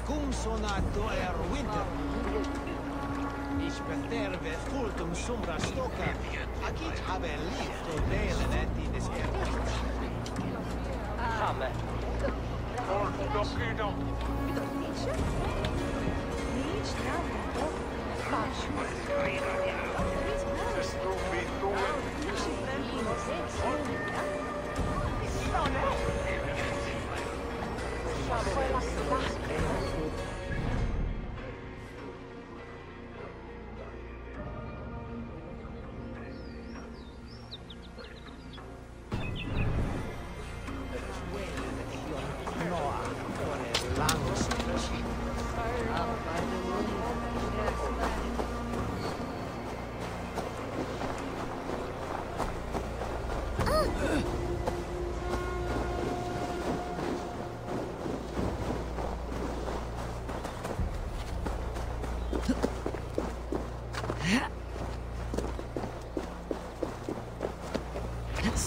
Cum sonato er winter. Ich beterve fultum sombra stoka. Agit habe lift och delen i des erkens. Amen.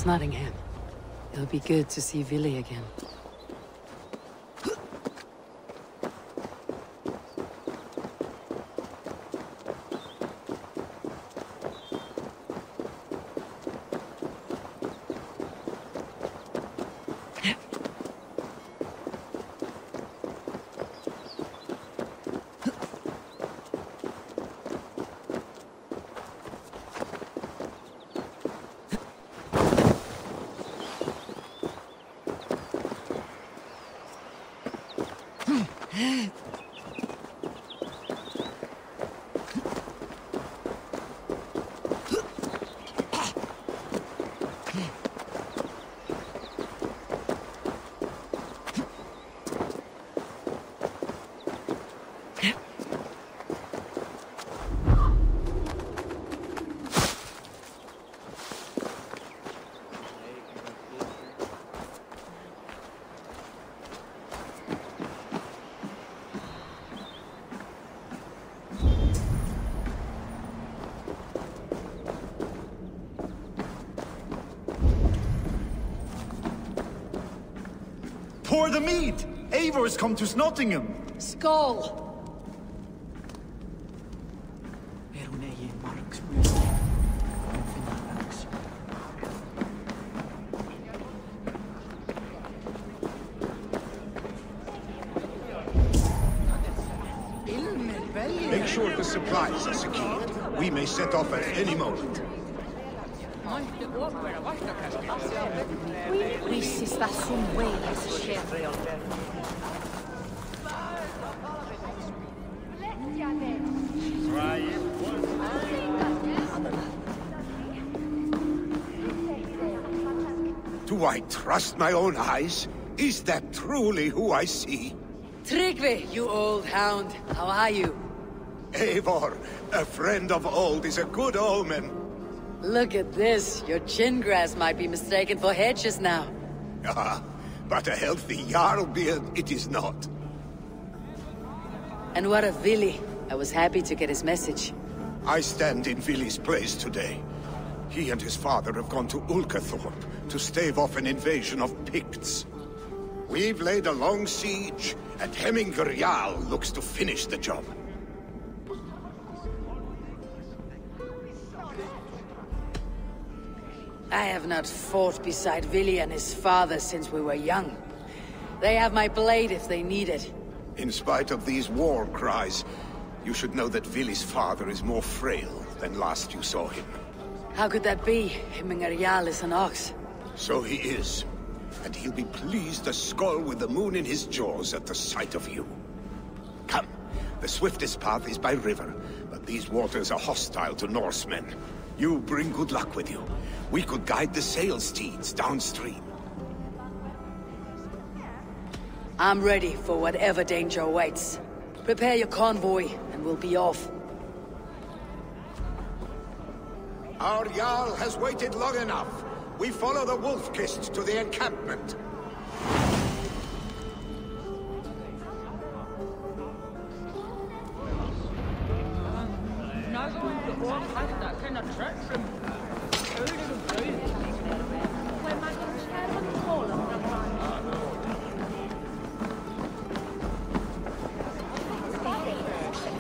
Nottingham. It'll be good to see Vili again. Pour the mead! Eivor's come to Nottingham! Skull! Make sure the supplies are secured. We may set off at any moment. Rissista sun ways, chef. Do I trust my own eyes? Is that truly who I see? Tryggve, you old hound. How are you? Eivor, a friend of old is a good omen. Look at this. Your chin grass might be mistaken for hedges now. Ah, but a healthy Jarl beard it is not. And what of Vili? I was happy to get his message. I stand in Vili's place today. He and his father have gone to Ulkathorpe to stave off an invasion of Picts. We've laid a long siege, and Hemminger Jarl looks to finish the job. I have not fought beside Vili and his father since we were young. They have my blade if they need it. In spite of these war cries, you should know that Vili's father is more frail than last you saw him. How could that be? Hemminger Jarl is an ox. So he is. And he'll be pleased as Skull with the moon in his jaws at the sight of you. Come, the swiftest path is by river, but these waters are hostile to Norsemen. You bring good luck with you. We could guide the sail steeds downstream. I'm ready for whatever danger awaits. Prepare your convoy, and we'll be off. Our Jarl has waited long enough. We follow the Wolf-Kist to the encampment.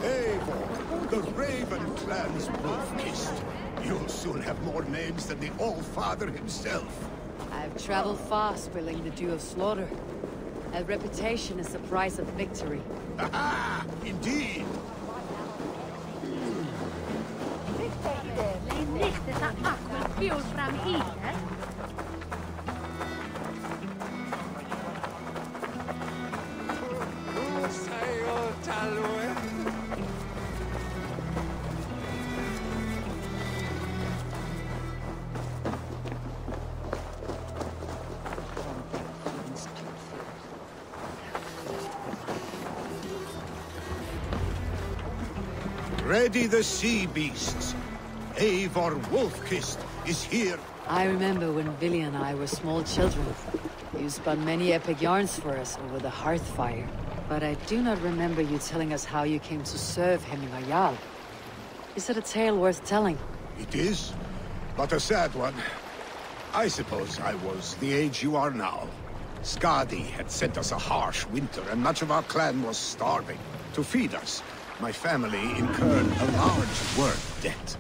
Eivor, the Raven clan's Wolf-Kist. You'll soon have more names than the All-Father himself. I've traveled far, spilling the dew of slaughter. A reputation is the price of victory. Aha! Indeed! Ready the sea beasts. Eivor Wolf-Kist is here. I remember when Villy and I were small children. You spun many epic yarns for us over the hearth fire. But I do not remember you telling us how you came to serve Hemminger Jarl. Is it a tale worth telling? It is, but a sad one. I suppose I was the age you are now. Skadi had sent us a harsh winter, and much of our clan was starving. To feed us, my family incurred a large work debt.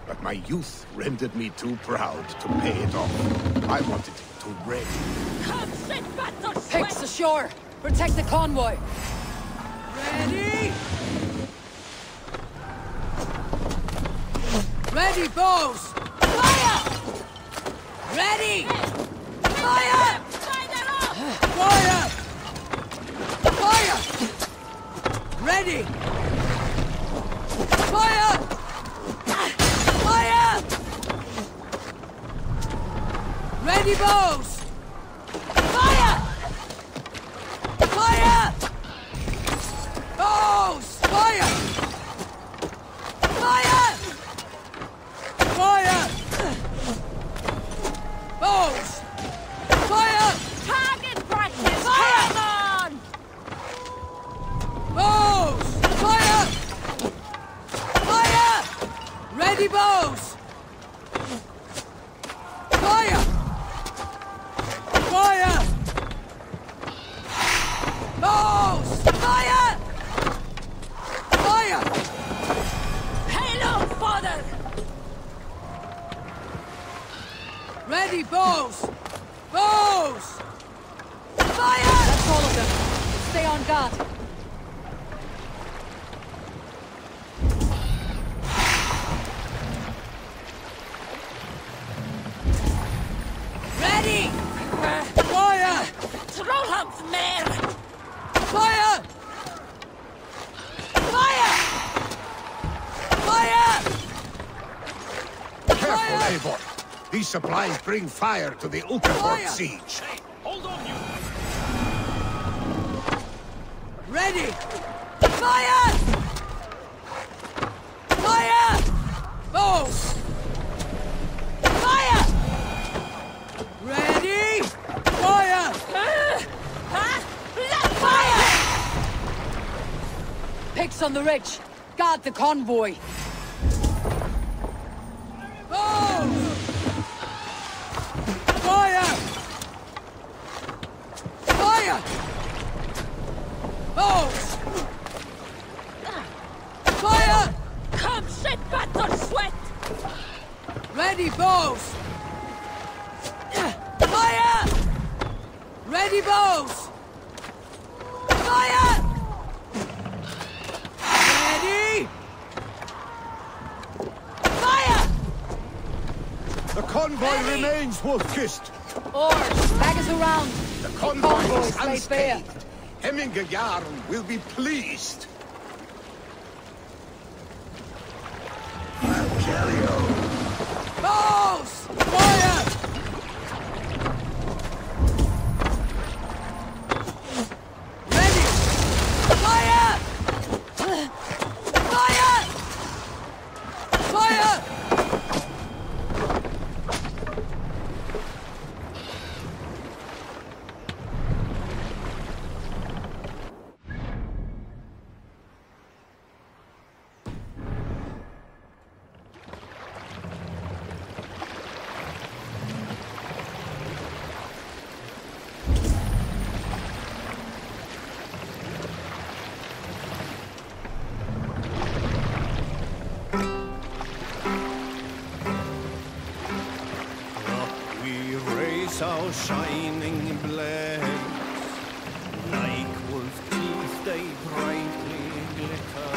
But my youth rendered me too proud to pay it off. I wanted to reign. Picks ashore! Protect the convoy! Ready? Ready, bows! Fire! Ready! Fire! Fire! Fire! Ready! Fire! Fire! Ready, bows! Fire! Fire! Bows! Fire! Fire! Fire! Bows! Fire! Target practice! Fire! Come on! Bows! Fire! Fire! Ready, bows! Fire! Fire! Bows! Fire! Fire! Halo, father! Ready, bows! Bows! Fire! That's all of them. Stay on guard. Ready! Fire! Trollhamns mer! Fire! Fire! Fire! Careful, Eivor. These supplies bring fire to the Ulkafort siege. Hold on, you! Ready! Fire! Fire! Bows! Fire! Ready! Fire! Fire! Picks on the ridge. Guard the convoy. Bows! Fire! Fire! Bows! Fire! Come shit, battle sweat! Ready, bows! Fire! Ready, bows! Fire! Ready! Fire! The convoy remains, Wolf-Kist. Oars, bag us around. The convoy is stay fair. unscathed. Hemminger Jarl will be pleased. I'll carry on. Bows! Fire! Ready! Fire! Fire! Fire! Our shining blades, like wolf teeth they brightly glitter.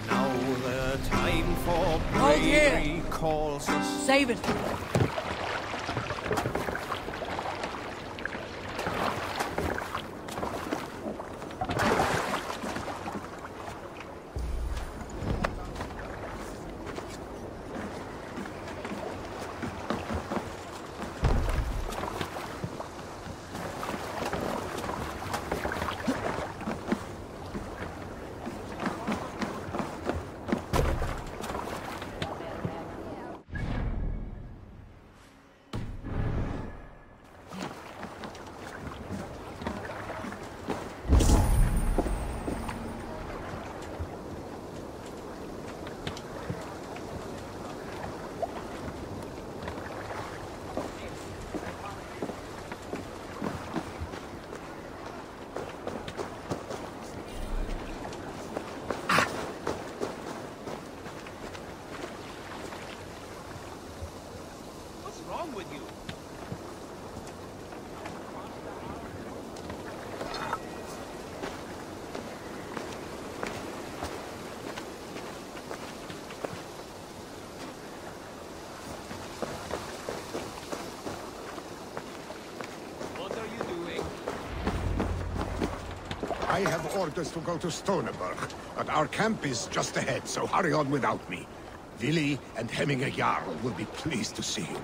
Now the time for bravery calls us. Save it! I have orders to go to Stoneberg, but our camp is just ahead, so hurry on without me. Vili and Hemminger Jarl will be pleased to see you.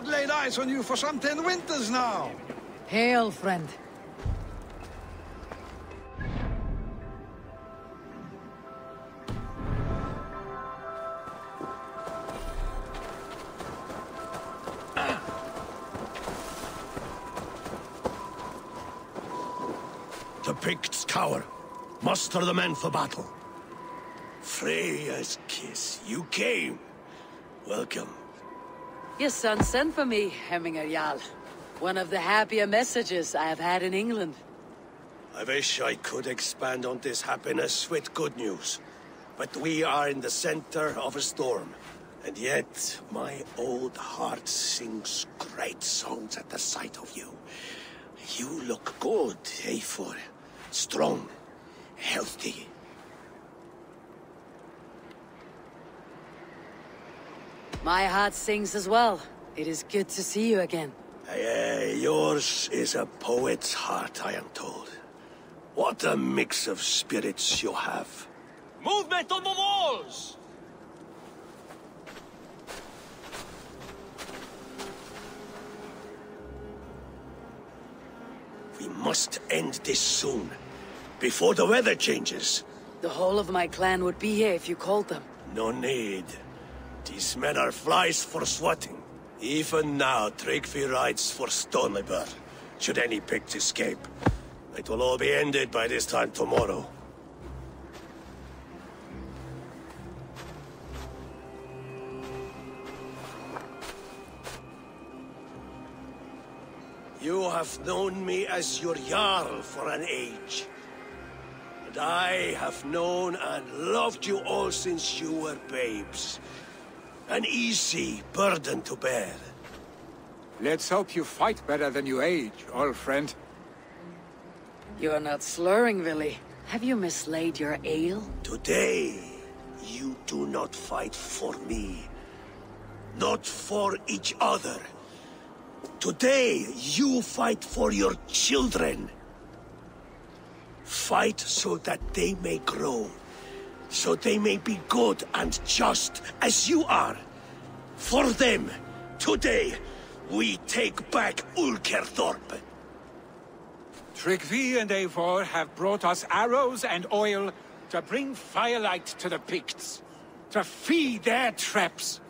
Laid eyes on you for some 10 winters now. Hail, friend. The Picts cower. Muster the men for battle. Freya's kiss. You came. Welcome. Your son sent for me, Hemminger Jarl. One of the happier messages I have had in England. I wish I could expand on this happiness with good news. But we are in the center of a storm. And yet, my old heart sings great songs at the sight of you. You look good, Eivor. Strong, healthy. My heart sings as well. It is good to see you again. Yours is a poet's heart, I am told. What a mix of spirits you have. Movement on the walls! We must end this soon, before the weather changes. The whole of my clan would be here if you called them. No need. These men are flies for swatting. Even now, Tryggvi rides for Stonebur, should any Picts escape. It will all be ended by this time tomorrow. You have known me as your Jarl for an age. And I have known and loved you all since you were babes. An easy burden to bear. Let's hope you fight better than you age, old friend. You're not slurring, Willy. Have you mislaid your ale? Today, you do not fight for me. Not for each other. Today, you fight for your children. Fight so that they may grow. So they may be good and just as you are. For them, today, we take back Ulkerthorpe. Tryggvi and Eivor have brought us arrows and oil to bring firelight to the Picts, to feed their traps.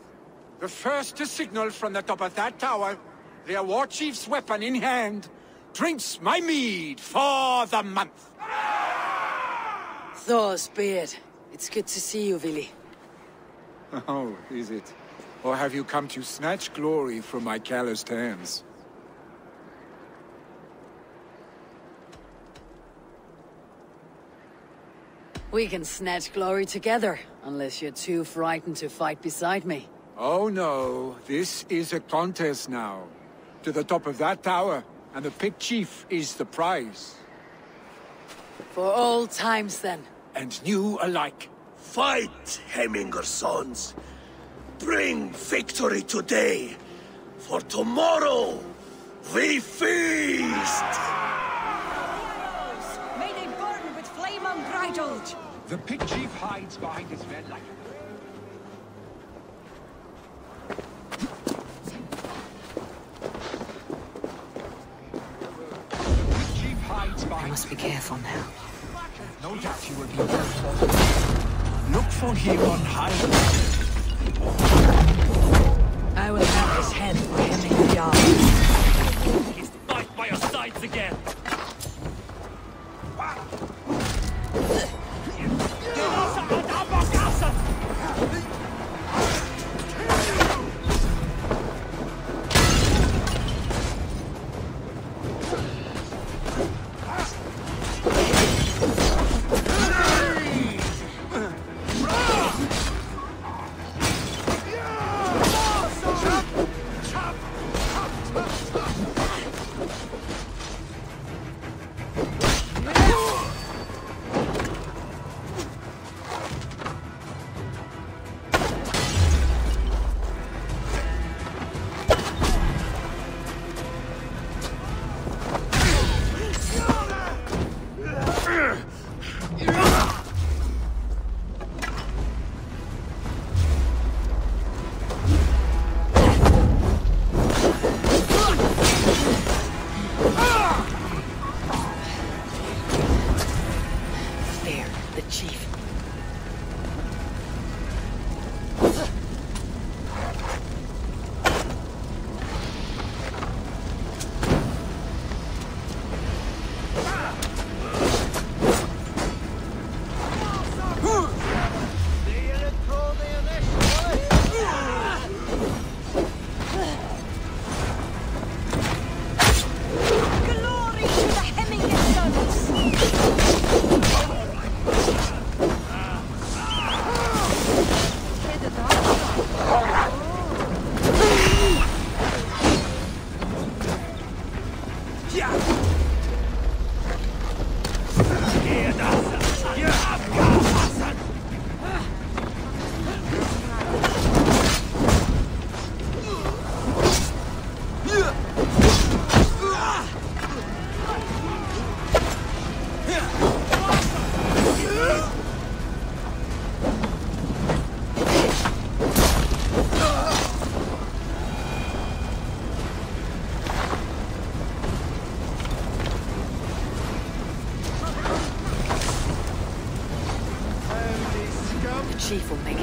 The first to signal from the top of that tower, their war chief's weapon in hand, drinks my mead for the month. Thor's beard. It's good to see you, Willy. Oh, is it? Or have you come to snatch glory from my calloused hands? We can snatch glory together, unless you're too frightened to fight beside me. Oh no, this is a contest now. To the top of that tower, and the Pict Chief is the prize. For old times, then. And new alike. Fight, Hemminger sons. Bring victory today. For tomorrow, we feast! May they burn with flame unbridled! The Pict Chief hides behind his red light. I must be careful now. No doubt you will be careful. Look for him on high. I will have his head for hemming the yard. He's fight by your sides again!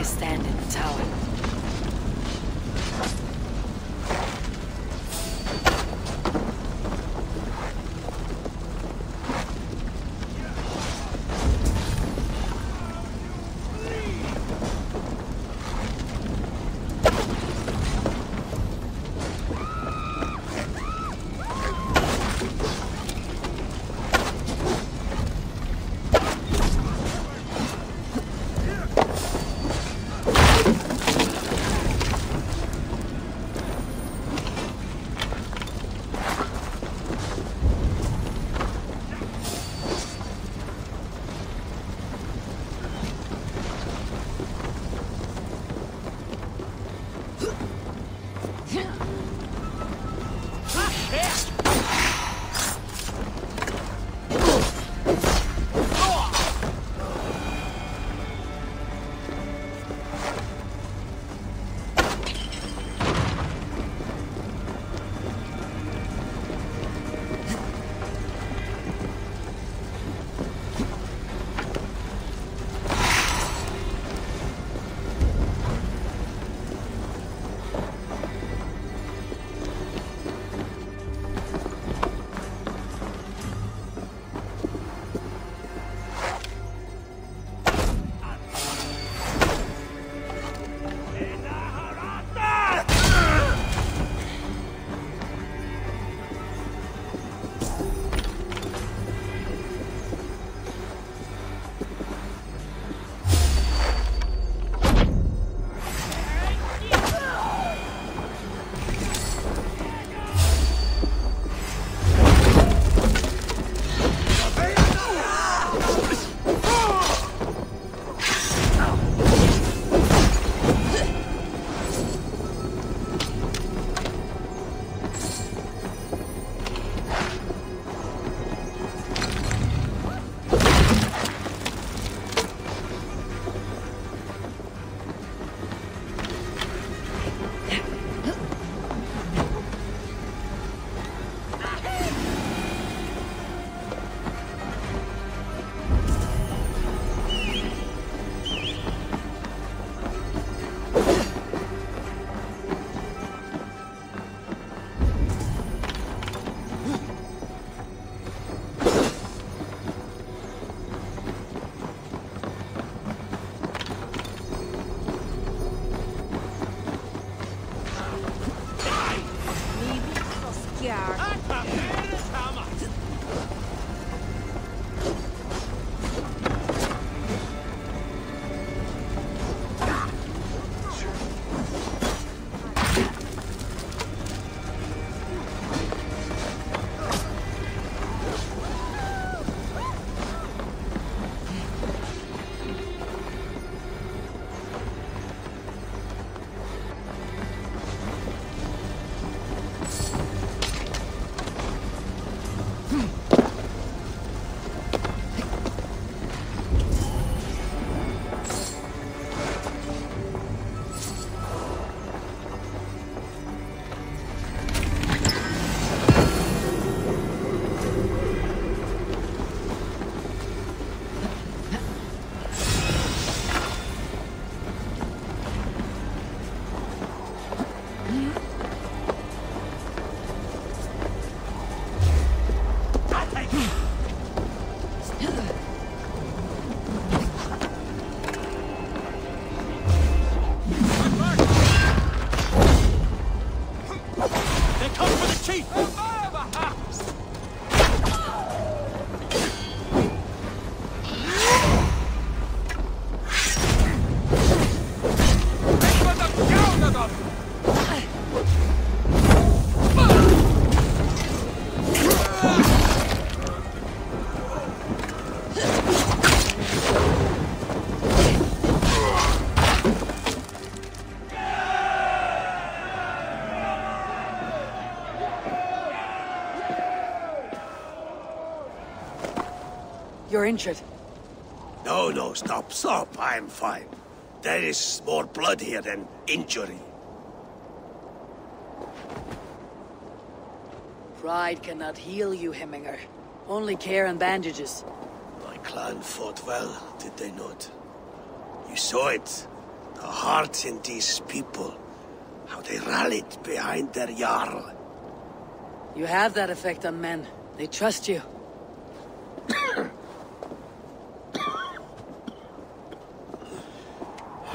stand in the tower. You're injured. No, stop. I'm fine. There is more blood here than injury. Pride cannot heal you, Hemminger. Only care and bandages. My clan fought well, did they not? You saw it. The heart in these people. How they rallied behind their Jarl. You have that effect on men. They trust you.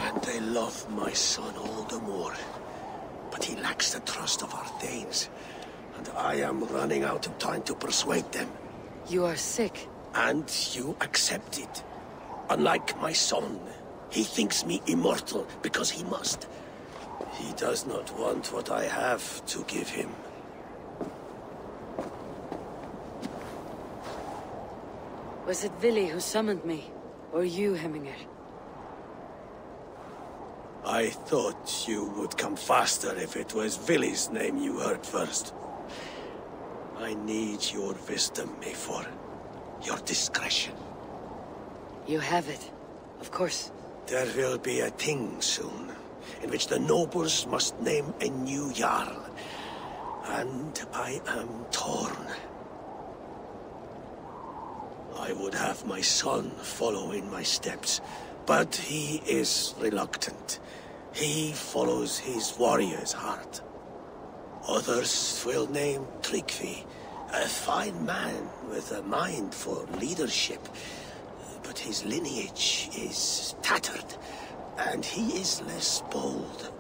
And they love my son all the more. But he lacks the trust of our Thanes. And I am running out of time to persuade them. You are sick. And you accept it. Unlike my son, he thinks me immortal because he must. He does not want what I have to give him. Was it Vili who summoned me? Or you, Hemminger? I thought you would come faster if it was Vili's name you heard first. I need your wisdom, Mayfor. Your discretion. You have it. Of course. There will be a thing soon, in which the nobles must name a new Jarl. And I am torn. I would have my son follow in my steps, but he is reluctant. He follows his warrior's heart. Others will name Tryggvi, a fine man with a mind for leadership. But his lineage is tattered, and he is less bold.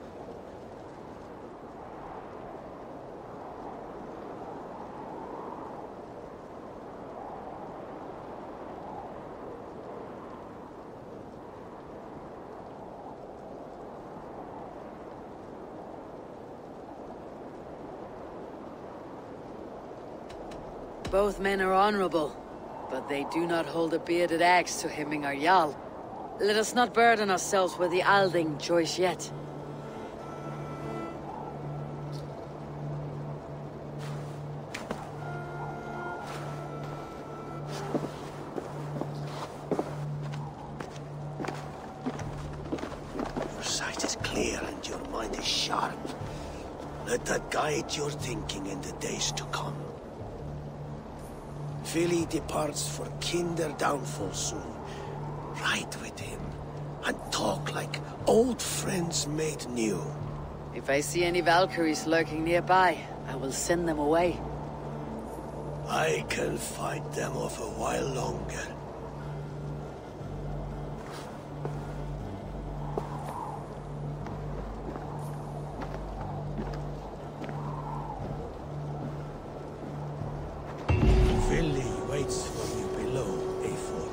Both men are honorable, but they do not hold a bearded axe to Hemminger Jarl. Let us not burden ourselves with the Alding choice yet. Your sight is clear and your mind is sharp. Let that guide your thinking in the days to come. Vili departs for Kinder downfall soon. Ride with him, and talk like old friends made new. If I see any Valkyries lurking nearby, I will send them away. I can fight them off a while longer. Vili waits for you below, A4.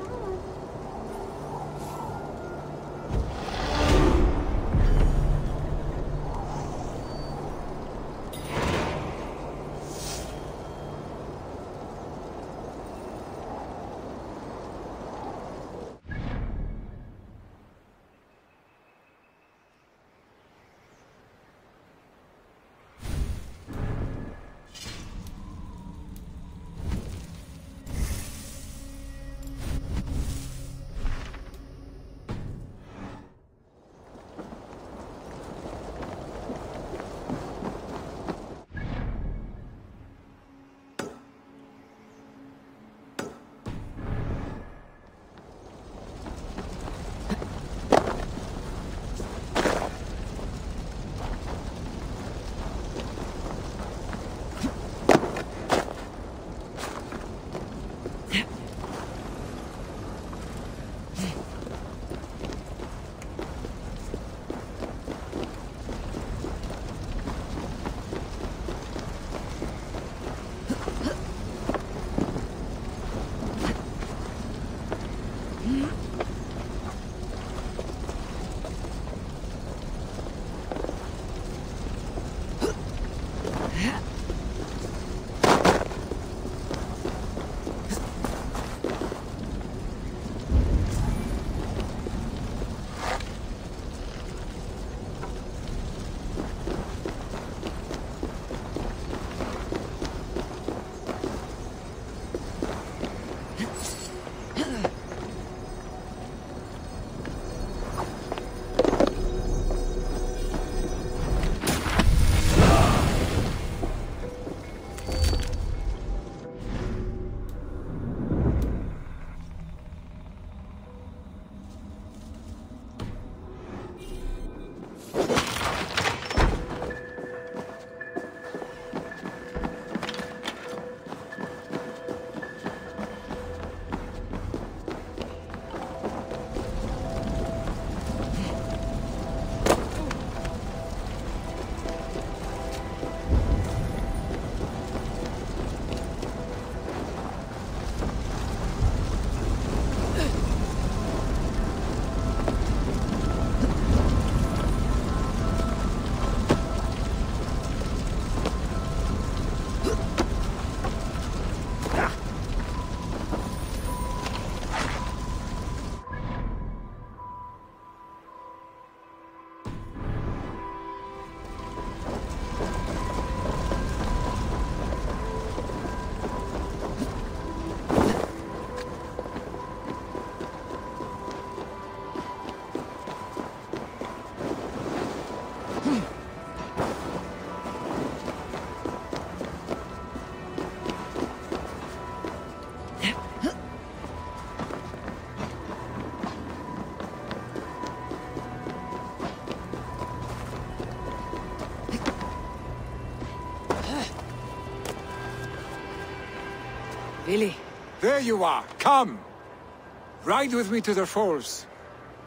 Really? There you are. Come. Ride with me to the falls.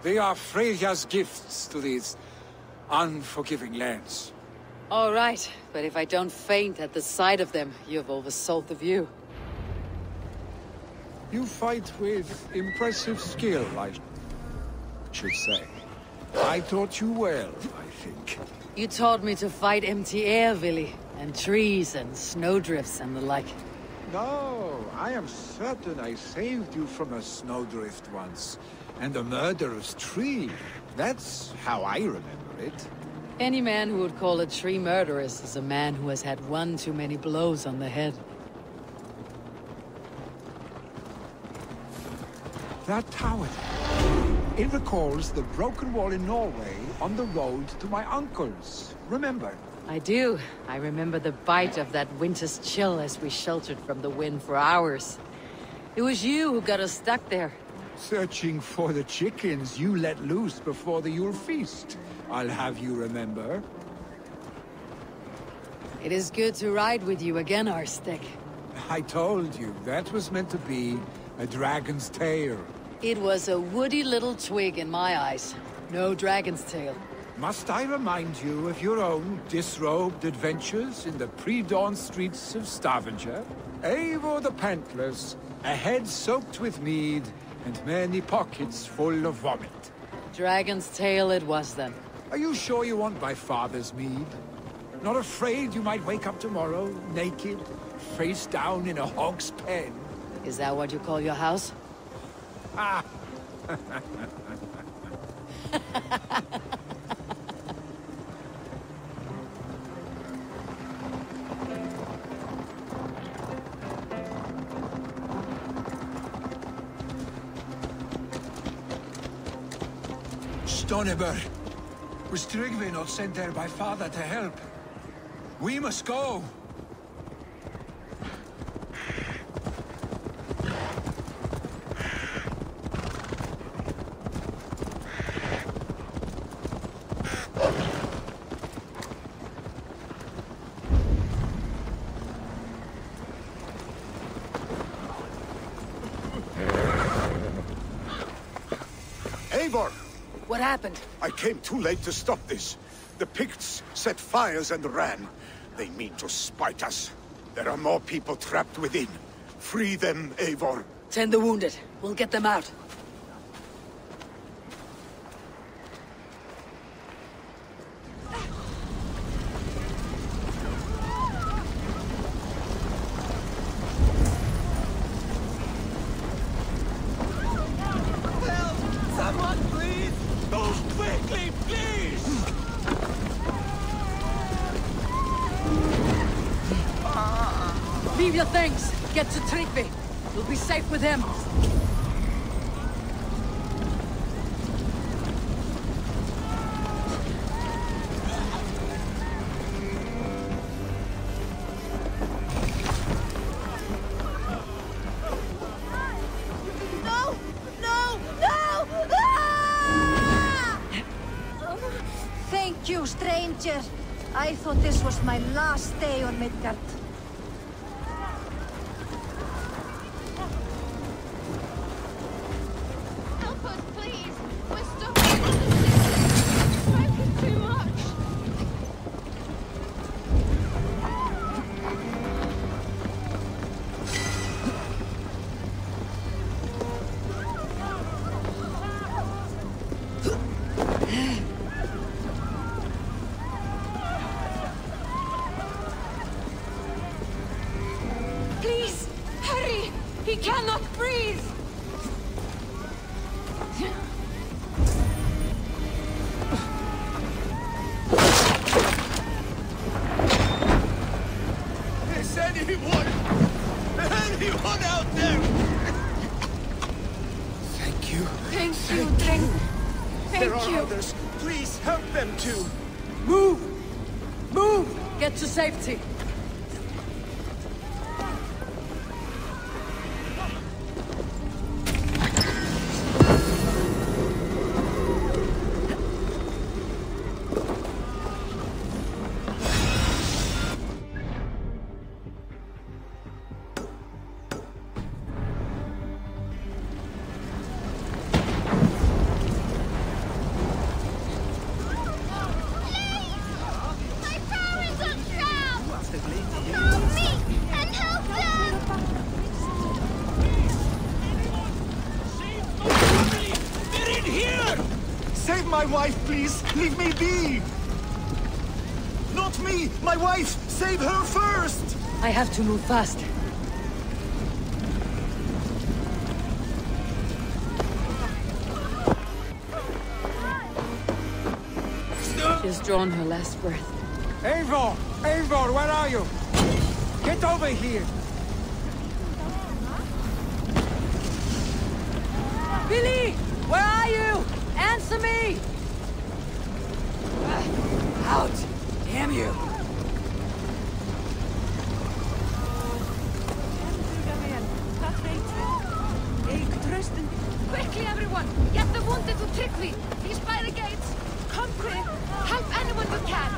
They are Freya's gifts to these unforgiving lands. All right, but if I don't faint at the sight of them, you've oversold the view. You fight with impressive skill, I should say. I taught you well, I think. You taught me to fight empty air, Villy, and trees and snowdrifts and the like. No, I am certain I saved you from a snowdrift once, and a murderous tree. That's how I remember it. Any man who would call a tree murderous is a man who has had one too many blows on the head. That tower, it recalls the broken wall in Norway on the road to my uncle's. Remember? I do. I remember the bite of that winter's chill as we sheltered from the wind for hours. It was you who got us stuck there. Searching for the chickens you let loose before the Yule feast. I'll have you remember. It is good to ride with you again, Arstic. I told you, that was meant to be a dragon's tail. It was a woody little twig in my eyes. No dragon's tail. Must I remind you of your own disrobed adventures in the pre-dawn streets of Stavanger? Eivor the Pantless, a head soaked with mead, and many pockets full of vomit. Dragon's tail it was then. Are you sure you want my father's mead? Not afraid you might wake up tomorrow, naked, face down in a hog's pen? Is that what you call your house? Ah! Stoneber, was Tryggvi not sent there by father to help? We must go! Eivor! What happened? I came too late to stop this. The Picts set fires and ran. They mean to spite us. There are more people trapped within. Free them, Eivor. Tend the wounded. We'll get them out. Someone, please! Move quickly, please! Leave your things. Get to Tryggvi. We'll be safe with him. No! No! No! Ah! Thank you, stranger. I thought this was my last day on Midgard. Help us, please! We're stuck on the sea! Smoke is too much! Please, hurry! He cannot breathe! Is anyone out there? Thank you. Thank you, Drink. There Thank are you. others. Please help them too. Move! Move! Get to safety. my wife, please! Leave me be! Not me! My wife! Save her first! I have to move fast. She's drawn her last breath. Eivor! Eivor, where are you? Get over here! Billy! Where are you? Answer me! Out! Damn you! Quickly, everyone! Get the wounded to Tryggvi! He's by the gates! Come quick! Help anyone you can!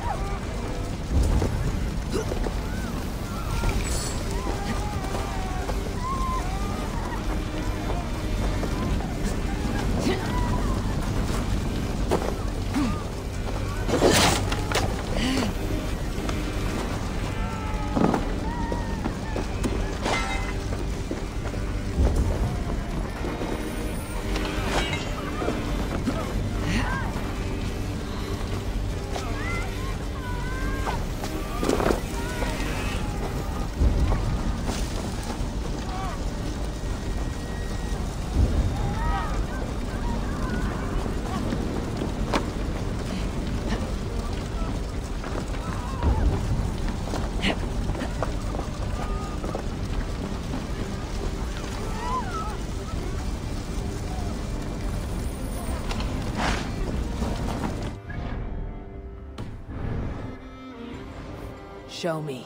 Show me.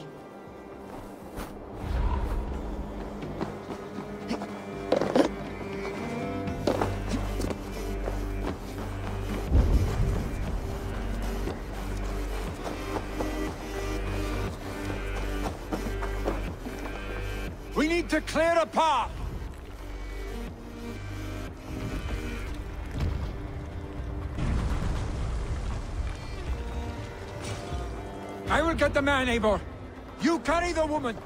We need to clear a path! I will get the man, Eivor. You carry the woman.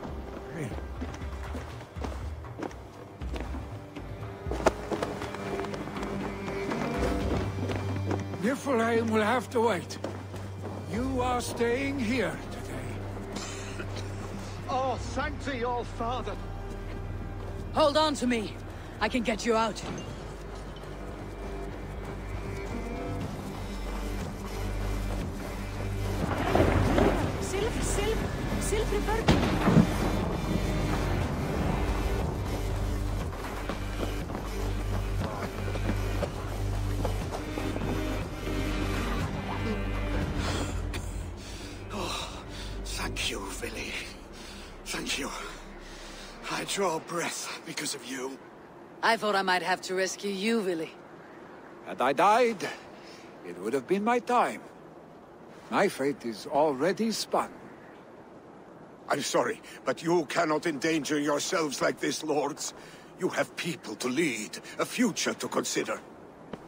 Niflheim will have to wait. You are staying here today. Oh, thank thee, old father! Hold on to me. I can get you out. Thank you, Vili. Thank you. I draw breath because of you. I thought I might have to rescue you, Willy. Had I died, it would have been my time. My fate is already spun. I'm sorry, but you cannot endanger yourselves like this, lords. You have people to lead, a future to consider.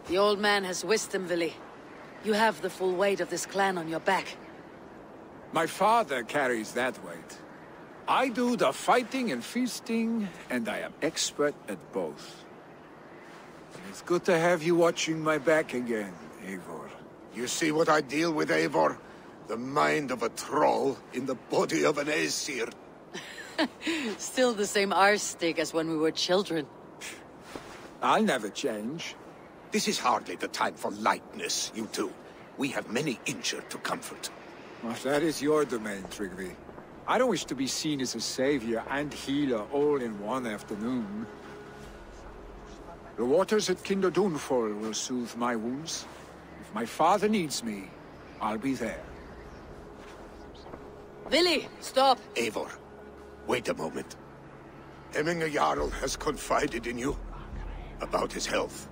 The old man has wisdom, Willy. You have the full weight of this clan on your back. My father carries that weight. I do the fighting and feasting, and I am expert at both. It's good to have you watching my back again, Eivor. You see what I deal with, Eivor? The mind of a troll in the body of an Aesir. Still the same arse stick as when we were children. I'll never change. This is hardly the time for lightness, you two. We have many injured to comfort. Well, that is your domain, Tryggvi. I don't wish to be seen as a savior and healer all in one afternoon. The waters at Kinderdunfol will soothe my wounds. If my father needs me, I'll be there. Willy, stop! Eivor, wait a moment. Hemminger Jarl has confided in you about his health.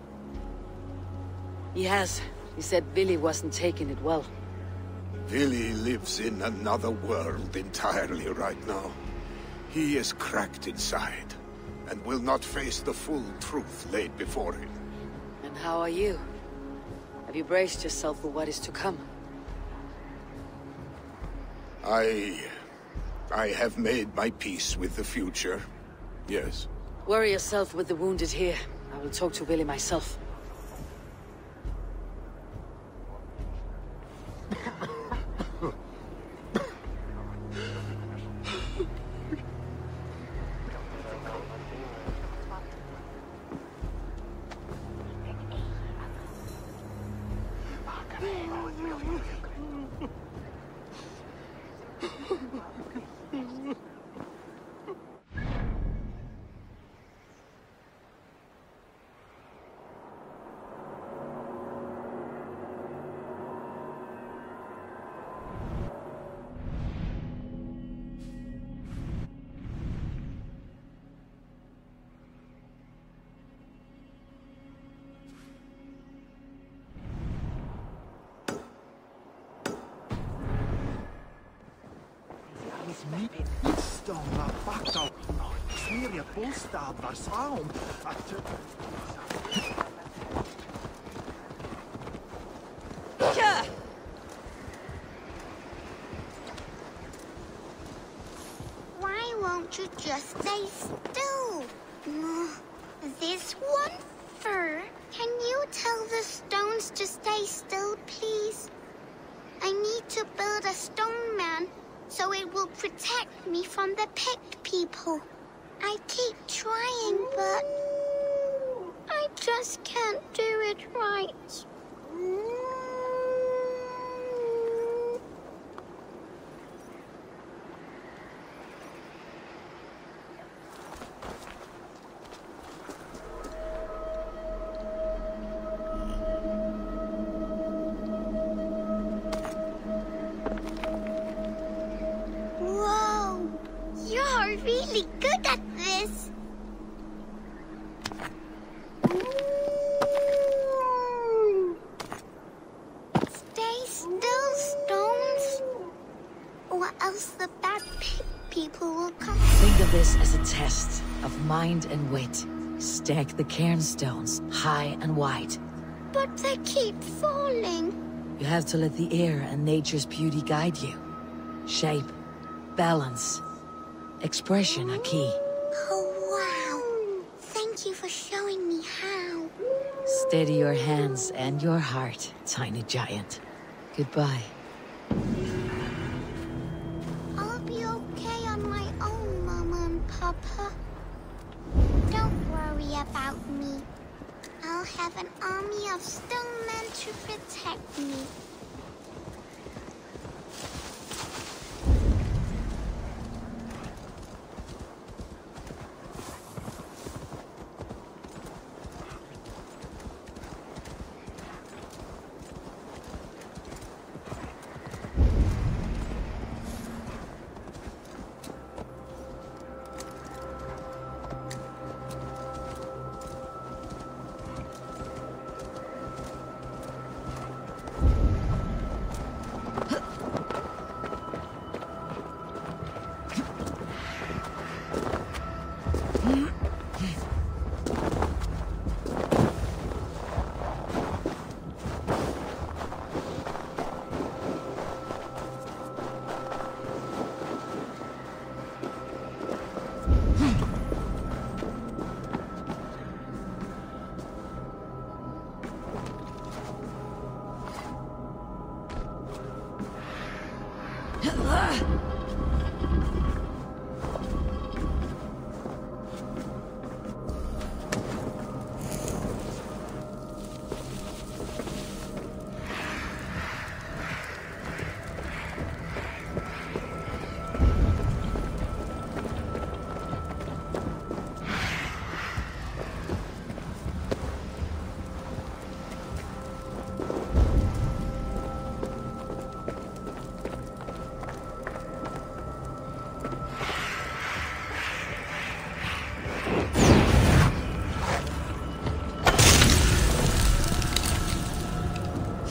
He has. He said Willy wasn't taking it well. Willy lives in another world entirely right now. He is cracked inside, and will not face the full truth laid before him. And how are you? Have you braced yourself for what is to come? I have made my peace with the future, yes. Worry yourself with the wounded here. I will talk to Willy myself. Niet staan waar bakdal. Smeer je polstaat waar zwaam. Why won't you just stay still? This one fur. Can you tell the stones to stay still, please? I need to build a stone man, so it will protect me from the picked people. I keep trying, but I just can't do it right. Really good at this. Stay still, stones, or else the bad people will come. Think of this as a test of mind and wit. Stack the cairnstones high and wide. But they keep falling. You have to let the air and nature's beauty guide you. Shape, balance, expression are key. Oh, wow. Thank you for showing me how. Steady your hands and your heart, tiny giant. Goodbye. I'll be okay on my own, Mama and Papa. Don't worry about me. I'll have an army of stone men to protect me.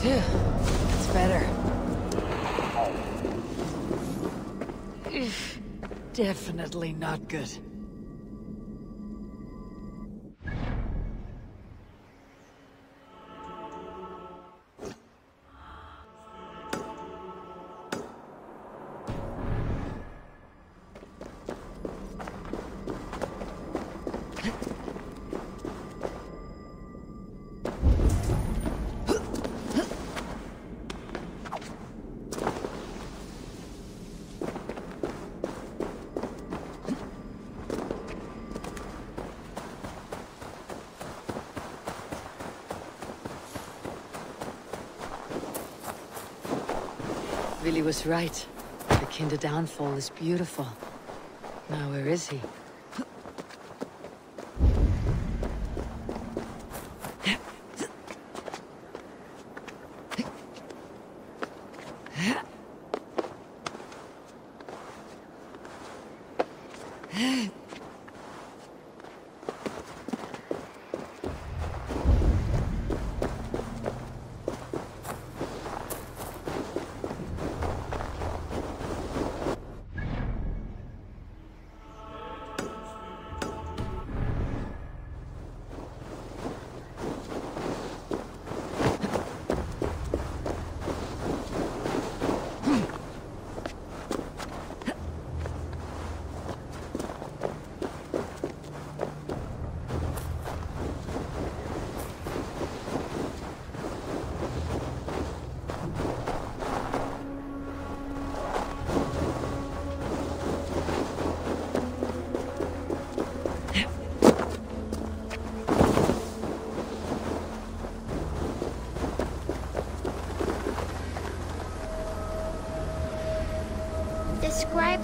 Phew, that's better. Definitely not good. Billy was right. The Kinder downfall is beautiful. Now where is he?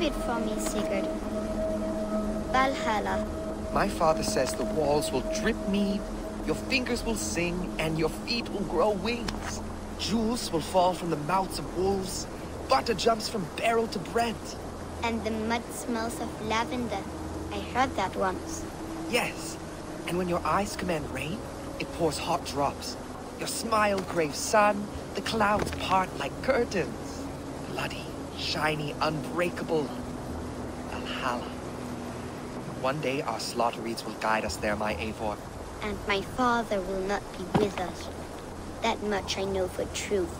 it for me, Sigurd. Valhalla. My father says the walls will drip mead, your fingers will sing, and your feet will grow wings. Jewels will fall from the mouths of wolves. Butter jumps from barrel to bread. And the mud smells of lavender. I heard that once. Yes, and when your eyes command rain, it pours hot drops. Your smile craves sun, the clouds part like curtains. Bloody, shiny, unbreakable Valhalla. One day our slaughter reeds will guide us there, my Eivor. And my father will not be with us. That much I know for truth.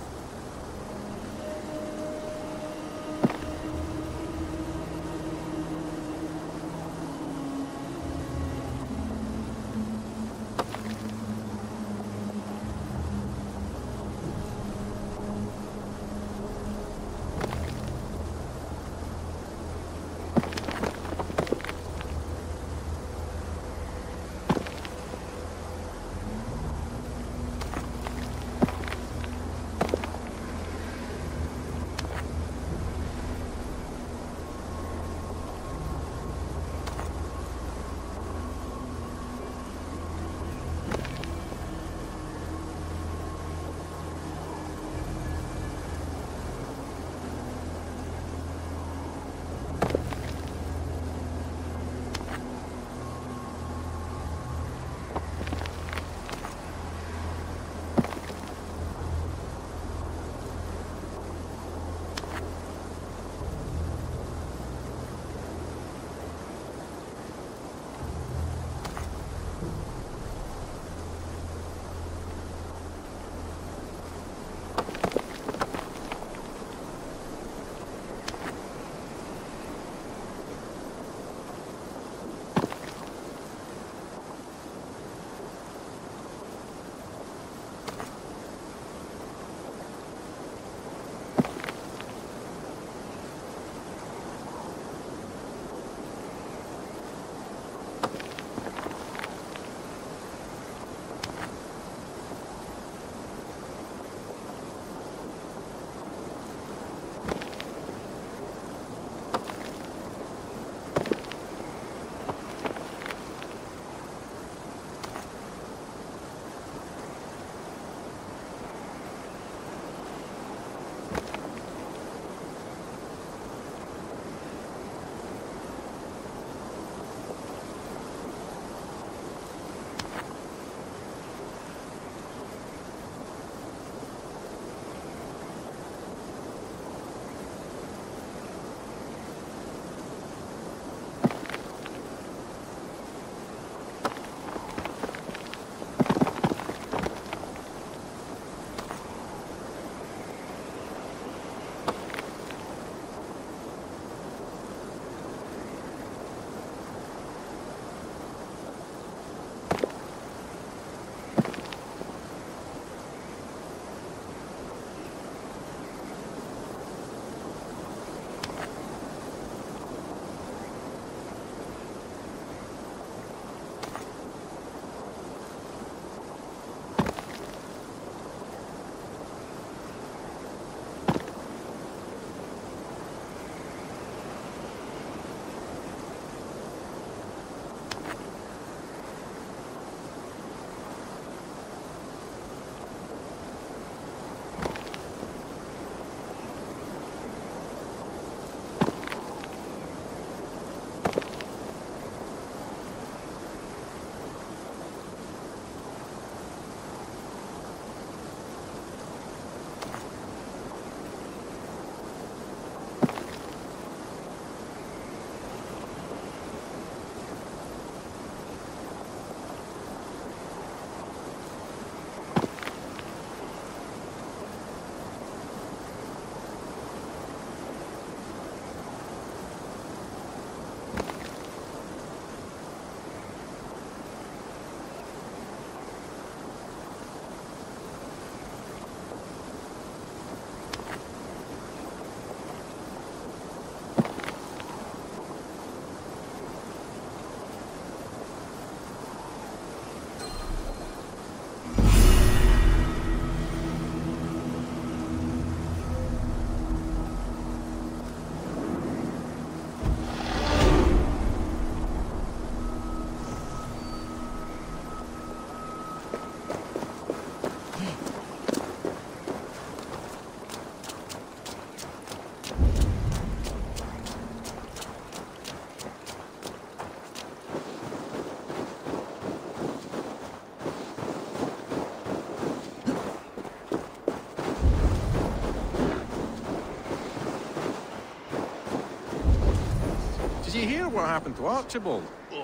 Did you hear what happened to Archibald?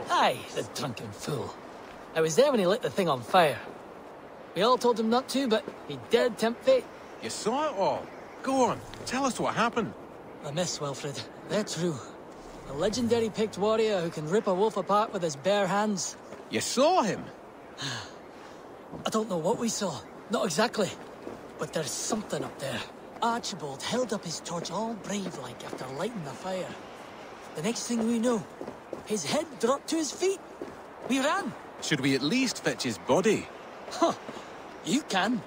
Aye, the drunken fool. I was there when he lit the thing on fire. We all told him not to, but he dared tempt fate. You saw it all. Go on, tell us what happened. A miss, Wilfred. They're true. A legendary picked warrior who can rip a wolf apart with his bare hands. You saw him? I don't know what we saw. Not exactly. But there's something up there. Archibald held up his torch all brave-like after lighting the fire. The next thing we know, his head dropped to his feet. We ran. Should we at least fetch his body? Huh. You can.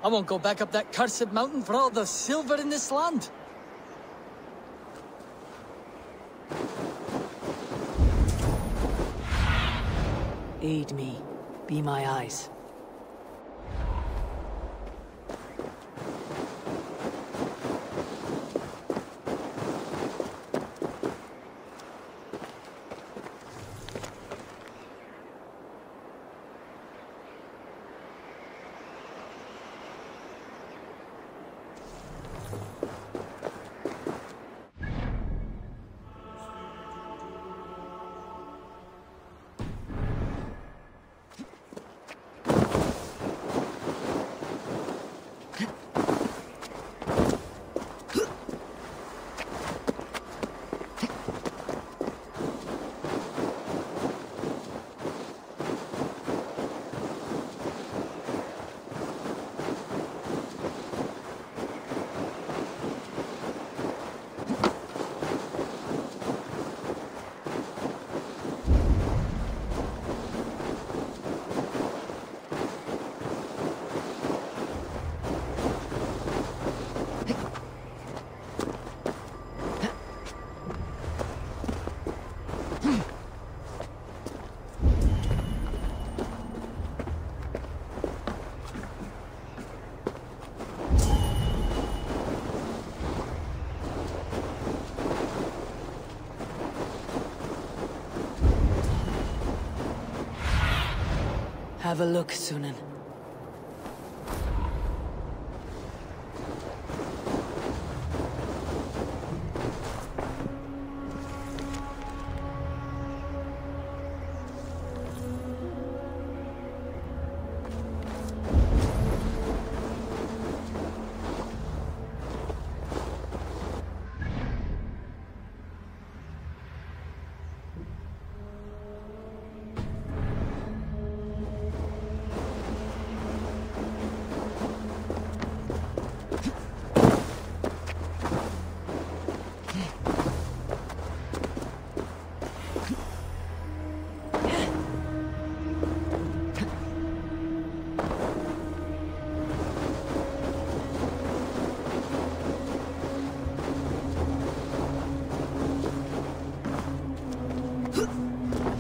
I won't go back up that cursed mountain for all the silver in this land. Aid me. Be my eyes. Have a look, Sunan.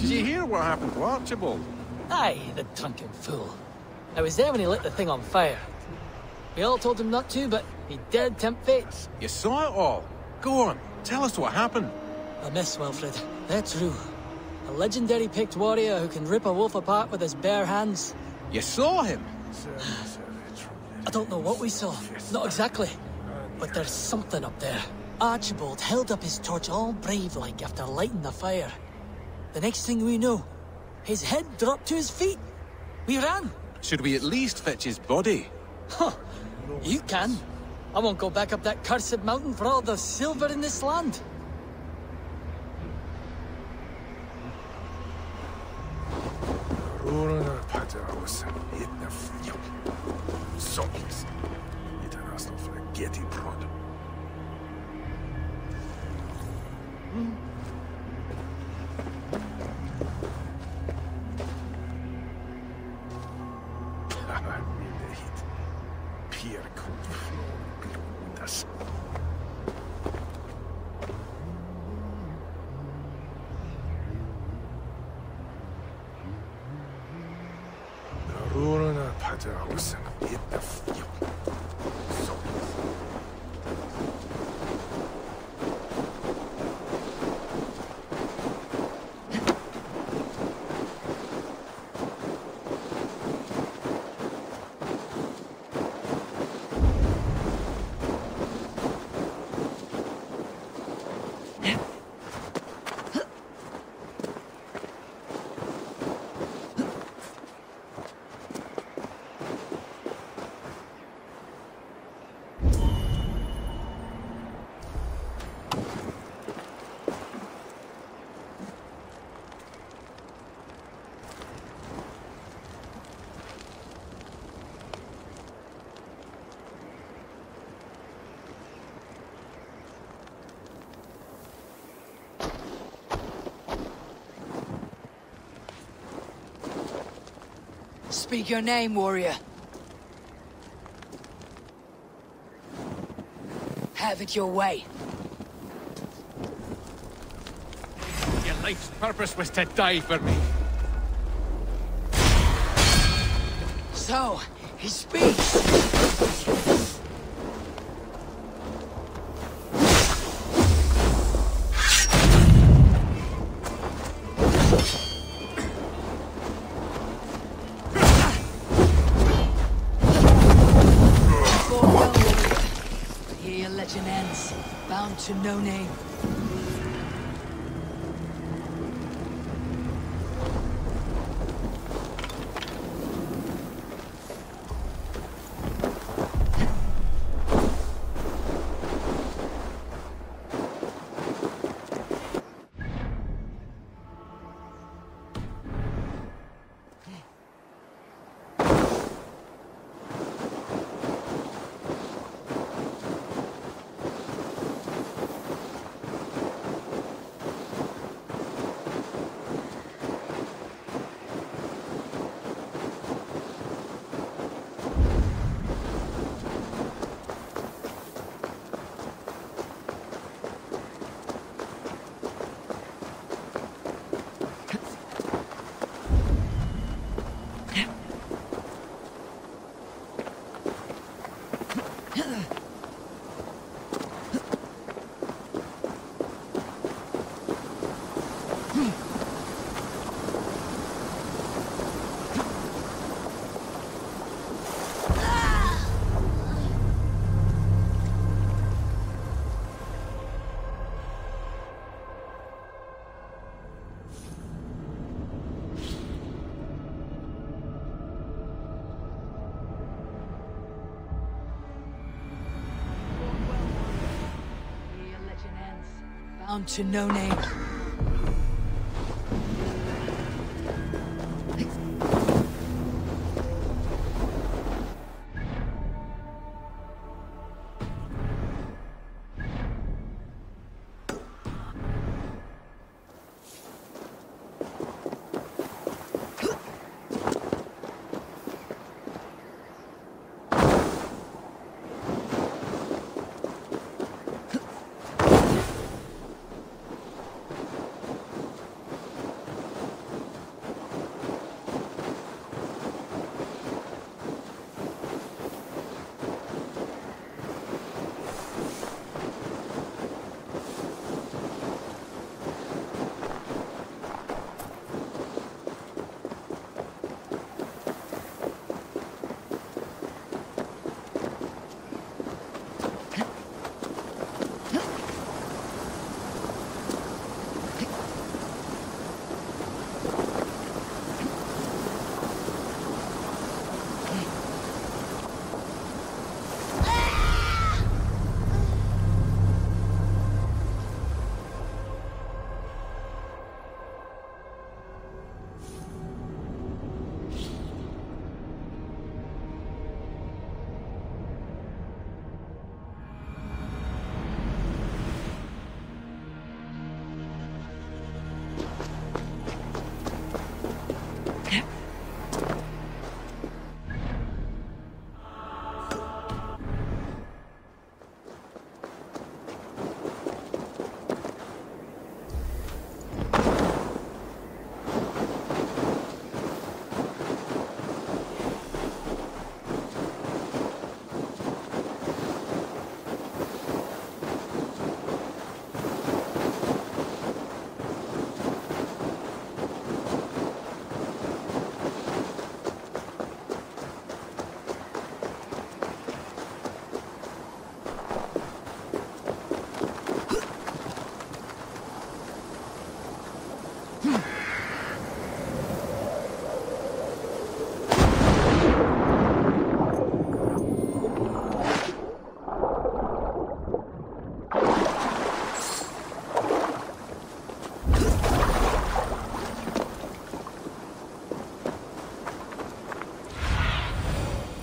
Did you hear what happened to Archibald? Aye, the drunken fool. I was there when he lit the thing on fire. We all told him not to, but he dared tempt fate. You saw it all. Go on, tell us what happened. A miss, Wilfred. They're true. A legendary picked warrior who can rip a wolf apart with his bare hands. You saw him? I don't know what we saw. Not exactly. But there's something up there. Archibald held up his torch all brave-like after lighting the fire. The next thing we know, his head dropped to his feet. We ran. Should we at least fetch his body? Huh. You can. I won't go back up that cursed mountain for all the silver in this land. Speak your name, warrior. Have it your way. Your life's purpose was to die for me. So, he speaks. Here your legend ends, bound to no name. Bound to no name.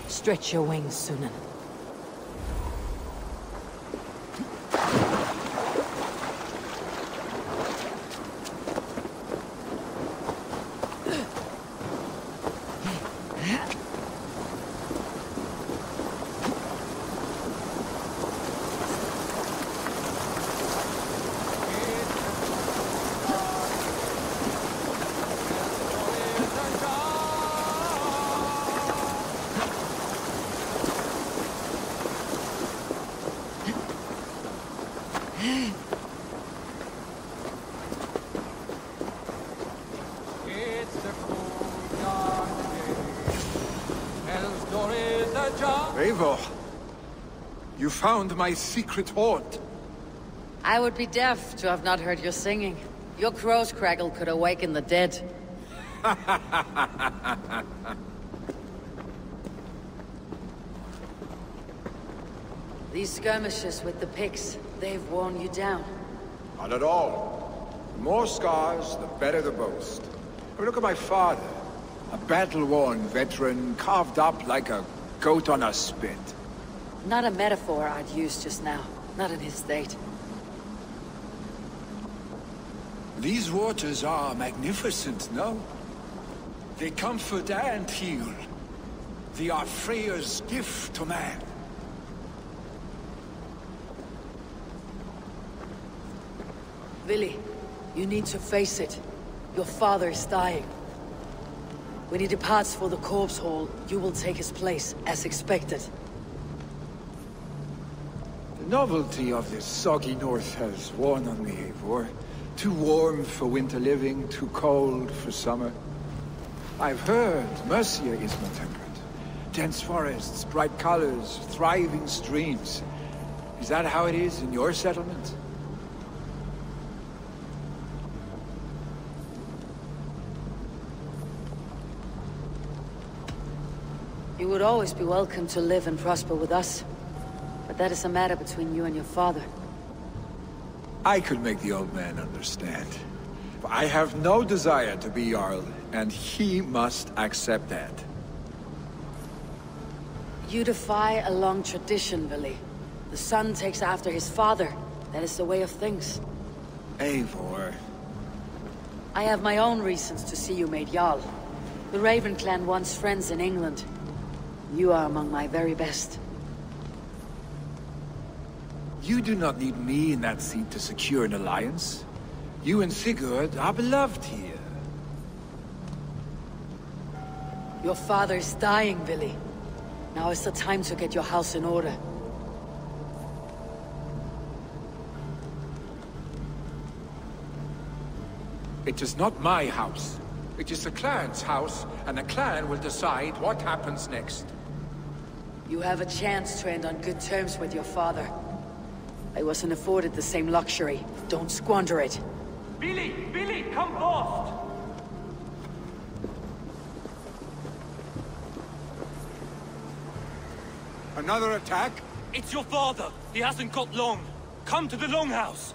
Stretch your wings, Sunan. Eivor, you found my secret hoard. I would be deaf to have not heard your singing. Your crow's crackle could awaken the dead. These skirmishes with the Picts, they've worn you down. Not at all. The more scars, the better the boast. But look at my father. A battle-worn veteran, carved up like a goat on a spit. Not a metaphor I'd use just now. Not in his state. These waters are magnificent, no? They comfort and heal. They are Freya's gift to man. Vili, you need to face it. Your father is dying. When he departs for the corpse hall, you will take his place, as expected. The novelty of this soggy north has worn on me, Eivor. Too warm for winter living, too cold for summer. I've heard Mercia is more temperate. Dense forests, bright colors, thriving streams. Is that how it is in your settlement? You would always be welcome to live and prosper with us. But that is a matter between you and your father. I could make the old man understand. I have no desire to be Jarl, and he must accept that. You defy a long tradition, Vili. The son takes after his father. That is the way of things. Eivor. I have my own reasons to see you made Jarl. The Raven clan wants friends in England. You are among my very best. You do not need me in that seat to secure an alliance. You and Sigurd are beloved here. Your father is dying, Vili. Now is the time to get your house in order. It is not my house. It is the clan's house, and the clan will decide what happens next. You have a chance to end on good terms with your father. I wasn't afforded the same luxury. Don't squander it. Billy, come fast! Another attack? It's your father. He hasn't got long. Come to the longhouse.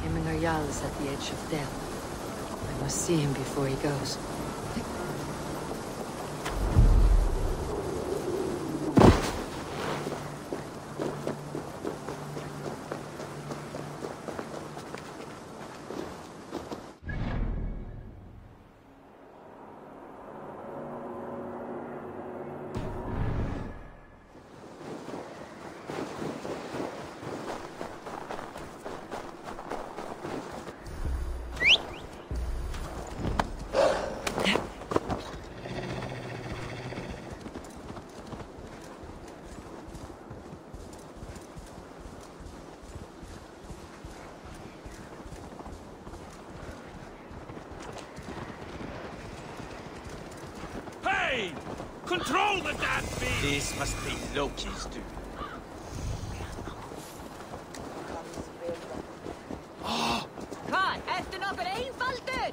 Hemminger Jarl is at the edge of death. I must see him before he goes. Control the damn beast! This must be Loki's doing. Hvað, ertu nokkur einfaldur?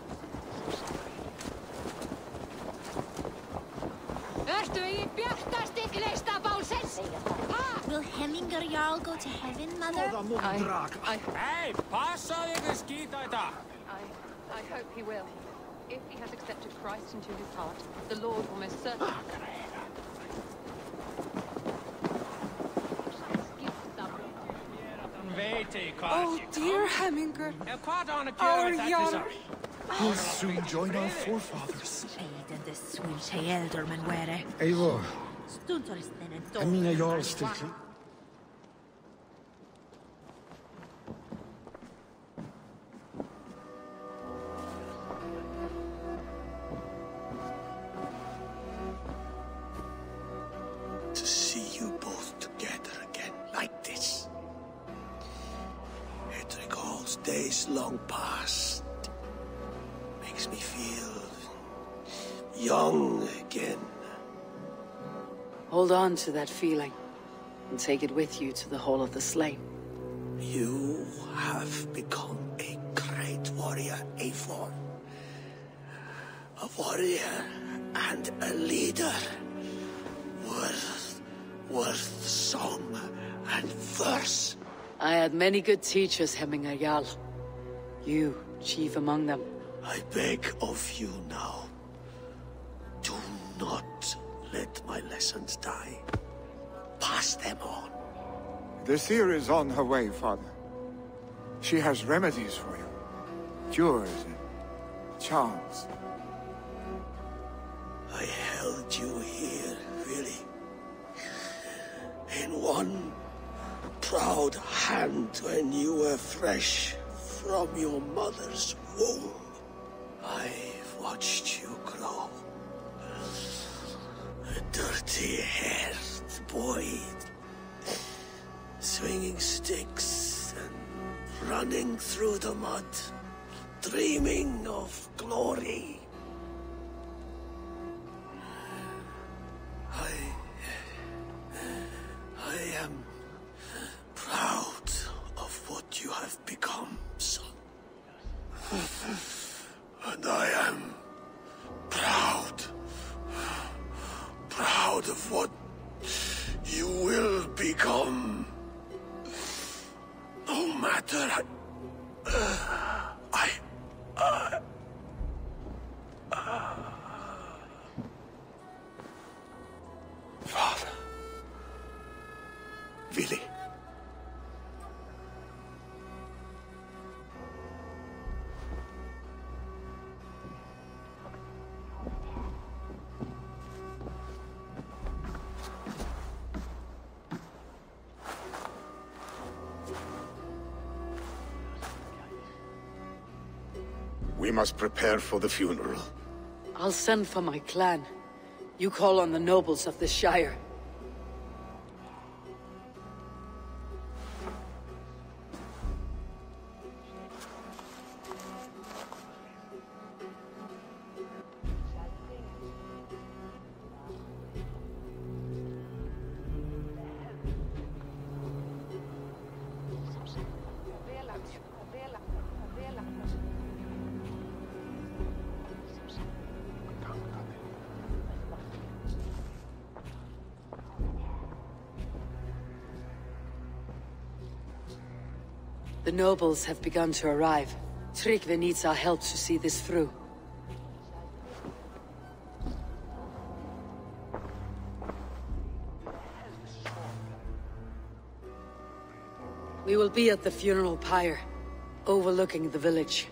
Ertu í bjartasti gleista bálsins? Will Hemminger Jarl go to heaven, Mother? Hey, passaðu ykkur skýta þetta! I hope he will. If he has accepted Christ into his heart, the Lord will most certainly... Oh, dear Hemminger. Our Jarl. We'll soon join our forefathers. Eivor, Hemminger Jarl still... Days long past makes me feel young again. Hold on to that feeling, and take it with you to the Hall of the Slain. You have become a great warrior, Eivor. A warrior and a leader. Worth song and verse. I had many good teachers, Hemminger Jarl. You, chief among them. I beg of you now. Do not let my lessons die. Pass them on. The seer is on her way, Father. She has remedies for you. Cures and charms. I held you here, really. In one proud hand when you were fresh from your mother's womb. I've watched you grow. A dirty-haired boy, swinging sticks and running through the mud, dreaming of glory. I am proud of what you have become, son. And I am proud of what you will become. No matter Father. Willy. We must prepare for the funeral. I'll send for my clan. You call on the nobles of the Shire. The nobles have begun to arrive. Tryggvi needs our help to see this through. We will be at the funeral pyre, overlooking the village.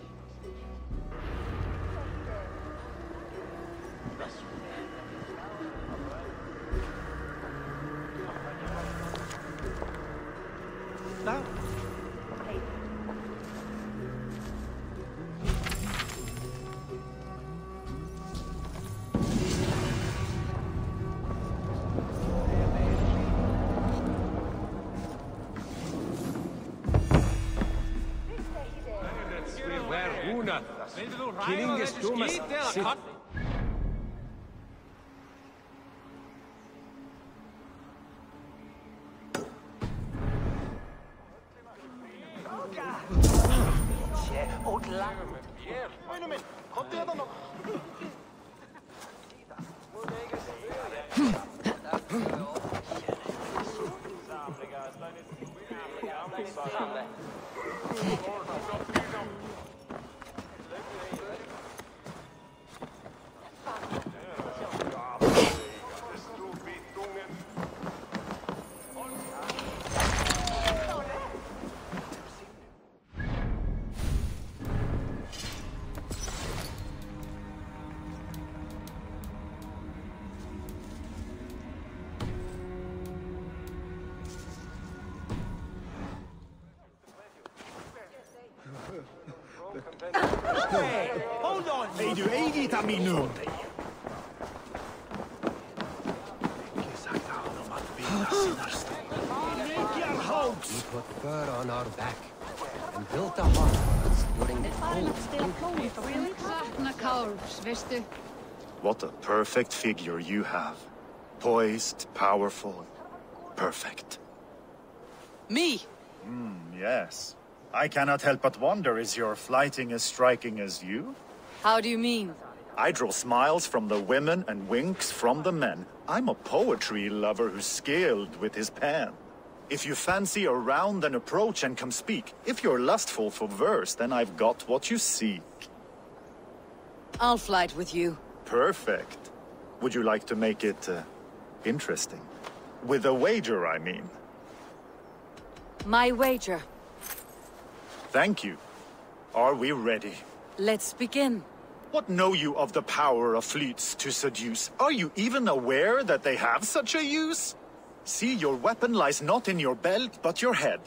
Hold on! Hey, du eigi ta minun! We put fur on our back and built a heart for us during the cold. Calves, veistu? What a perfect figure you have. Poised, powerful, perfect. Me? Yes. I cannot help but wonder, is your flighting as striking as you? How do you mean? I draw smiles from the women and winks from the men. I'm a poetry lover who's skilled with his pen. If you fancy a round, then approach and come speak. If you're lustful for verse, then I've got what you seek. I'll flight with you. Perfect. Would you like to make it, interesting? With a wager, I mean. My wager. Thank you. Are we ready? Let's begin. What know you of the power of fleets to seduce? Are you even aware that they have such a use? See, your weapon lies not in your belt, but your head.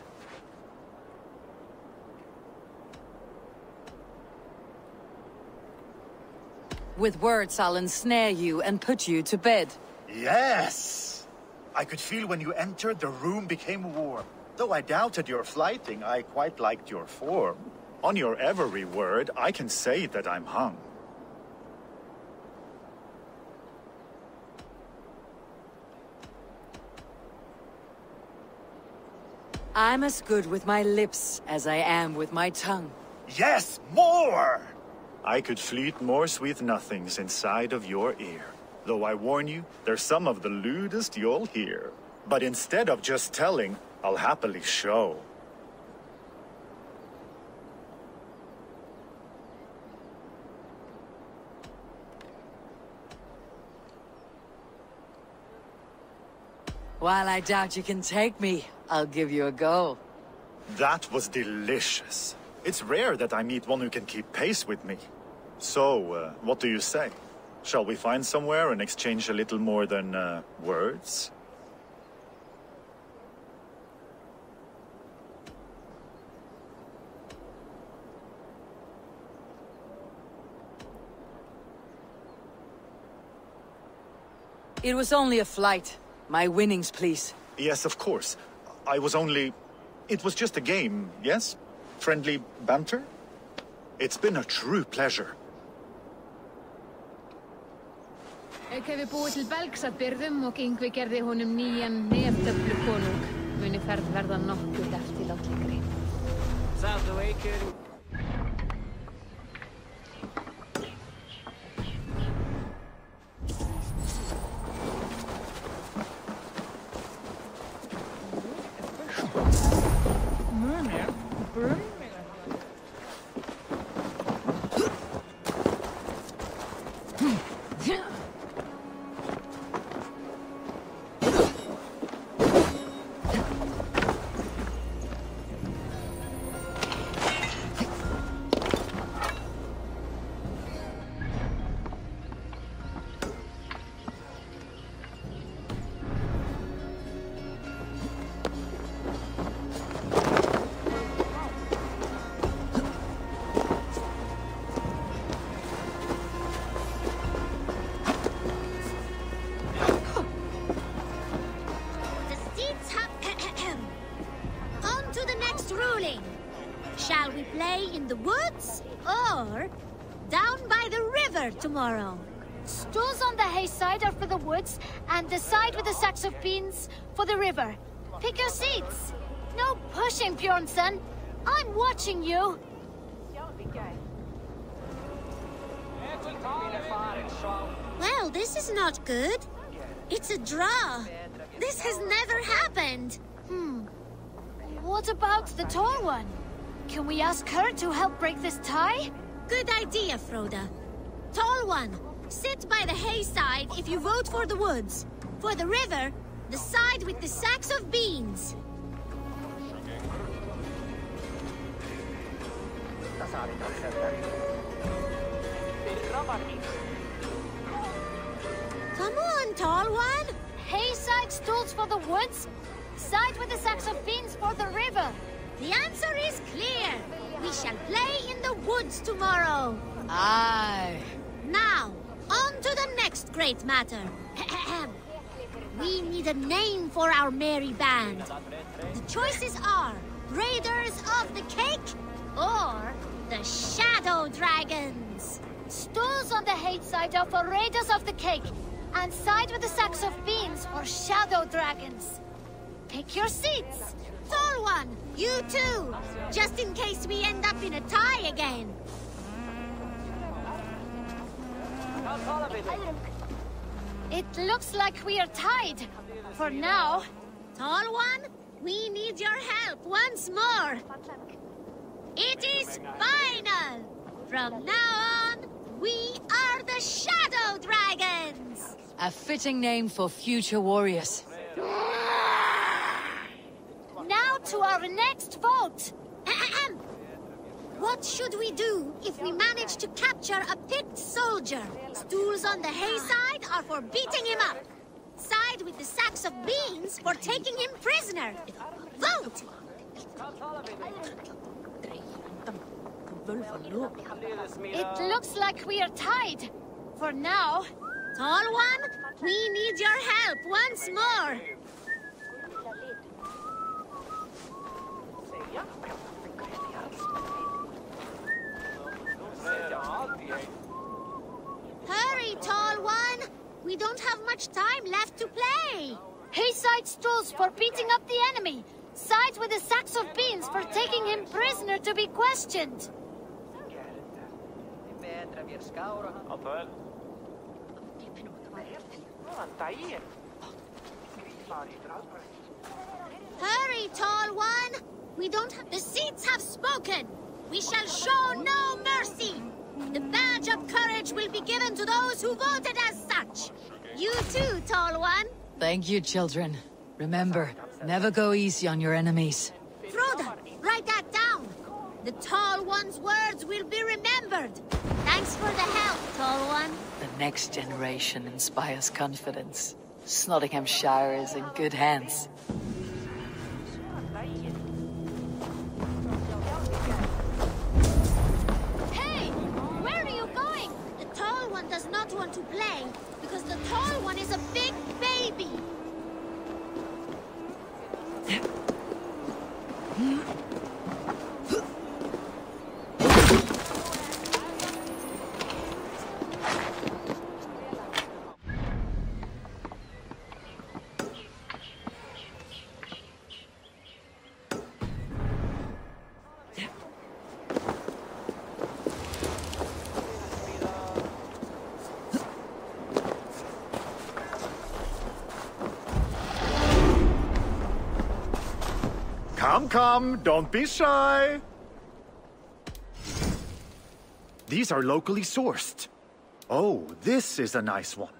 With words, I'll ensnare you and put you to bed. Yes! I could feel when you entered, the room became warm. Though I doubted your flighting, I quite liked your form. On your every word, I can say that I'm hung. I'm as good with my lips as I am with my tongue. Yes, more! I could fleet more sweet nothings inside of your ear. Though I warn you, they're some of the lewdest you'll hear. But instead of just telling, I'll happily show. While I doubt you can take me, I'll give you a go. That was delicious. It's rare that I meet one who can keep pace with me. So, what do you say? Shall we find somewhere and exchange a little more than, words? It was only a flight. My winnings, please. Yes, of course. I was only... It was just a game, yes? Friendly banter? It's been a true pleasure. Hefði búið til belgsatbyrðum og Yngvi gerði honum nýjan neftöflukonung. Muni ferð verða nokkuð eftirlátlegri. Sounds awake. Shall we play in the woods or down by the river tomorrow? Stools on the hay side are for the woods, and the side with the sacks of beans for the river. Pick your seats. No pushing, Bjornsson. I'm watching you. Well, this is not good. It's a draw. This has never happened. What about the tall one? Can we ask her to help break this tie? Good idea, Froda. Tall one, sit by the hay side if you vote for the woods. For the river, the side with the sacks of beans. Come on, tall one. Hay side stools for the woods, side with the sacks of beans for the river. The answer is clear. We shall play in the woods tomorrow. Aye. Now, on to the next great matter. We need a name for our merry band. The choices are Raiders of the Cake or the Shadow Dragons. Stools on the hay side are for Raiders of the Cake. and side with the sacks of beans or shadow dragons. Pick your seats. Tall one, you too, just in case we end up in a tie again. It looks like we are tied. For now. Tall one, we need your help once more. It is final. From now on, we are the Shadow Dragons. A fitting name for future warriors. Now to our next vote. What should we do if we manage to capture a picked soldier? Stools on the hay side are for beating him up. Side with the sacks of beans for taking him prisoner. Vote! It looks like we are tied. For now. Tall one, we need your help once more. Hurry, tall one! We don't have much time left to play! Hayside stools for beating up the enemy. Sides with the sacks of beans for taking him prisoner to be questioned. Hurry, tall one! We don't have... The seats have spoken! We shall show no mercy! The badge of courage will be given to those who voted as such! You too, tall one! Thank you, children. Remember, never go easy on your enemies. Froda, write that down! The tall one's words will be remembered! Thanks for the help, tall one. The next generation inspires confidence. Nottinghamshire is in good hands. Hey! Where are you going? The tall one does not want to play, because the tall one is a big baby. Come, don't be shy. These are locally sourced. Oh, this is a nice one.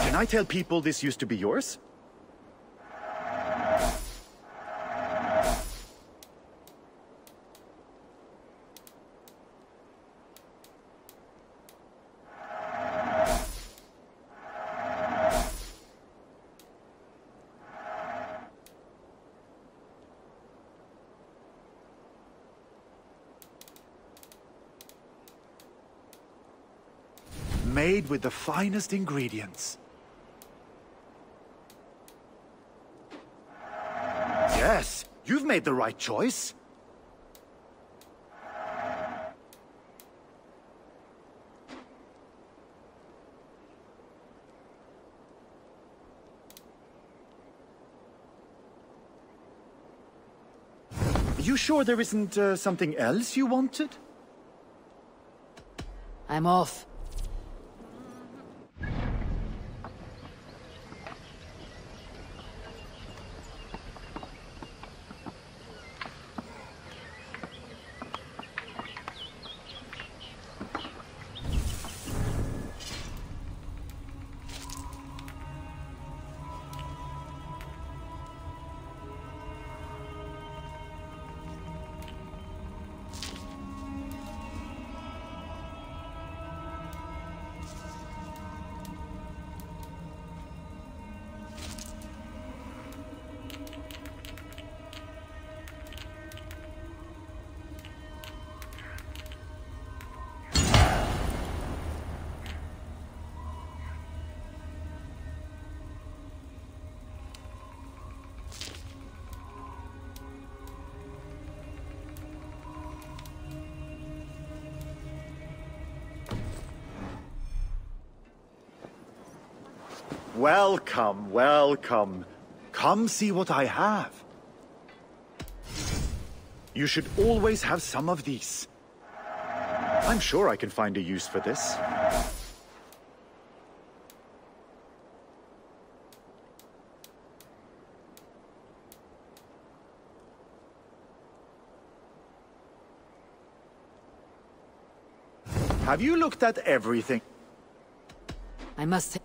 Can I tell people this used to be yours? Made with the finest ingredients. Yes, you've made the right choice. You sure there isn't something else you wanted? I'm off. Welcome, welcome. Come see what I have. You should always have some of these. I'm sure I can find a use for this. Have you looked at everything? I must...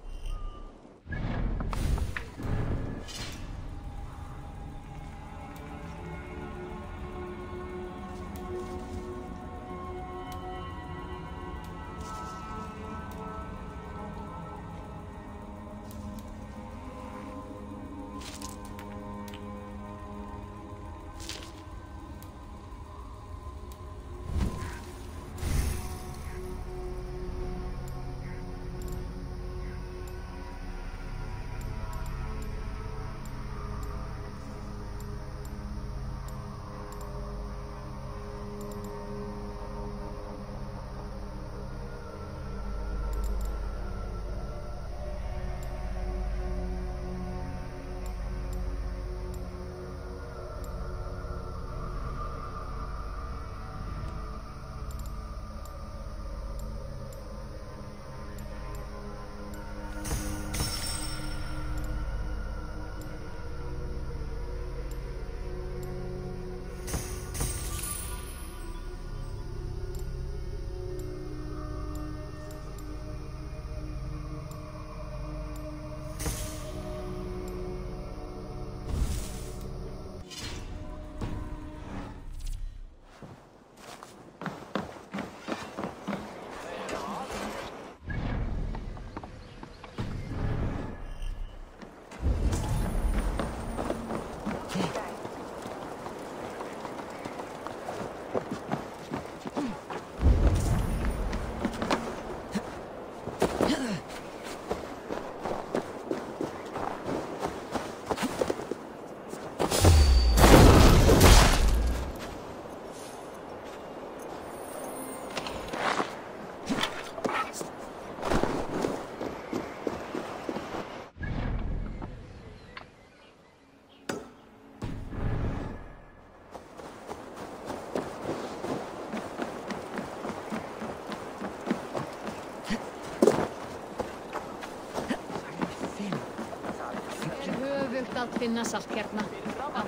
Að finna saltkjarna. Fær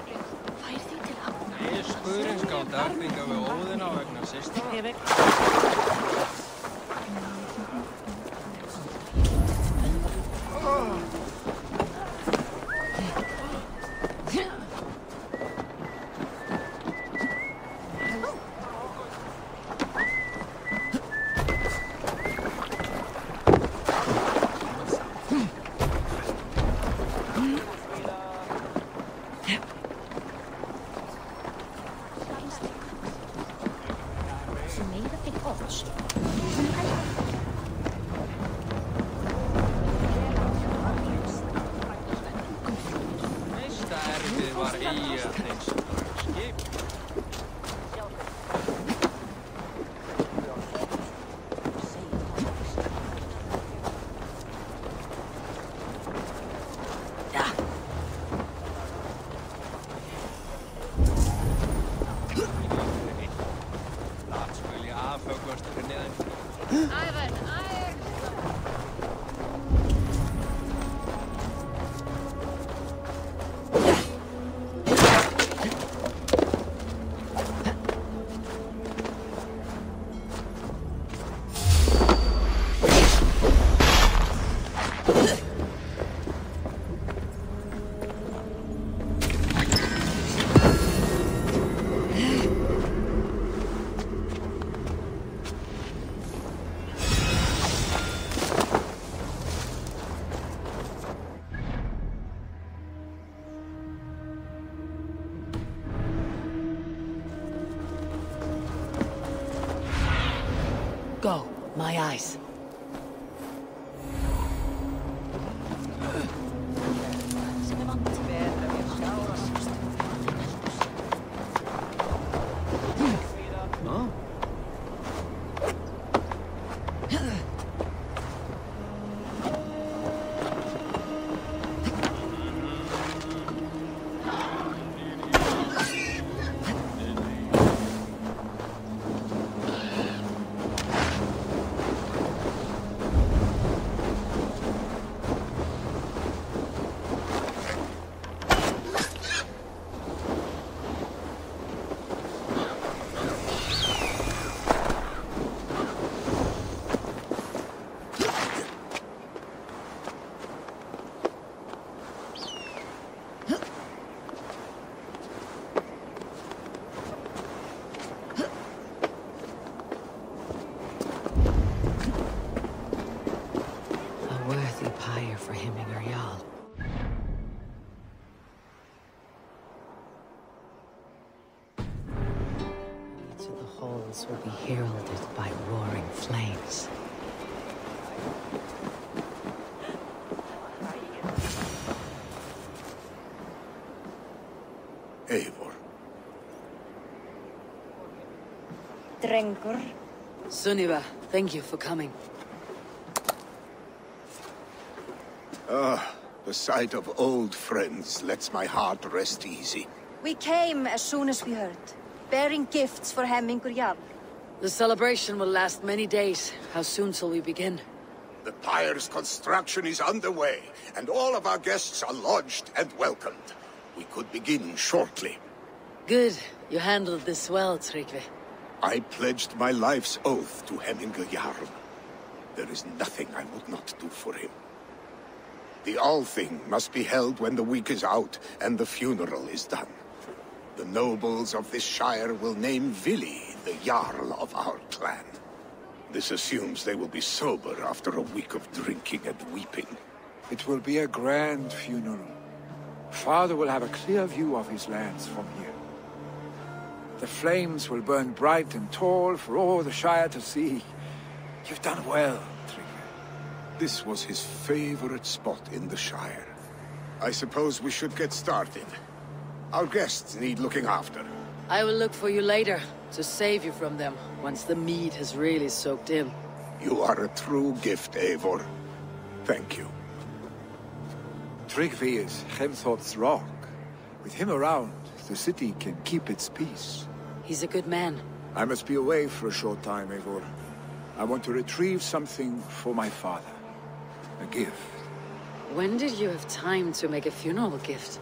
því til hafna. Skurinn skátt arfinga við óðina vegna systra. Go, my eyes. halls will be heralded by roaring flames. Eivor. Drengur. Sunniva, thank you for coming. The sight of old friends lets my heart rest easy. We came as soon as we heard, bearing gifts for Hemmingur Jarl. The celebration will last many days. How soon shall we begin? The pyre's construction is underway, and all of our guests are lodged and welcomed. We could begin shortly. Good. You handled this well, Tryggvi. I pledged my life's oath to Hemmingur Jarl. There is nothing I would not do for him. The Althing must be held when the week is out and the funeral is done. The nobles of this shire will name Vili the Jarl of our clan. This assumes they will be sober after a week of drinking and weeping. It will be a grand funeral. Father will have a clear view of his lands from here. The flames will burn bright and tall for all the Shire to see. You've done well, Tryggvi. This was his favorite spot in the Shire. I suppose we should get started. Our guests need looking after. I will look for you later, to save you from them, once the mead has really soaked in. You are a true gift, Eivor. Thank you. Tryggvi is Hemthorp's rock. With him around, the city can keep its peace. He's a good man. I must be away for a short time, Eivor. I want to retrieve something for my father. A gift. When did you have time to make a funeral gift?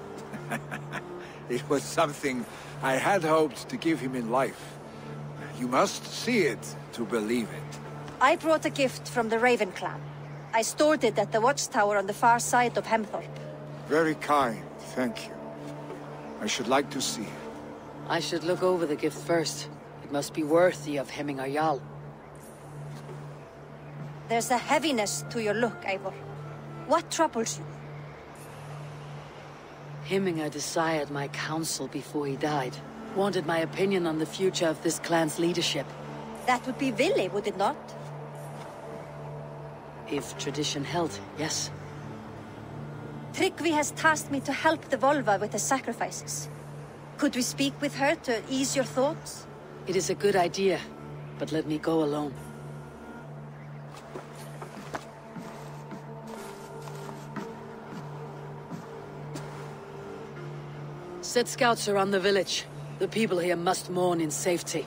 It was something I had hoped to give him in life. You must see it to believe it. I brought a gift from the Raven clan. I stored it at the watchtower on the far side of Hemthorp. Very kind, thank you. I should like to see it. I should look over the gift first. It must be worthy of Hemmingur Jarl. There's a heaviness to your look, Eivor. What troubles you? Hemmingur desired my counsel before he died. Wanted my opinion on the future of this clan's leadership. That would be Vili, would it not? If tradition held, yes. Tryggvi has tasked me to help the Volva with the sacrifices. Could we speak with her to ease your thoughts? It is a good idea, but let me go alone. Set scouts around the village. The people here must mourn in safety.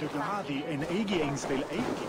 Dugadi en Eigi Ainsville Eigi.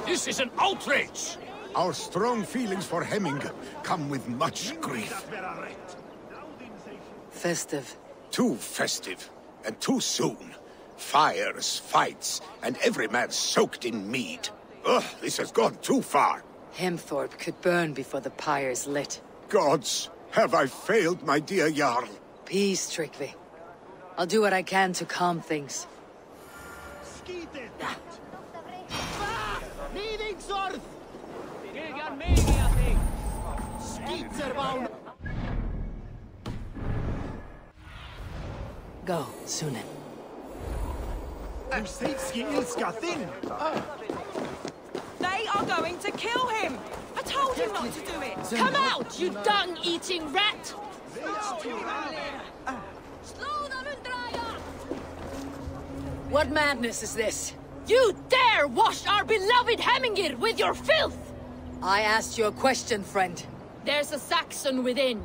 This is an outrage! Our strong feelings for Hemming come with much grief. Festive. Too festive, and too soon. Fires, fights, and every man soaked in mead. Ugh, this has gone too far. Hemthorpe could burn before the pyre's lit. Gods, have I failed my dear Jarl? Peace, Tryggvi. I'll do what I can to calm things. Go, Sunan. They are going to kill him! I told you not to do it! Come out, you dung-eating rat! What madness is this? You dare wash our beloved Hemmingir with your filth! I asked you a question, friend. There's a Saxon within.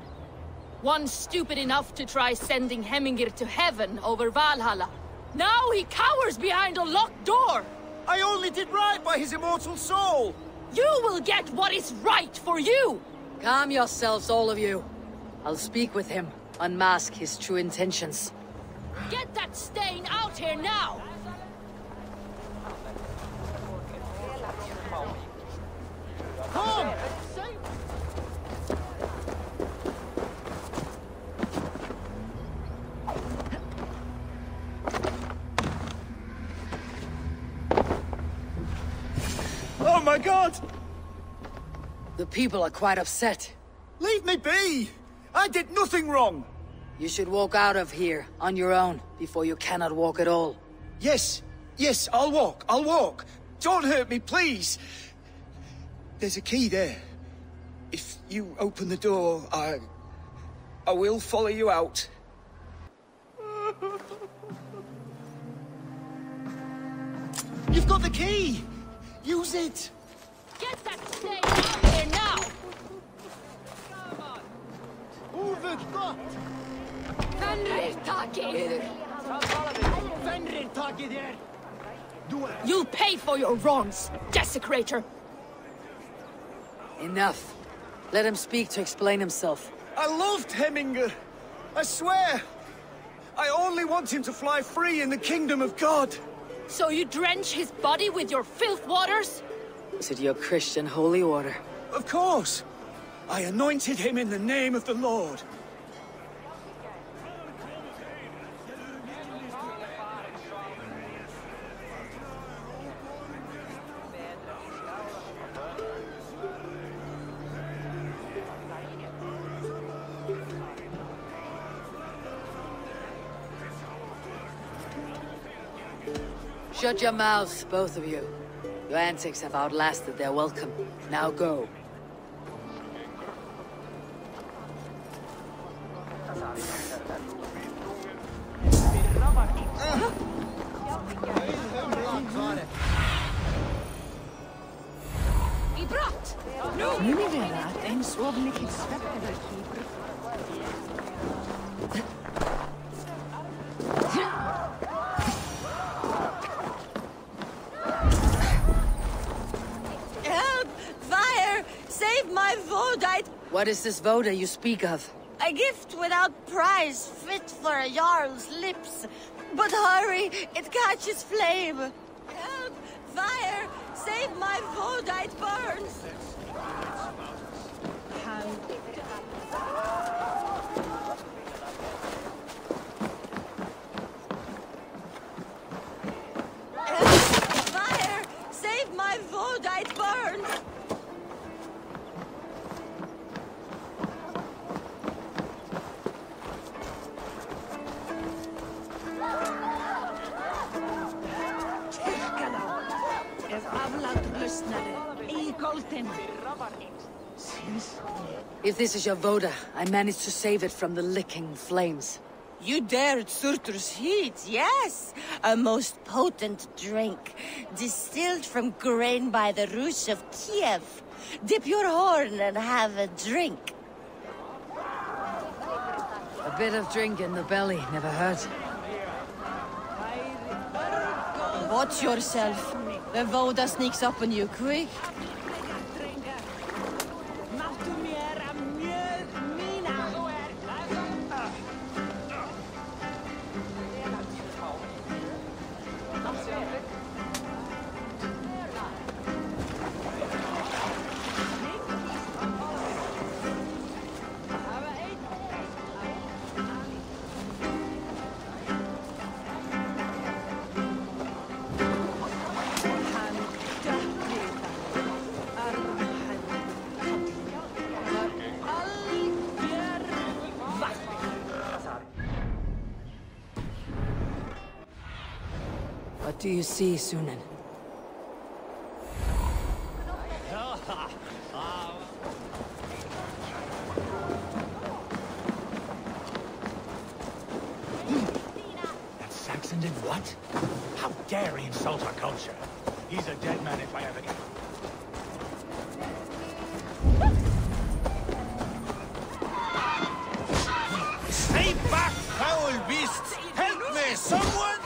One stupid enough to try sending Hemmingir to heaven over Valhalla. Now he cowers behind a locked door! I only did right by his immortal soul! You will get what is right for you! Calm yourselves, all of you. I'll speak with him, unmask his true intentions. Get that stain out here now! Come! Oh my God! The people are quite upset. Leave me be! I did nothing wrong! You should walk out of here, on your own, before you cannot walk at all. Yes, I'll walk. Don't hurt me, please! There's a key there. If you open the door, I will follow you out. You've got the key! Use it! Get that stain out here now! Over Gott! You'll pay for your wrongs, desecrator! Enough. Let him speak to explain himself. I loved Hemminger. I swear. I only want him to fly free in the kingdom of God. So you drench his body with your filth waters? Is it your Christian holy order? Of course. I anointed him in the name of the Lord. Shut your mouths, both of you. Your antics have outlasted their welcome. Now go. I brott! Nu ni vera att en sovlig svetter Help! Fire! Save my Vodite! What is this Voda you speak of? A gift without price, fit for a Jarl's lips. But hurry, it catches flame. Help! Fire! Save my Vodite burns! Fire! Save my Vodite burns! If this is your Voda, I managed to save it from the licking flames. You dared Surtur's heat, yes! A most potent drink, distilled from grain by the Rus of Kiev. Dip your horn and have a drink. A bit of drink in the belly never hurt. Watch yourself. The Voda sneaks up on you quick. What do you see, Sunan? That Saxon did what? How dare he insult our culture? He's a dead man if I ever get... Stay back, foul beasts! Help me, someone!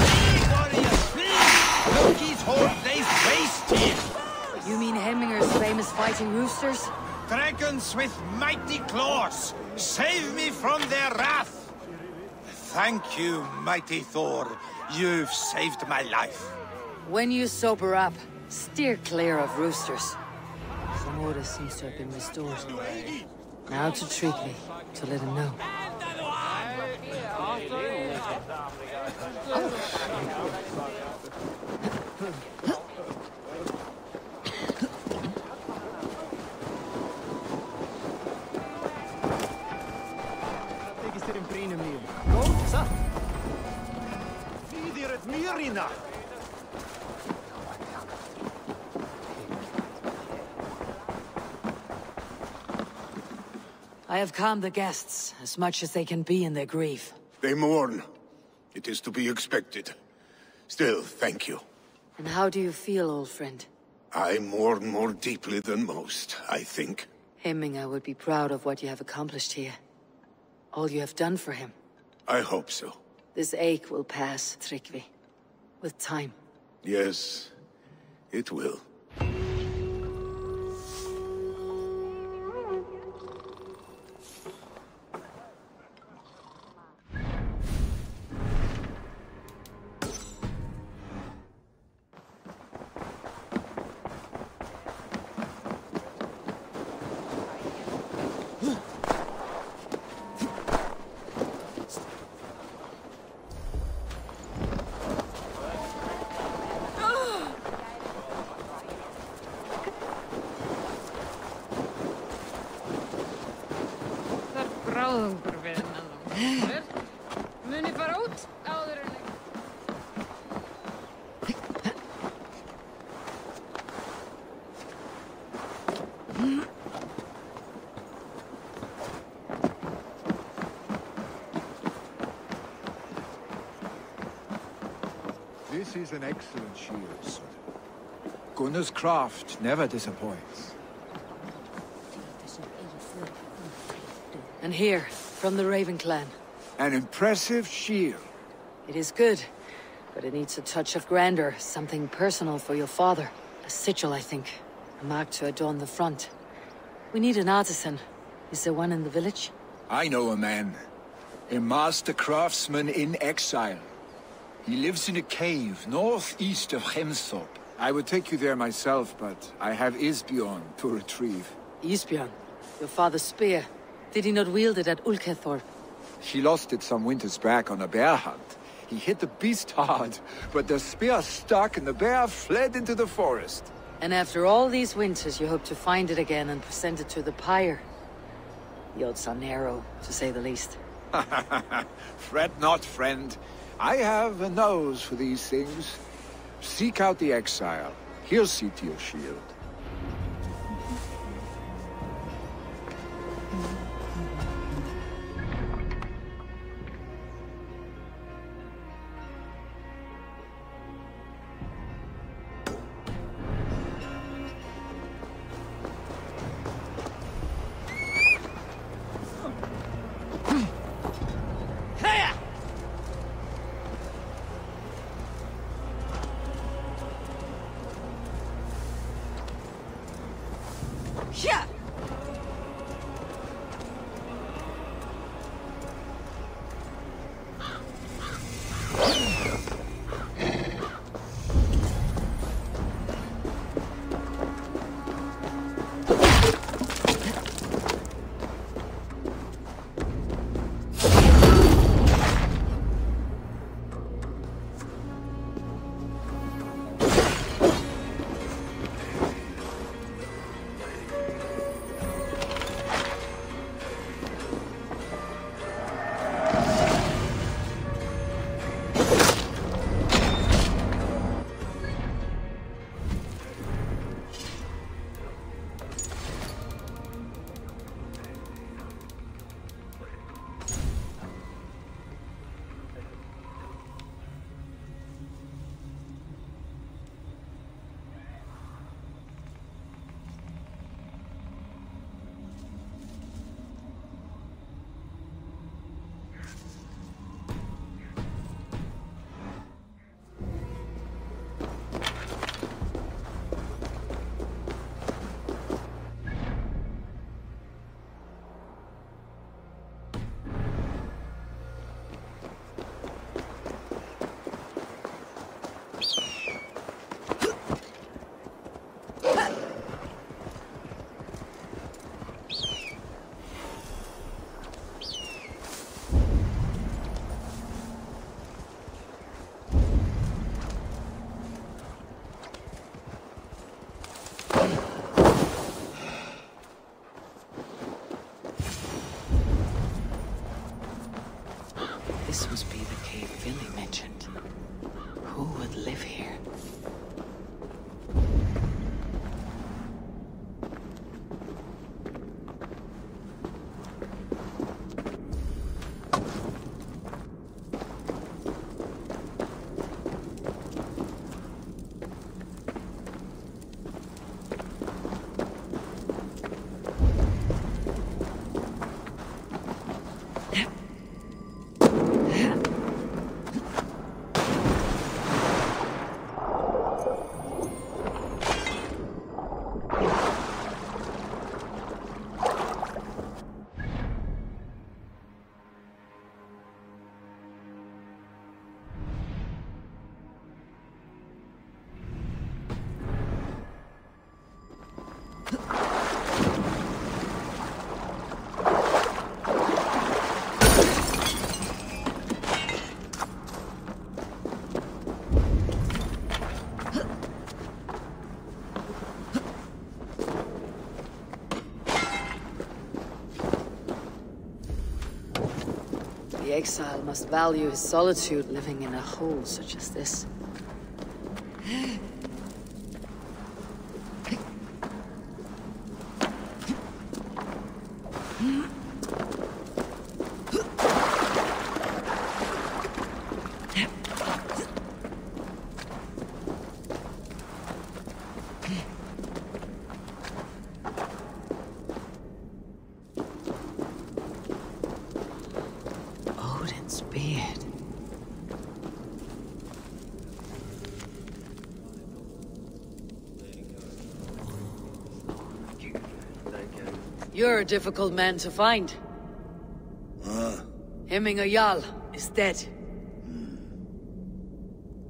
Please, warriors, please! Loki's horde lays waste here! You mean Hemminger's famous fighting roosters? Dragons with mighty claws! Save me from their wrath! Thank you, mighty Thor. You've saved my life. When you sober up, steer clear of roosters. Some order seems to have been restored. Now to Trigvi, to let him know. I have calmed the guests, as much as they can be in their grief. They mourn. It is to be expected. Still, thank you. And how do you feel, old friend? I mourn more deeply than most, I think. Hemminger would be proud of what you have accomplished here. All you have done for him. I hope so. This ache will pass, Trigvi. With time. Yes, it will. This is an excellent shield, sir. Gunnar's craft never disappoints. And here, from the Raven clan. An impressive shield. It is good, but it needs a touch of grandeur, something personal for your father. A sigil, I think. A mark to adorn the front. We need an artisan. Is there one in the village? I know a man. A master craftsman in exile. He lives in a cave northeast of Hemthorpe. I would take you there myself, but I have Isbjorn to retrieve. Isbjorn? Your father's spear. Did he not wield it at Ulkethorpe? He lost it some winters back on a bear hunt. He hit the beast hard, but the spear stuck and the bear fled into the forest. And after all these winters, you hope to find it again and present it to the pyre. The odds are narrow, to say the least. Fret not, friend. I have a nose for these things. Seek out the exile. He'll see to your shield. Yeah. This must be the cave Billy mentioned. Who would live here? The exile must value his solitude living in a hole such as this. You're a difficult man to find. Hemminger Jarl is dead.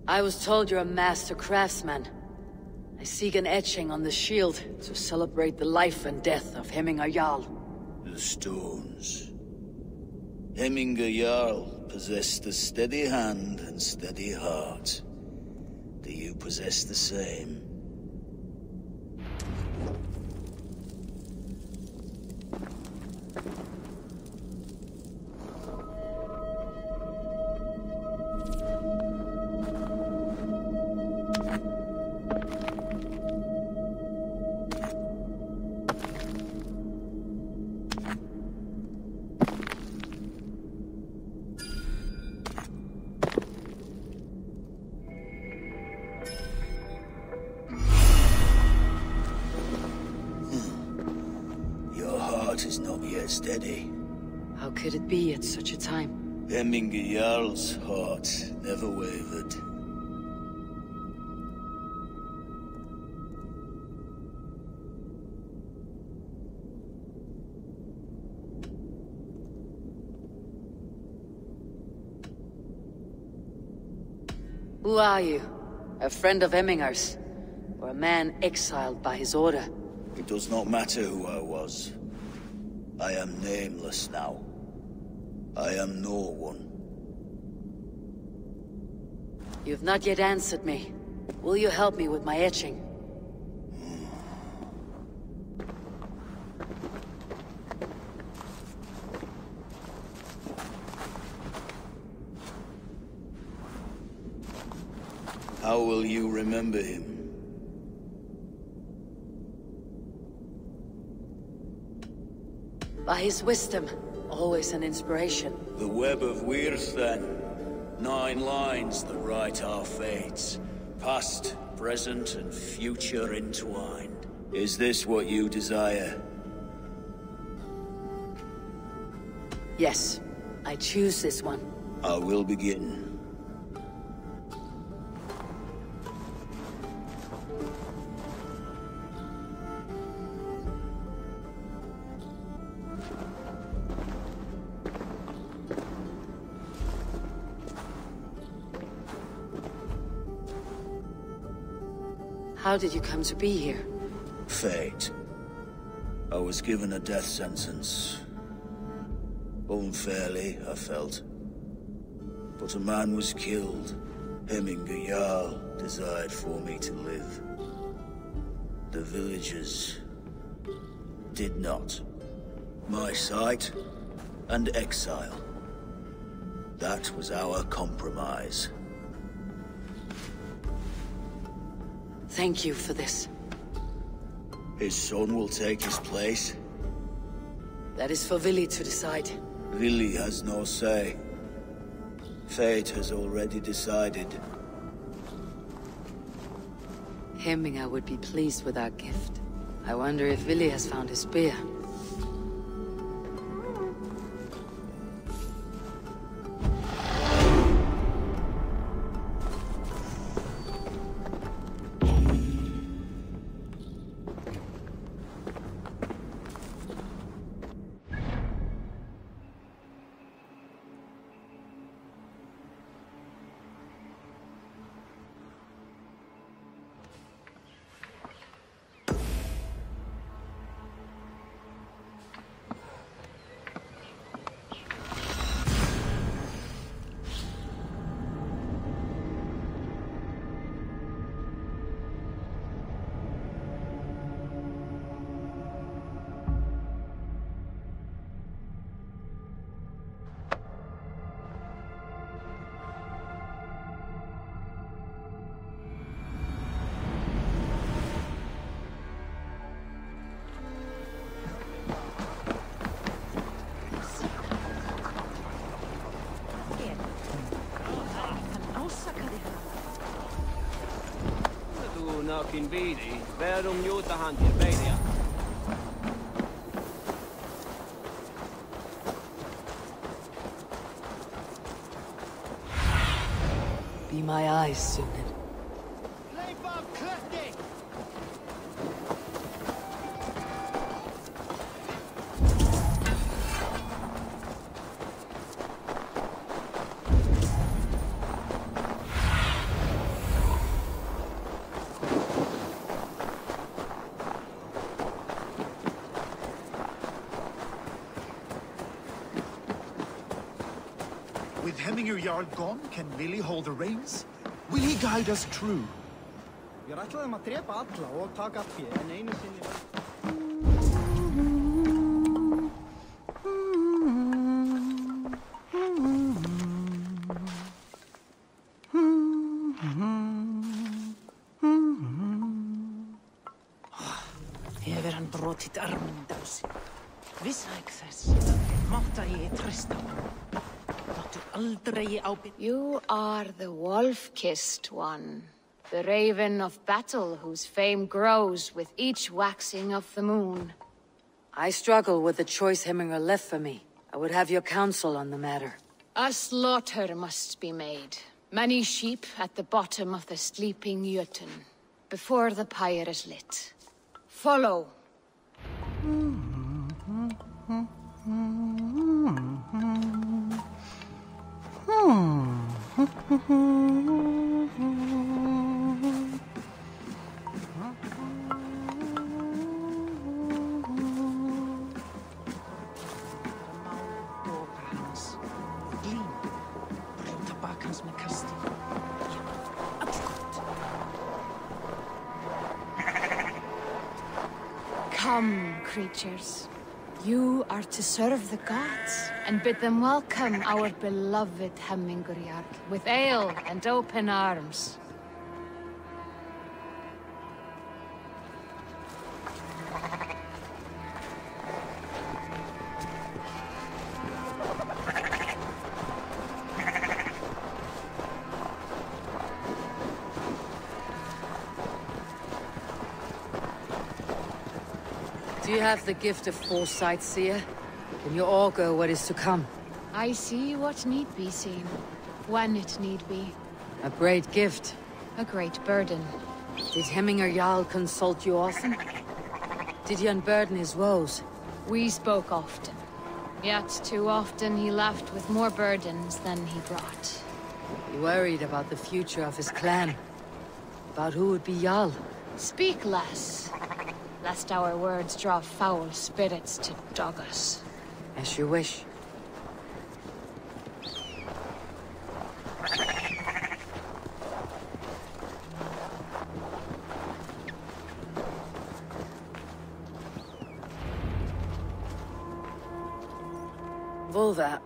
I was told you're a master craftsman. I seek an etching on the shield to celebrate the life and death of Hemminger Jarl. The stones. Hemminger Jarl possessed a steady hand and steady heart. Do you possess the same? Is not yet steady. How could it be at such a time? Hemminger Jarl's heart never wavered. Who are you? A friend of Hemminger's? Or a man exiled by his order? It does not matter who I was. I am nameless now. I am no one. You've not yet answered me. Will you help me with my etching? How will you remember him? By his wisdom, always an inspiration. The web of Wirth, then. 9 lines that write our fates. Past, present, and future entwined. Is this what you desire? Yes. I choose this one. I will begin. How did you come to be here? Fate. I was given a death sentence. Unfairly, I felt. But a man was killed. Hemminger Jarl desired for me to live. The villagers did not. My sight and exile. That was our compromise. Thank you for this. His son will take his place. That is for Vili to decide. Vili has no say. Fate has already decided. Hemminger would be pleased with our gift. I wonder if Vili has found his spear. Nakin Vidi, Verum Jutahan Vedia. Be my eyes, Sunan. With Hemminger Jarl gone, can Willi hold the reins? Will he guide us true? Ég ætlaði að drepa alla og taka fé, en einu sinni... Hefur hann brotið arminn á sig. Vissi ekki þess að mátta ég treysta honum. Máttu aldrei ábyrgð. You are the wolf-kissed one. The raven of battle whose fame grows with each waxing of the moon. I struggle with the choice Hemminger left for me. I would have your counsel on the matter. A slaughter must be made. Many sheep at the bottom of the sleeping Jötun, before the pyre is lit. Follow. Come, creatures. You are to serve the gods, and bid them welcome our beloved Hemminger Jarl, with ale and open arms. Do you have the gift of foresight, seer? Can you augur what is to come? I see what need be seen, when it need be. A great gift. A great burden. Did Hemminger Jarl consult you often? Did he unburden his woes? We spoke often. Yet too often he left with more burdens than he brought. He worried about the future of his clan. About who would be Jarl. Speak less, lest our words draw foul spirits to dog us. As you wish. Volva,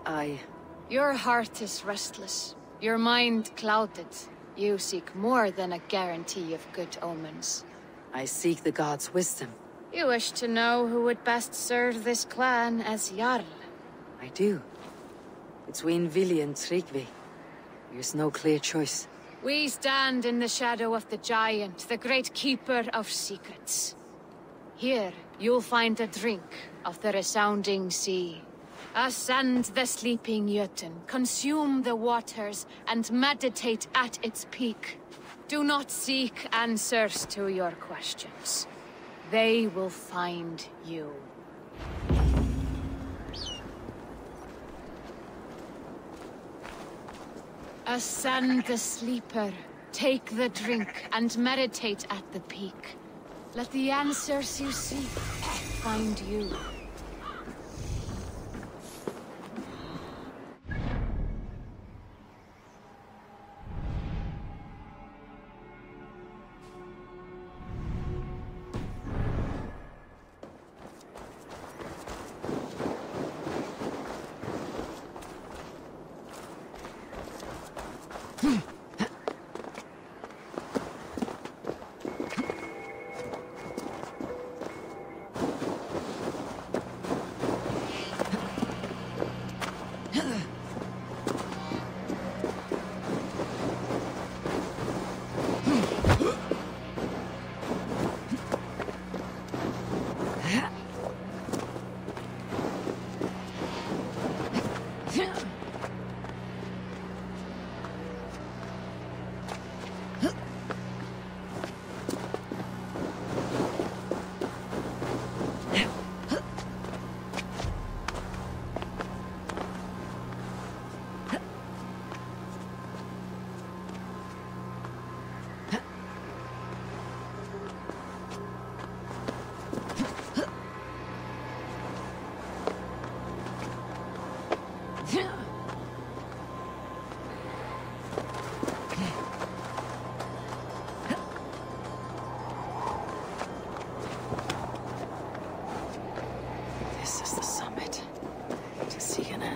Your heart is restless. Your mind clouded. You seek more than a guarantee of good omens. I seek the gods' wisdom. You wish to know who would best serve this clan as Jarl. I do. Between Vili and Tryggvi, there's no clear choice. We stand in the shadow of the giant, the great keeper of secrets. Here, you'll find a drink of the resounding sea. Ascend the sleeping Jötun, consume the waters, and meditate at its peak. Do not seek answers to your questions. They will find you. Ascend the sleeper, take the drink, and meditate at the peak. Let the answers you seek find you.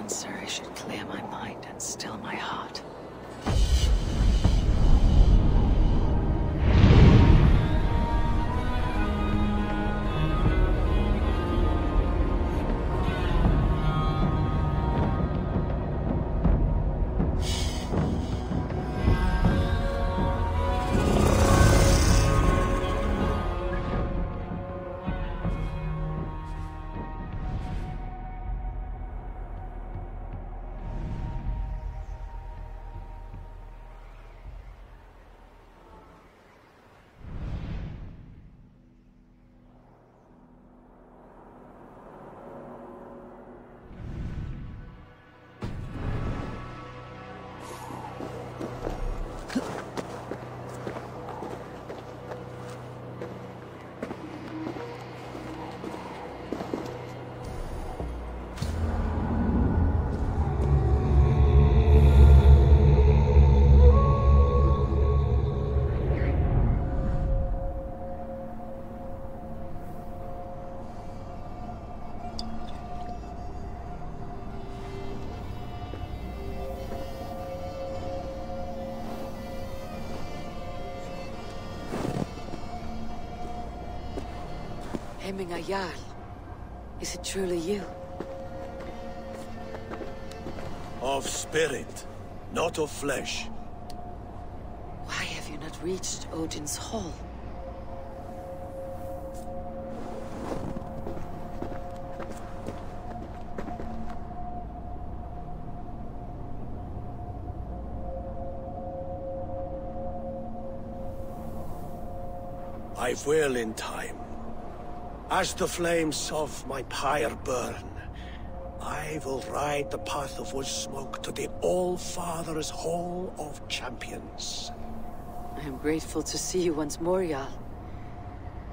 answer, I should clear my mind and still my heart. Hemming a Jarl. Is it truly you? Of spirit, not of flesh. Why have you not reached Odin's Hall? I will in time. As the flames of my pyre burn, I will ride the path of wood smoke to the All-Father's Hall of Champions. I am grateful to see you once more, Jarl.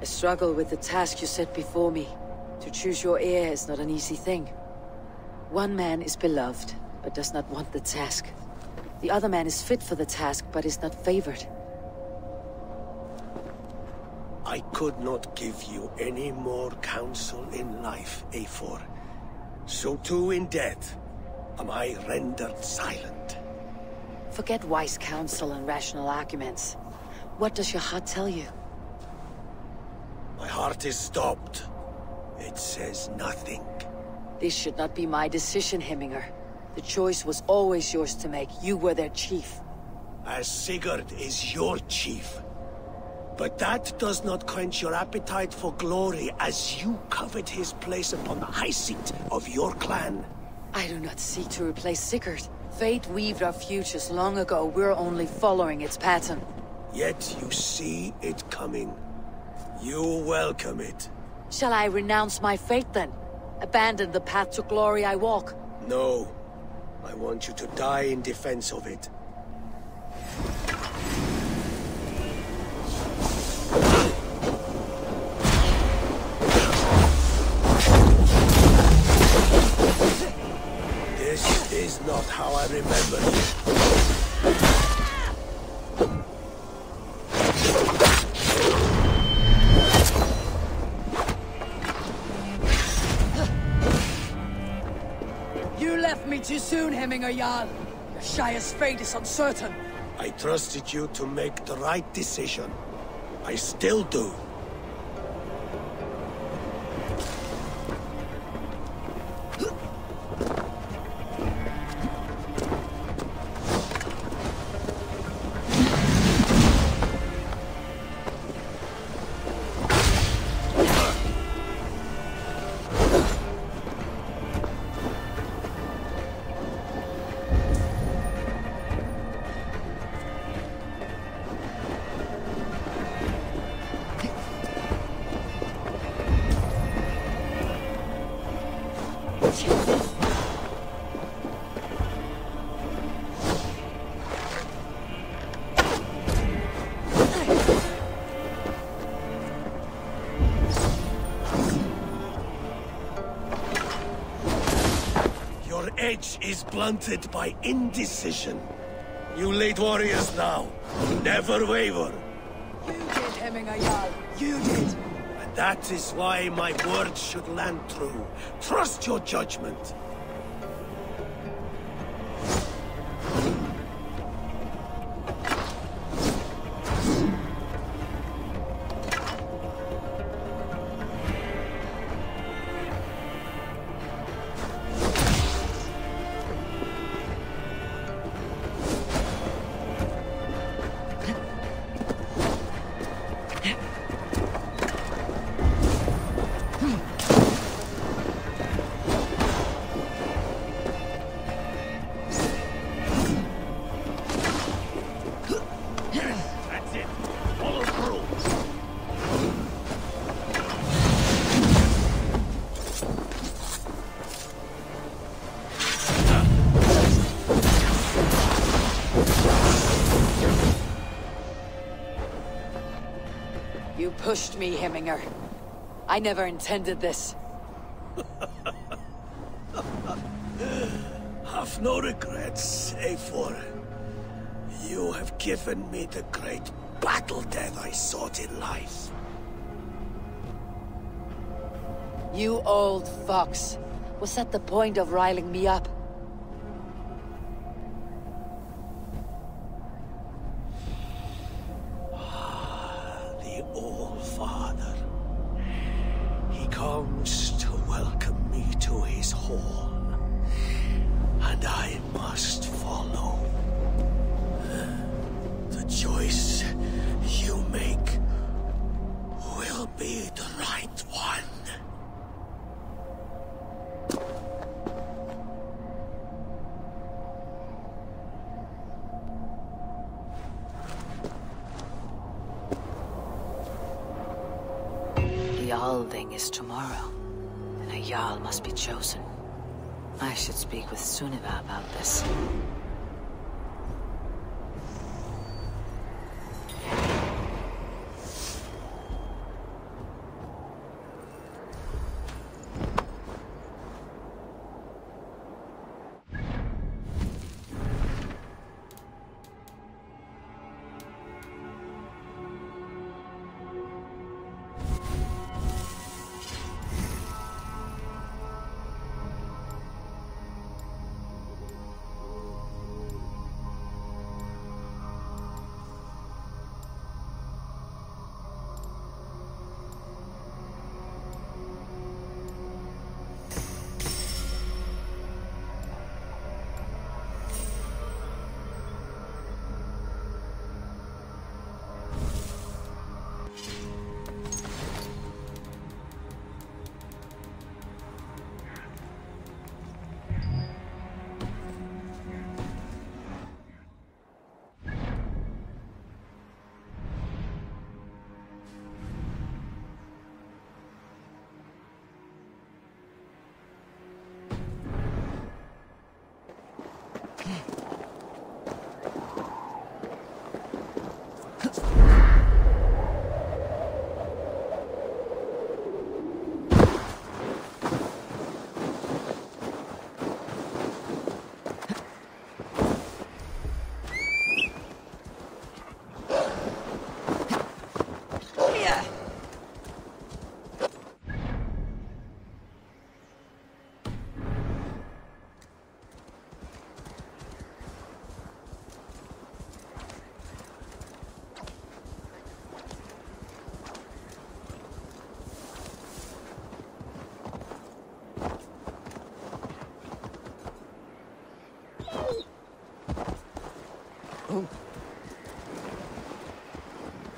I struggle with the task you set before me. To choose your heir is not an easy thing. One man is beloved, but does not want the task. The other man is fit for the task, but is not favored. I could not give you any more counsel in life, Eivor. So too in death am I rendered silent. Forget wise counsel and rational arguments. What does your heart tell you? My heart is stopped. It says nothing. This should not be my decision, Hemminger. The choice was always yours to make. You were their chief. As Sigurd is your chief. But that does not quench your appetite for glory as you covet his place upon the high seat of your clan. I do not seek to replace Sigurd. Fate weaved our futures long ago. We're only following its pattern. Yet you see it coming. You welcome it. Shall I renounce my fate then? Abandon the path to glory I walk? No. I want you to die in defense of it. This is not how I remember it. You left me too soon, Hemminger Jarl. Your Shire's fate is uncertain. I trusted you to make the right decision. I still do. Edge is blunted by indecision. You late warriors now, never waver. You did, Hemminger Jarl. You did. And that is why my words should land true. Trust your judgment. pushed me, Hemminger. I never intended this. Have no regrets, Eivor. You have given me the great battle death I sought in life. You old fox. Was that the point of riling me up? The Old Father. He comes to welcome me to his hall. And I must follow. The choice you make will be the right one. The Althing is tomorrow, and a Jarl must be chosen. I should speak with Sunniva about this.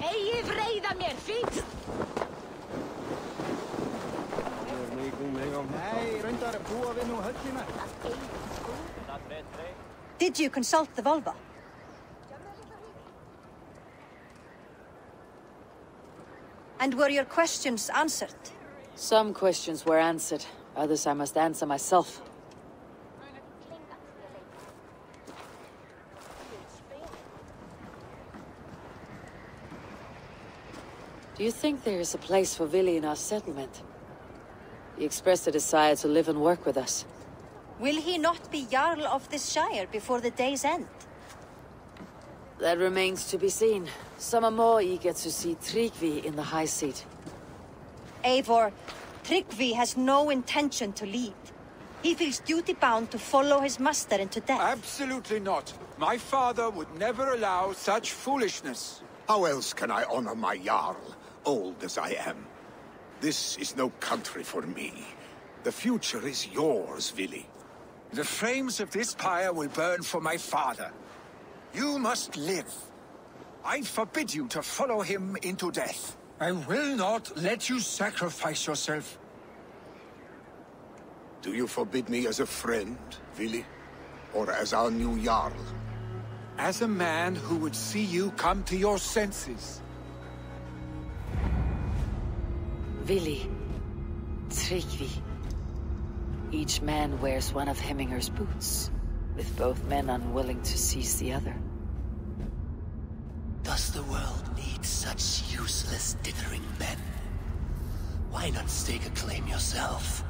Eigi vreiða mér, fínt! Did you consult the Volva? And were your questions answered? Some questions were answered. Others I must answer myself. Do you think there is a place for Vili in our settlement? He expressed a desire to live and work with us. Will he not be Jarl of this Shire before the day's end? That remains to be seen. Some are more eager to see Tryggvi in the high seat. Eivor, Tryggvi has no intention to lead. He feels duty-bound to follow his master into death. Absolutely not. My father would never allow such foolishness. How else can I honor my Jarl, old as I am? This is no country for me. The future is yours, Vili. The flames of this pyre will burn for my father. You must live. I forbid you to follow him into death. I will not let you sacrifice yourself. Do you forbid me as a friend, Vili? Or as our new Jarl? As a man who would see you come to your senses. Vili, Tryggvi. Each man wears one of Hemminger's boots, with both men unwilling to seize the other. Does the world need With such useless, dithering men. Why not stake a claim yourself?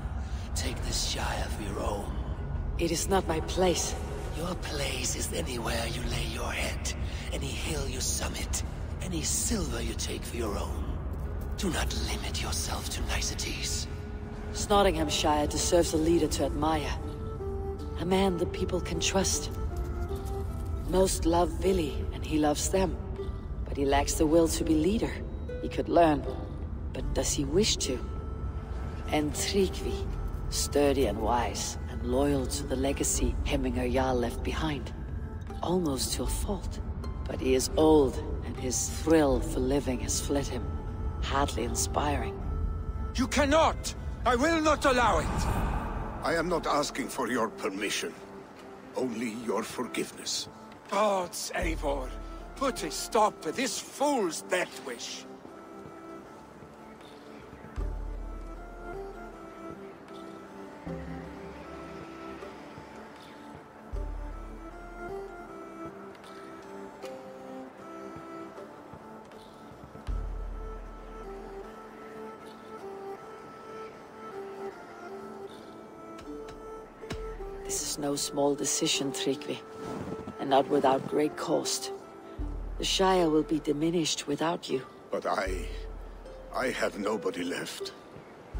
Take this Shire of your own. It is not my place. Your place is anywhere you lay your head, any hill you summit, any silver you take for your own. Do not limit yourself to niceties. Nottinghamshire deserves a leader to admire. A man the people can trust. Most love Vili, and he loves them. But he lacks the will to be leader. He could learn, but does he wish to? And Tryggvi, sturdy and wise, and loyal to the legacy Hemminger Jarl left behind. Almost to a fault. But he is old, and his thrill for living has fled him. Hardly inspiring. You cannot! I will not allow it! I am not asking for your permission. Only your forgiveness. Gods, Eivor, put a stop to this fool's death wish. This is no small decision, Tryggvi, and not without great cost. The Shire will be diminished without you. But I have nobody left.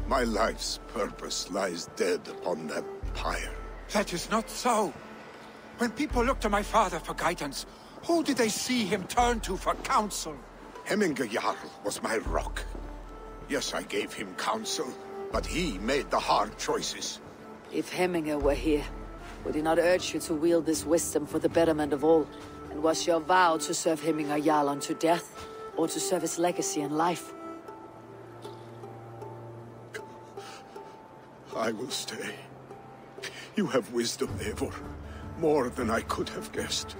My life's purpose lies dead upon that pyre. That is not so. When people look to my father for guidance, who did they see him turn to for counsel? Hemminger Jarl was my rock. Yes, I gave him counsel, but he made the hard choices. If Hemminger were here, would he not urge you to wield this wisdom for the betterment of all? And was your vow to serve Hemminger Jarl unto death, or to serve his legacy in life? I will stay. You have wisdom, Eivor. More than I could have guessed.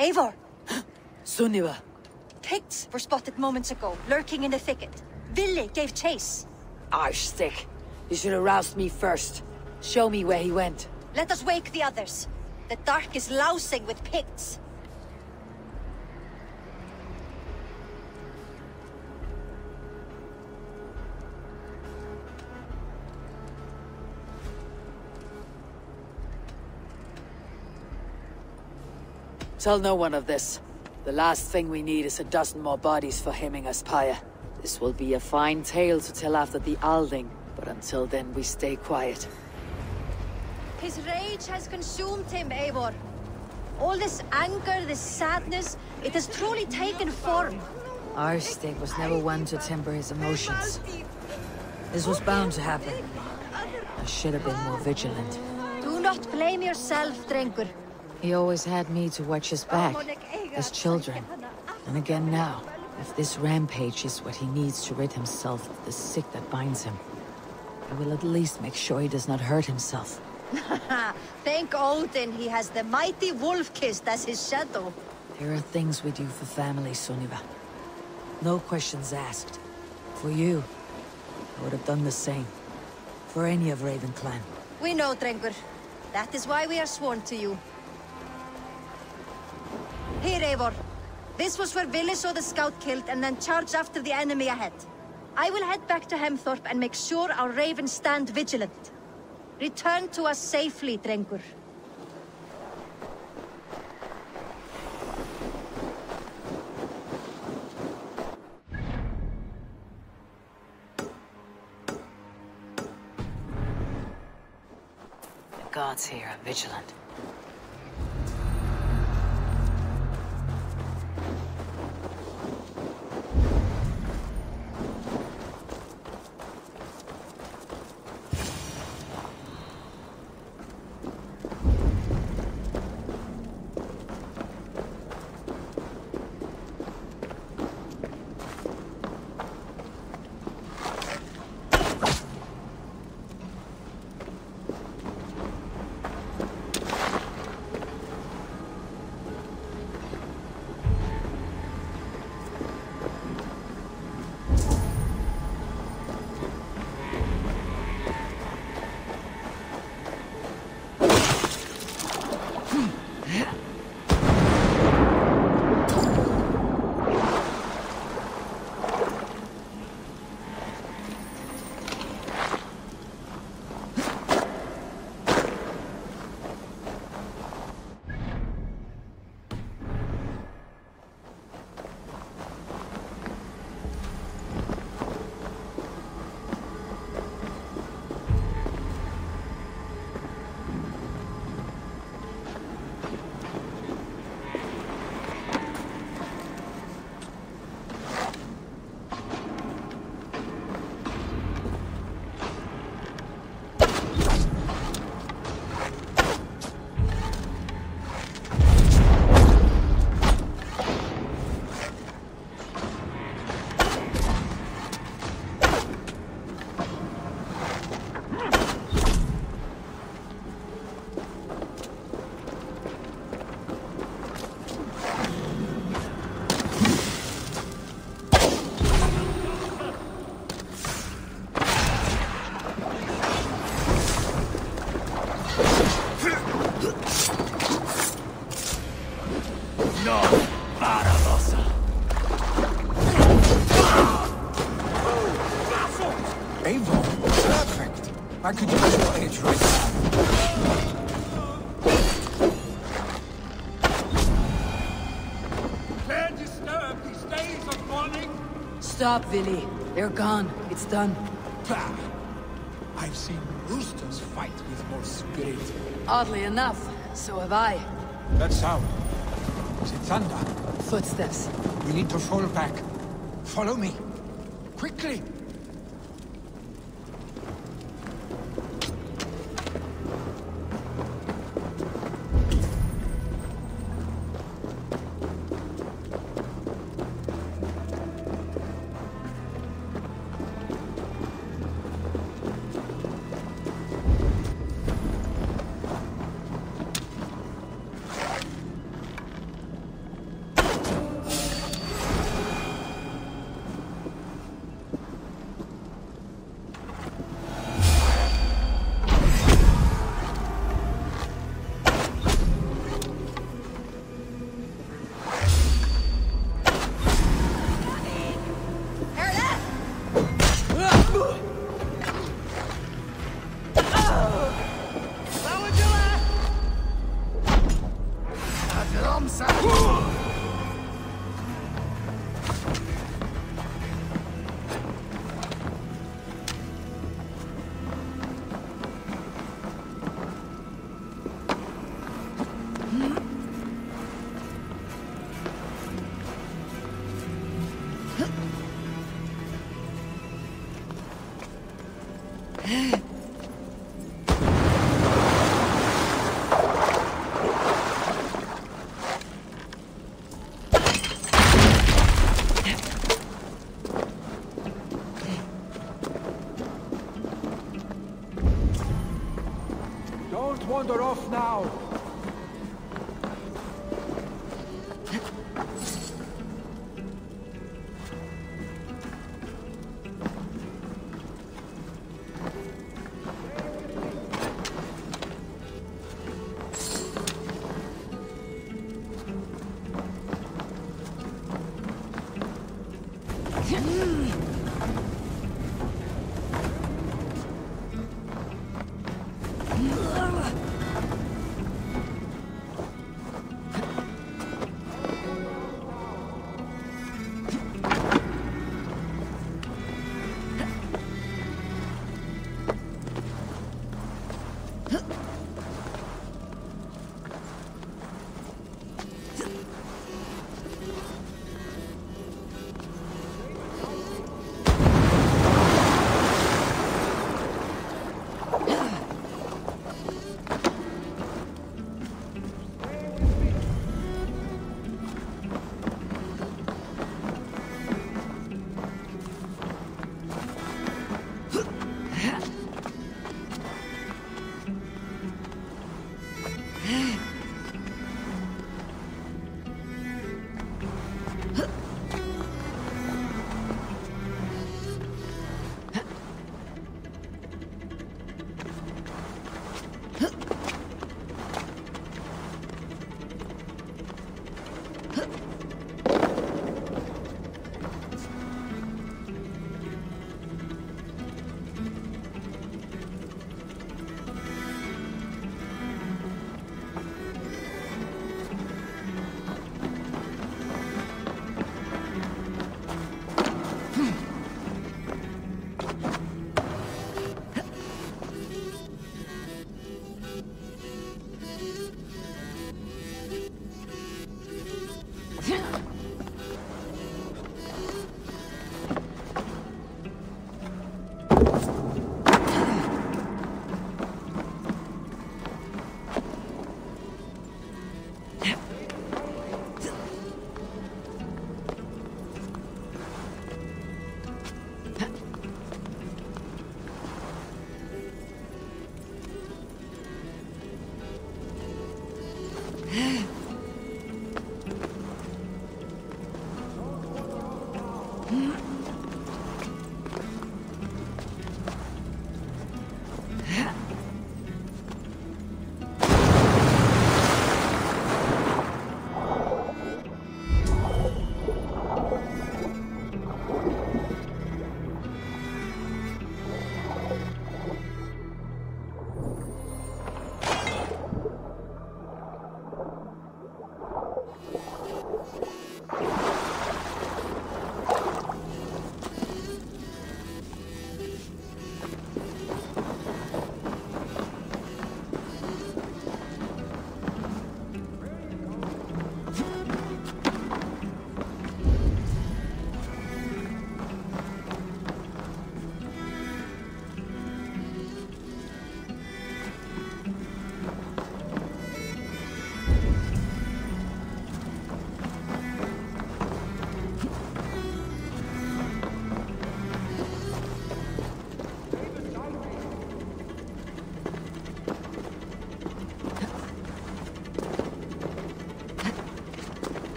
Eivor! Sunniva! Picts were spotted moments ago, lurking in the thicket. Vili gave chase. Arshstick! You should have roused me first. Show me where he went. Let us wake the others. The dark is lousing with Picts. Tell no one of this. The last thing we need is a dozen more bodies for Hemminger's pyre. This will be a fine tale to tell after the Alding, but until then we stay quiet. His rage has consumed him, Eivor. All this anger, this sadness, it has truly taken form. Arshstick was never one to temper his emotions. This was bound to happen. I should have been more vigilant. Do not blame yourself, Drengur. He always had me to watch his back, as children. And again now, if this rampage is what he needs to rid himself of the sick that binds him, I will at least make sure he does not hurt himself. Thank Odin he has the mighty Wolf-Kissed as his shadow. There are things we do for family, Sunniva. No questions asked. For you, I would have done the same. For any of Raven Clan. We know, Drengur. That is why we are sworn to you. Here, Eivor. This was where Vili saw the scout killed and then charged after the enemy ahead. I will head back to Hemthorpe and make sure our ravens stand vigilant. Return to us safely, Drengur. The gods here are vigilant. No, Barbarossa. Avon, perfect. I could use your aid right now. Can't disturb these days of mourning. Stop, Villy. They're gone. It's done. Bah. I've seen roosters fight with more spirit. Oddly enough, so have I. That sound. Is it thunder? Footsteps. We need to fall back. Follow me. Quickly. Don't wander off now.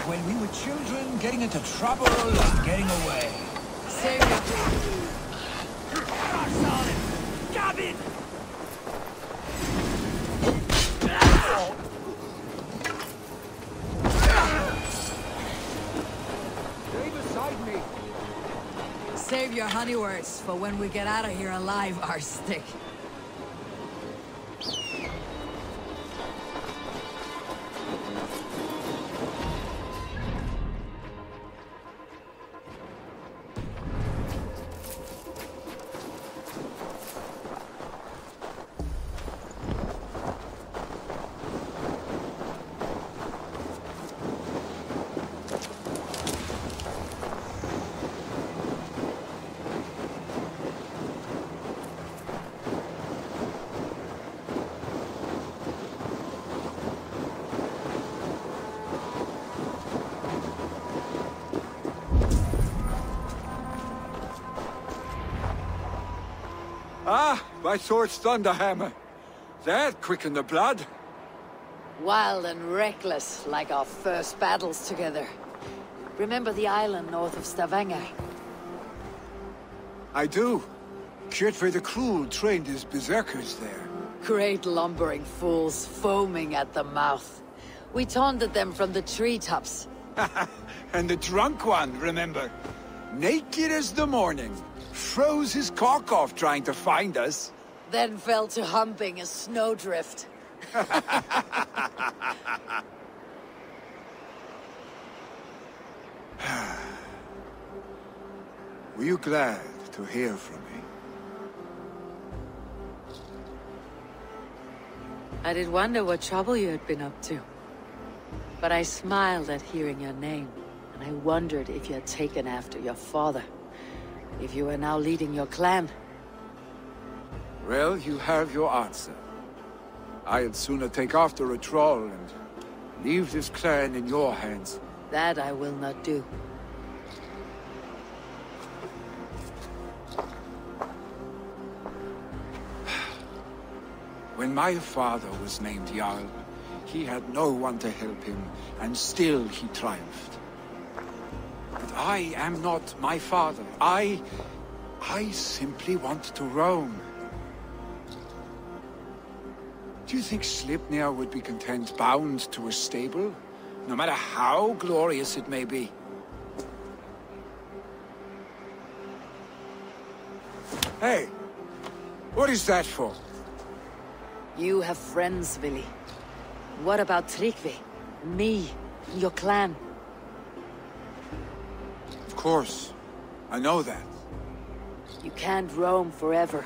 when we were children, getting into trouble and getting away. Stab it! Stay beside me. Save your honey words for when we get out of here alive, Arstick. Ah, my sword's thunderhammer. That quickened the blood. Wild and reckless, like our first battles together. Remember the island north of Stavanger? I do. Kjotve the Cruel trained his berserkers there. Great lumbering fools, foaming at the mouth. We taunted them from the treetops. And the drunk one, remember? Naked as the morning. Froze his cock off trying to find us. Then fell to humping a snowdrift. Were you glad to hear from me? I did wonder what trouble you had been up to. But I smiled at hearing your name, and I wondered if you had taken after your father. If you were now leading your clan. Well, you have your answer. I'd sooner take after a troll and leave this clan in your hands. That I will not do. When my father was named Jarl, he had no one to help him, and still he triumphed. But I am not my father. I simply want to roam. Do you think Sleipnir would be content bound to a stable? No matter how glorious it may be? Hey! What is that for? You have friends, Vili. What about Tryggvi? Me? Your clan? Of course. I know that. You can't roam forever.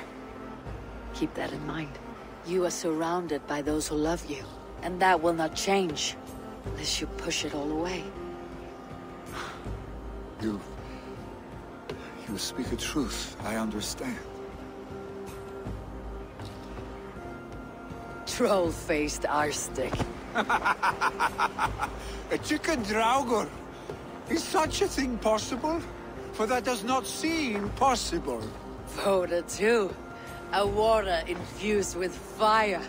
Keep that in mind. You are surrounded by those who love you, and that will not change unless you push it all away. You speak the truth. I understand. Troll-faced Arstick. A chicken draugur. Is such a thing possible? For that does not seem possible. Voda too. A water infused with fire.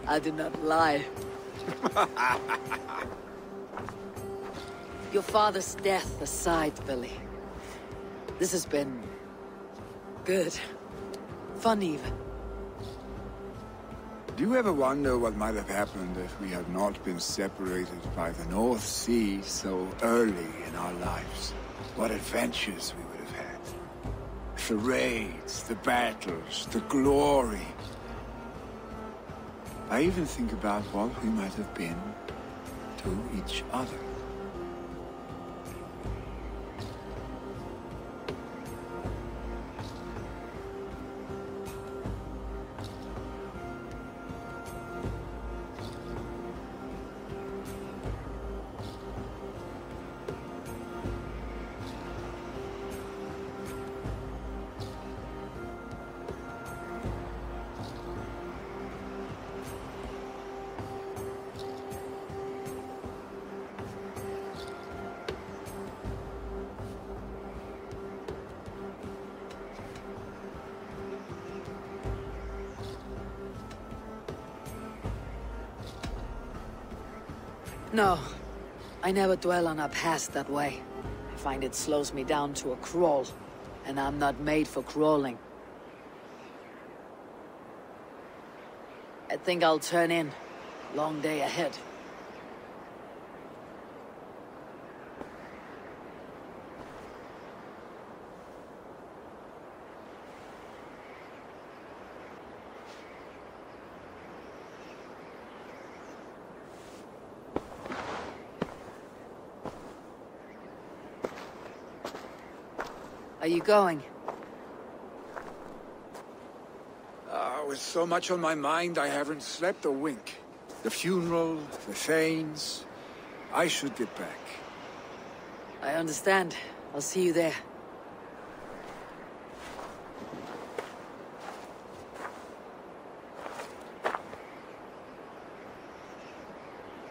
I do not lie. Your father's death aside, Billy. This has been... good. Fun even. Do you ever wonder what might have happened if we had not been separated by the North Sea so early in our lives? What adventures we would have had. The raids, the battles, the glory. I even think about what we might have been to each other. No. I never dwell on our past that way. I find it slows me down to a crawl, and I'm not made for crawling. I think I'll turn in. Long day ahead. Are you going? With so much on my mind, I haven't slept a wink. The funeral, the Thanes... I should get back. I understand. I'll see you there.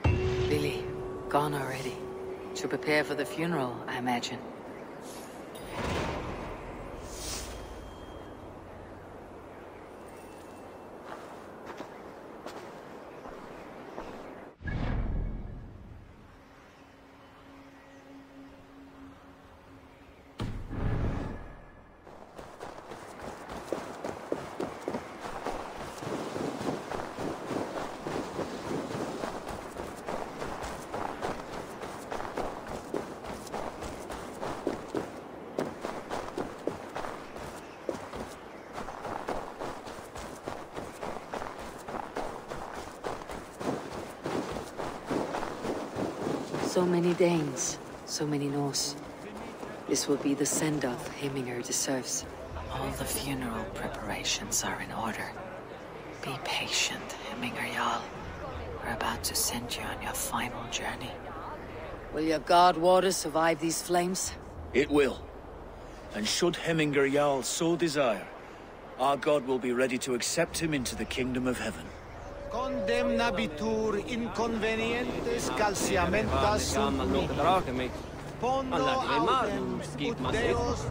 Billy, gone already. To prepare for the funeral, I imagine. So many Danes, so many Norse. This will be the send-off Heminger deserves. All the funeral preparations are in order. Be patient, Heminger Jarl. We're about to send you on your final journey. Will your god water survive these flames? It will. And should Heminger Jarl so desire, our god will be ready to accept him into the kingdom of heaven. Condemnabitur inconvenientes calciamentas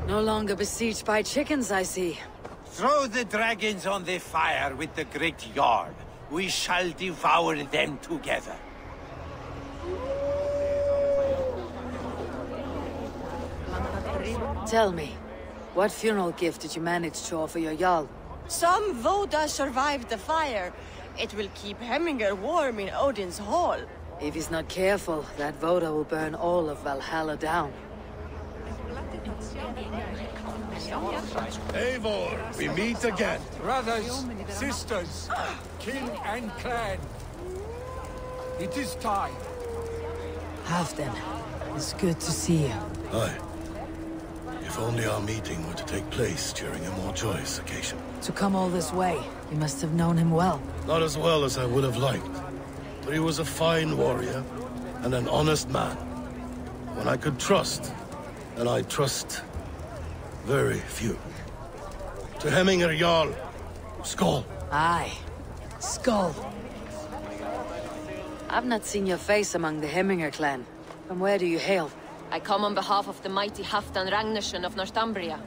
No longer besieged by chickens, I see. Throw the dragons on the fire with the great Jarl. We shall devour them together. Tell me, what funeral gift did you manage to offer your Jarl? Some Voda survived the fire. It will keep Heminger warm in Odin's hall. If he's not careful, that Voda will burn all of Valhalla down. Eivor, we meet again. Brothers, sisters, king and clan. It is time. Halfdan, it's good to see you. Aye. If only our meeting were to take place during a more joyous occasion. To come all this way, you must have known him well. Not as well as I would have liked, but he was a fine warrior and an honest man. One I could trust, and I trust very few. To Heminger Jarl, Skål. Aye, Skål. I've not seen your face among the Heminger clan. From where do you hail? I come on behalf of the mighty Halfdan Ragnarsson of Northumbria,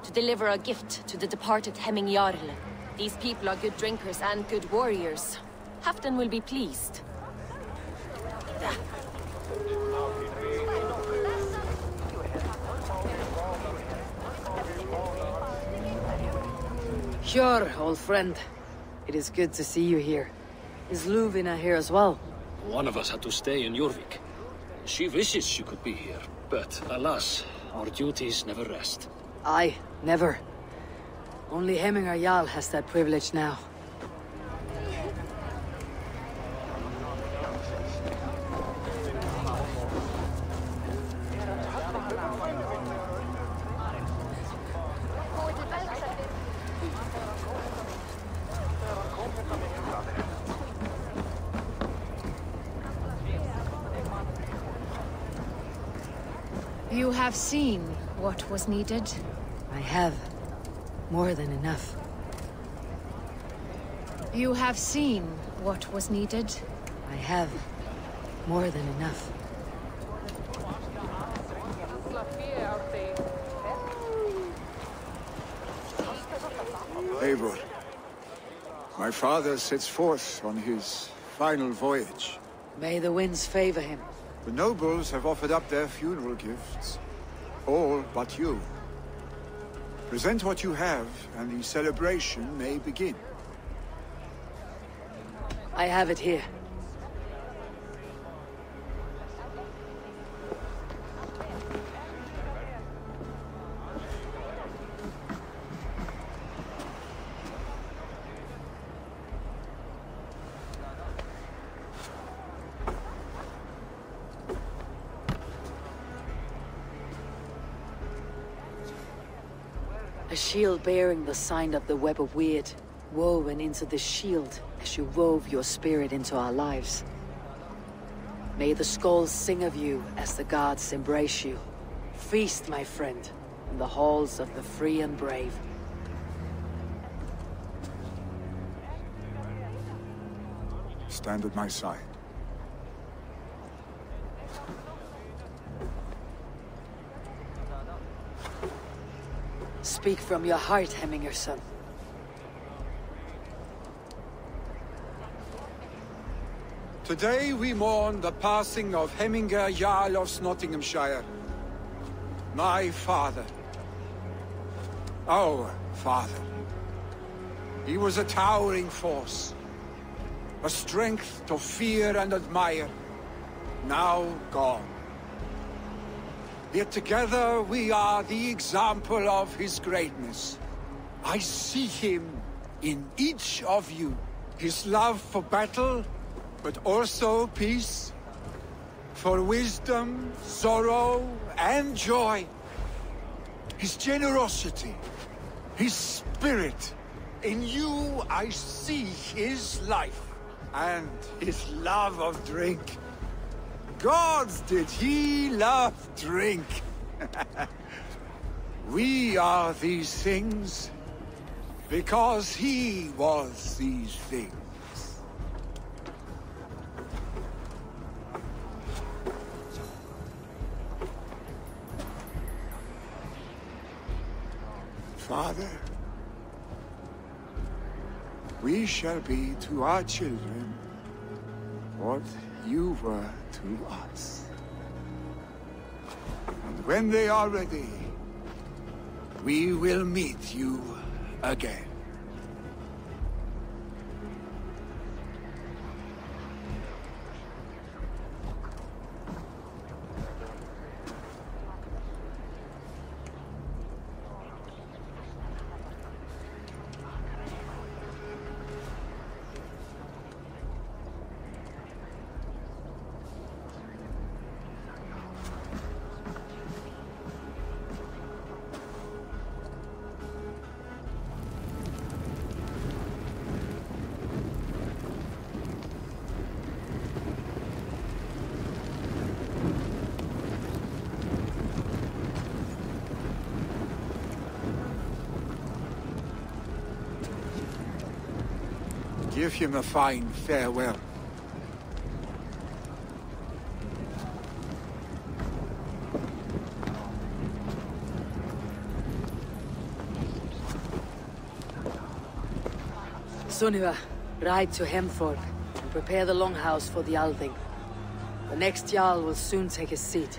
to deliver a gift to the departed Hemming Jarl. These people are good drinkers and good warriors. Halfdan will be pleased. Sure, old friend. It is good to see you here. Is Luvina here as well? One of us had to stay in Jorvik. She wishes she could be here, but alas, our duties never rest. Aye, never. Only Hemminger Jarl has that privilege now. You have seen what was needed? I have. More than enough. You have seen what was needed? I have. More than enough. Eivor, my father sets forth on his final voyage. May the winds favor him. The nobles have offered up their funeral gifts. All but you. Present what you have, and the celebration may begin. I have it here. A shield bearing the sign of the Web of Weird, woven into the shield as you wove your spirit into our lives. May the skulls sing of you as the gods embrace you. Feast, my friend, in the halls of the free and brave. Stand at my side. Speak from your heart, Hemminger, son. Today we mourn the passing of Hemminger Jarl of Nottinghamshire. My father. Our father. He was a towering force. A strength to fear and admire. Now gone. Yet together we are the example of his greatness. I see him in each of you. His love for battle, but also peace. For wisdom, sorrow, and joy. His generosity, his spirit. In you I see his life, and his love of drink. Gods, did he love drink! We are these things because he was these things. Father, we shall be to our children what you were to us. And when they are ready, we will meet you again. Give him a fine farewell. Sunniva, ride to Hemthorpe and prepare the longhouse for the Althing. The next Jarl will soon take his seat.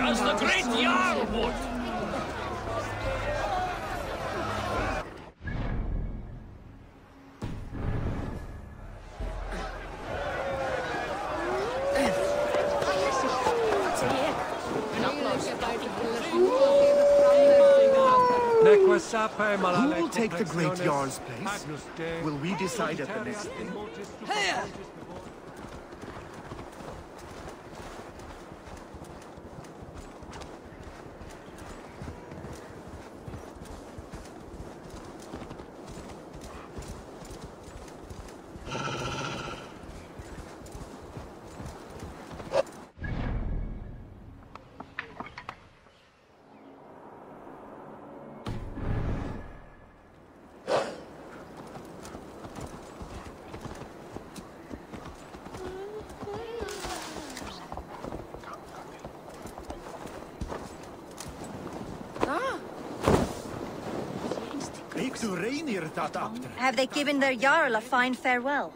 As the great Jarl would! Who will take the great Jarl's place? Will we decide at the next thing? Here! Have they given their Jarl a fine farewell?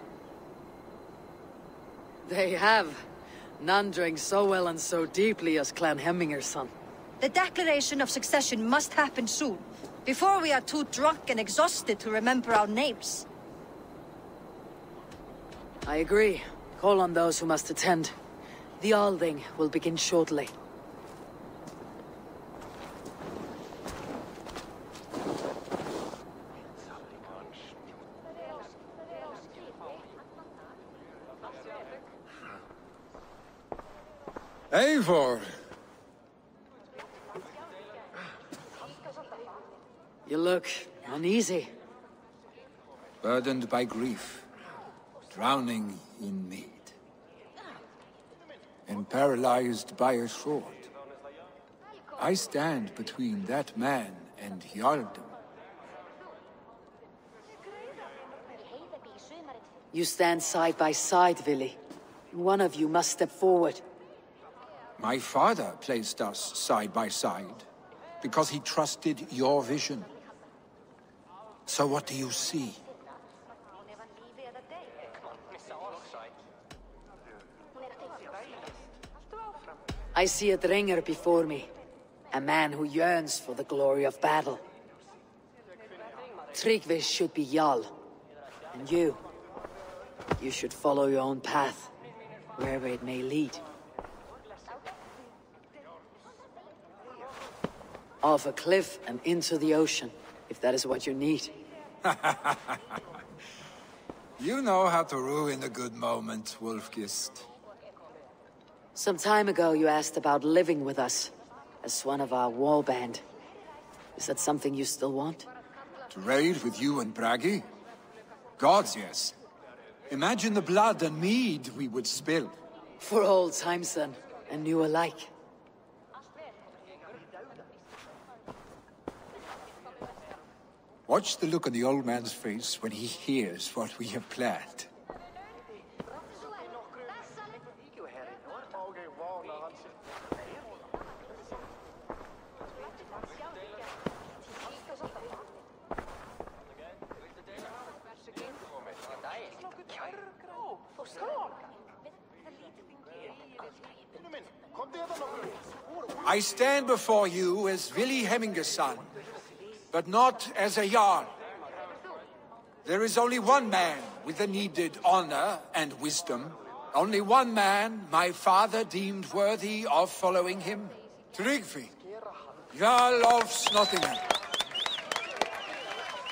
They have. None drank so well and so deeply as Clan Hemminger's son. The declaration of succession must happen soon, before we are too drunk and exhausted to remember our names. I agree. Call on those who must attend. The Alding will begin shortly. Eivor! You look uneasy. Burdened by grief, drowning in mead, and paralyzed by a sword. I stand between that man and Jarldom. You stand side by side, Vili. One of you must step forward. My father placed us side by side, because he trusted your vision. So what do you see? I see a Dringer before me. A man who yearns for the glory of battle. Tryggvi should be Jarl. And you should follow your own path, wherever it may lead. Off a cliff and into the ocean, if that is what you need. You know how to ruin a good moment, Wolfgist. Some time ago you asked about living with us, as one of our war band. Is that something you still want? To raid with you and Bragi? Gods, yes. Imagine the blood and mead we would spill. For old times then, and new alike. Watch the look on the old man's face when he hears what we have planned. I stand before you as Vili Hemminger's son, but not as a Jarl. There is only one man with the needed honor and wisdom. Only one man my father deemed worthy of following him. Tryggvi, Jarl of Snottingham.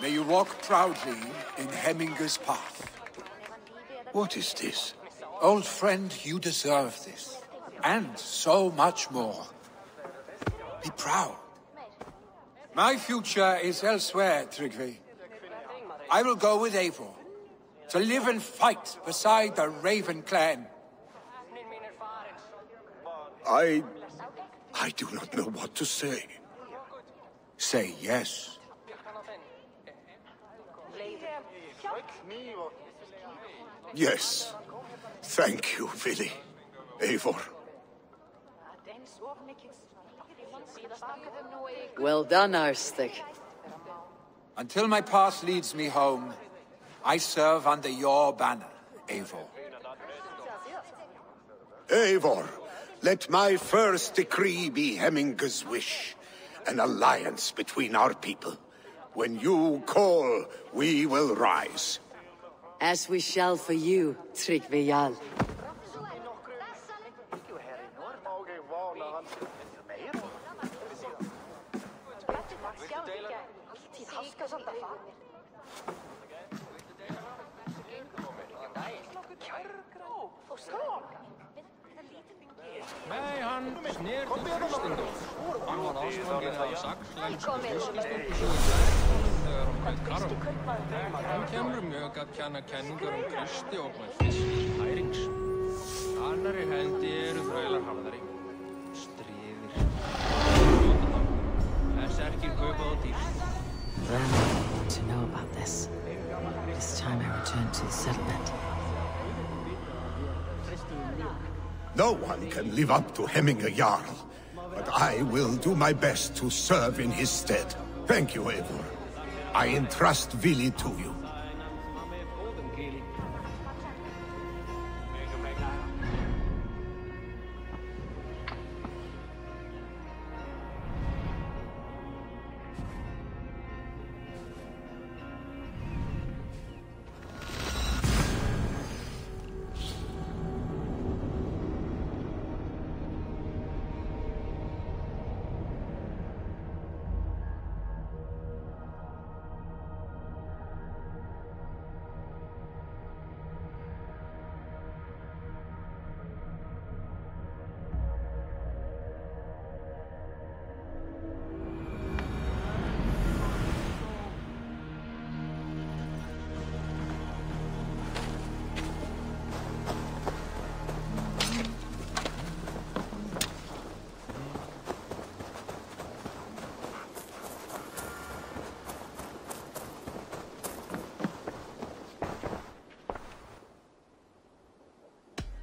May you walk proudly in Hemminger's path. What is this? Old friend, you deserve this. And so much more. Be proud. My future is elsewhere, Tryggvi. I will go with Eivor, to live and fight beside the Raven clan. I do not know what to say. Say yes. Yes. Thank you, Vili. Eivor. Well done, Arstig. Until my path leads me home, I serve under your banner, Eivor. Eivor, let my first decree be Hemminger's wish. An alliance between our people. When you call, we will rise. As we shall for you, Tryggvi Jarl. Nei, hann snér til Kristindór. Hann var ástfanginn af saxlensku fiskistúlkusögu þegar hann hlaut karfa. Hann kemur mjög að kenna kenningar Kristi og með fisk hærings. Annarri hendi eru þrælar hafðari. Stríðir. Þess ekki kaupa á dýrt. Then I want to know about this. This time I return to the settlement. No one can live up to Hemminger Jarl, but I will do my best to serve in his stead. Thank you, Eivor. I entrust Vili to you.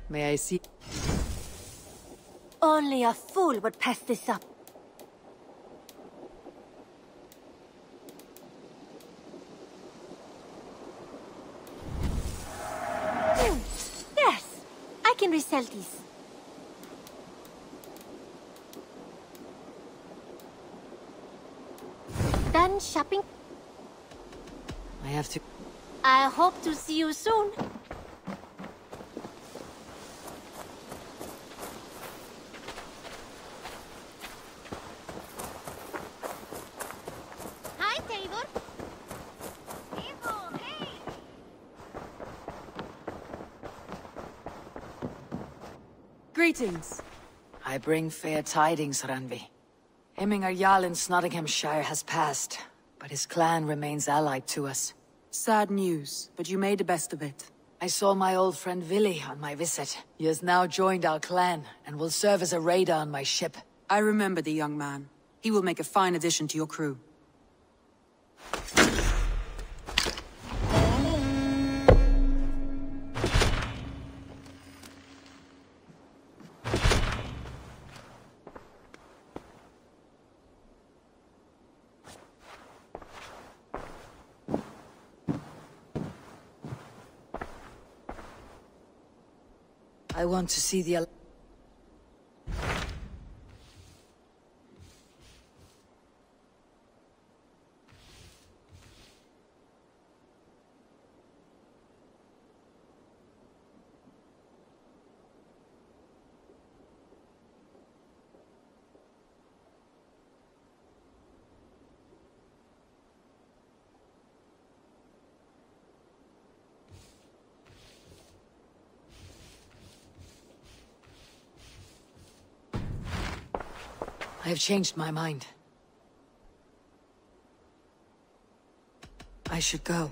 May I see? Only a fool would pass this up. Yes, I can resell these. Done shopping? I have to... I hope to see you soon. Hi, Taylor. Hey. Greetings. I bring fair tidings, Randvi. Hemmingar Jarl in Nottinghamshire has passed, but his clan remains allied to us. Sad news, but you made the best of it. I saw my old friend Vili on my visit. He has now joined our clan, and will serve as a raider on my ship. I remember the young man. He will make a fine addition to your crew. I want to see the... I have changed my mind. I should go.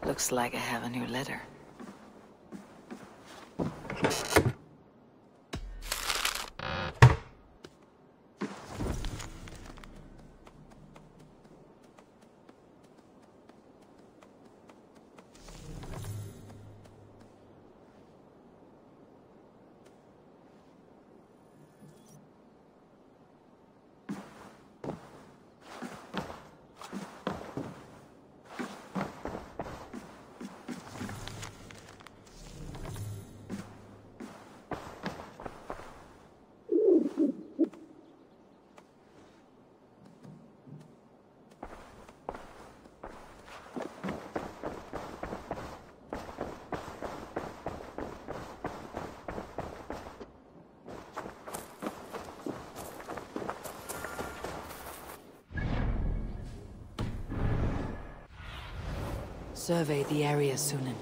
Looks like I have a new letter. Survey the area, Sunan.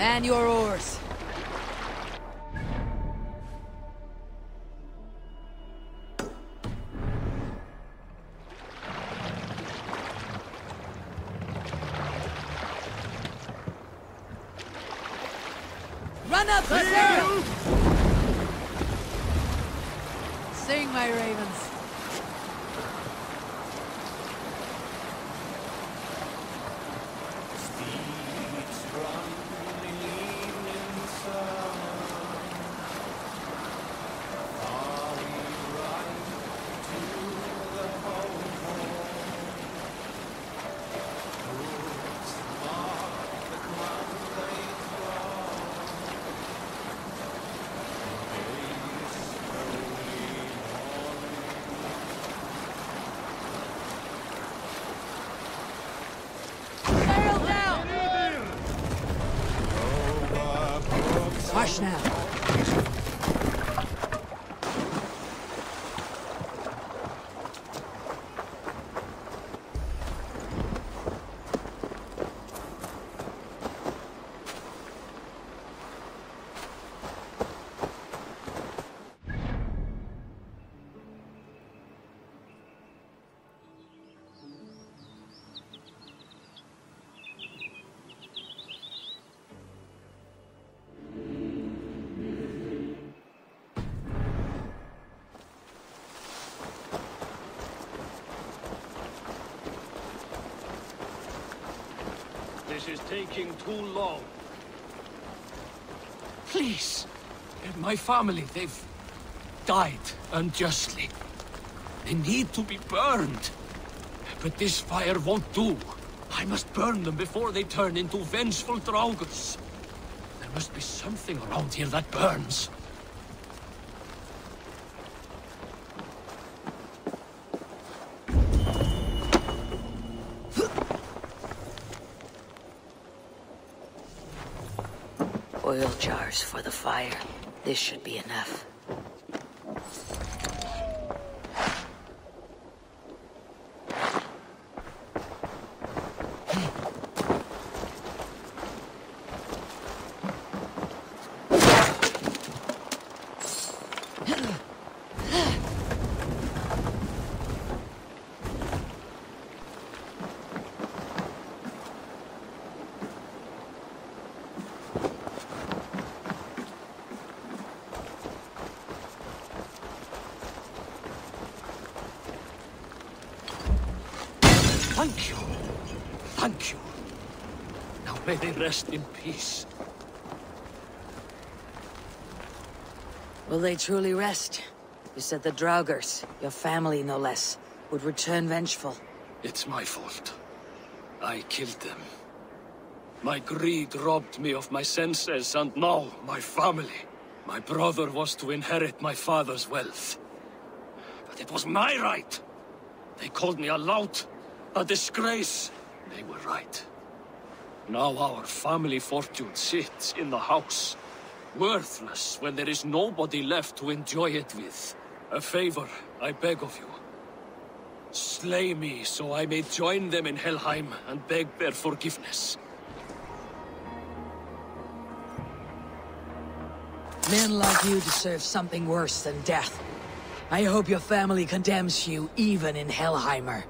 Man your oars. Run up the sail! Sing, my ravens. Hush now. This is taking too long. Please. My family, they've died unjustly. They need to be burned. But this fire won't do. I must burn them before they turn into vengeful draugrs. There must be something around here that burns. Oil jars for the fire. This should be enough. Thank you. Thank you. Now may they rest in peace. Will they truly rest? You said the draugrs, your family no less, would return vengeful. It's my fault. I killed them. My greed robbed me of my senses, and now my family. My brother was to inherit my father's wealth. But it was my right. They called me a lout, a disgrace. They were right. Now our family fortune sits in the house. Worthless when there is nobody left to enjoy it with. A favor, I beg of you. Slay me so I may join them in Helheim and beg their forgiveness. Men like you deserve something worse than death. I hope your family condemns you even in Helheimer.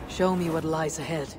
Show me what lies ahead.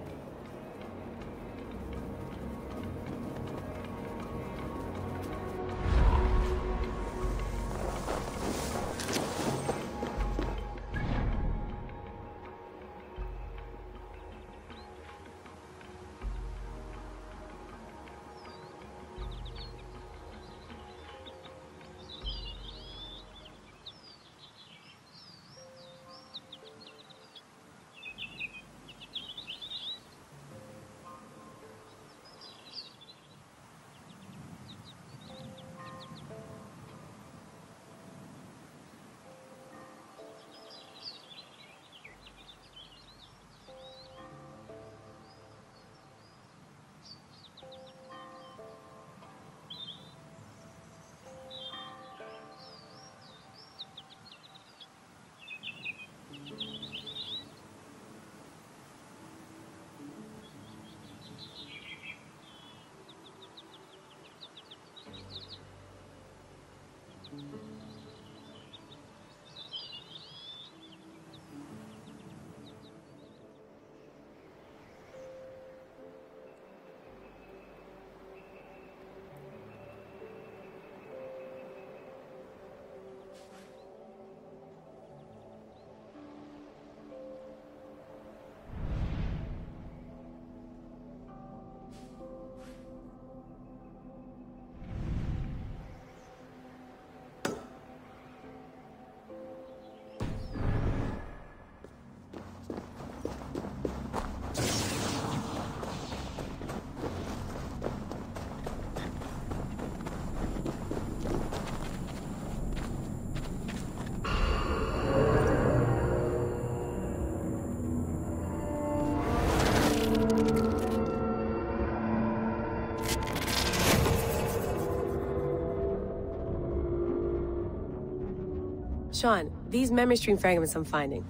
Sean, these memory stream fragments I'm finding,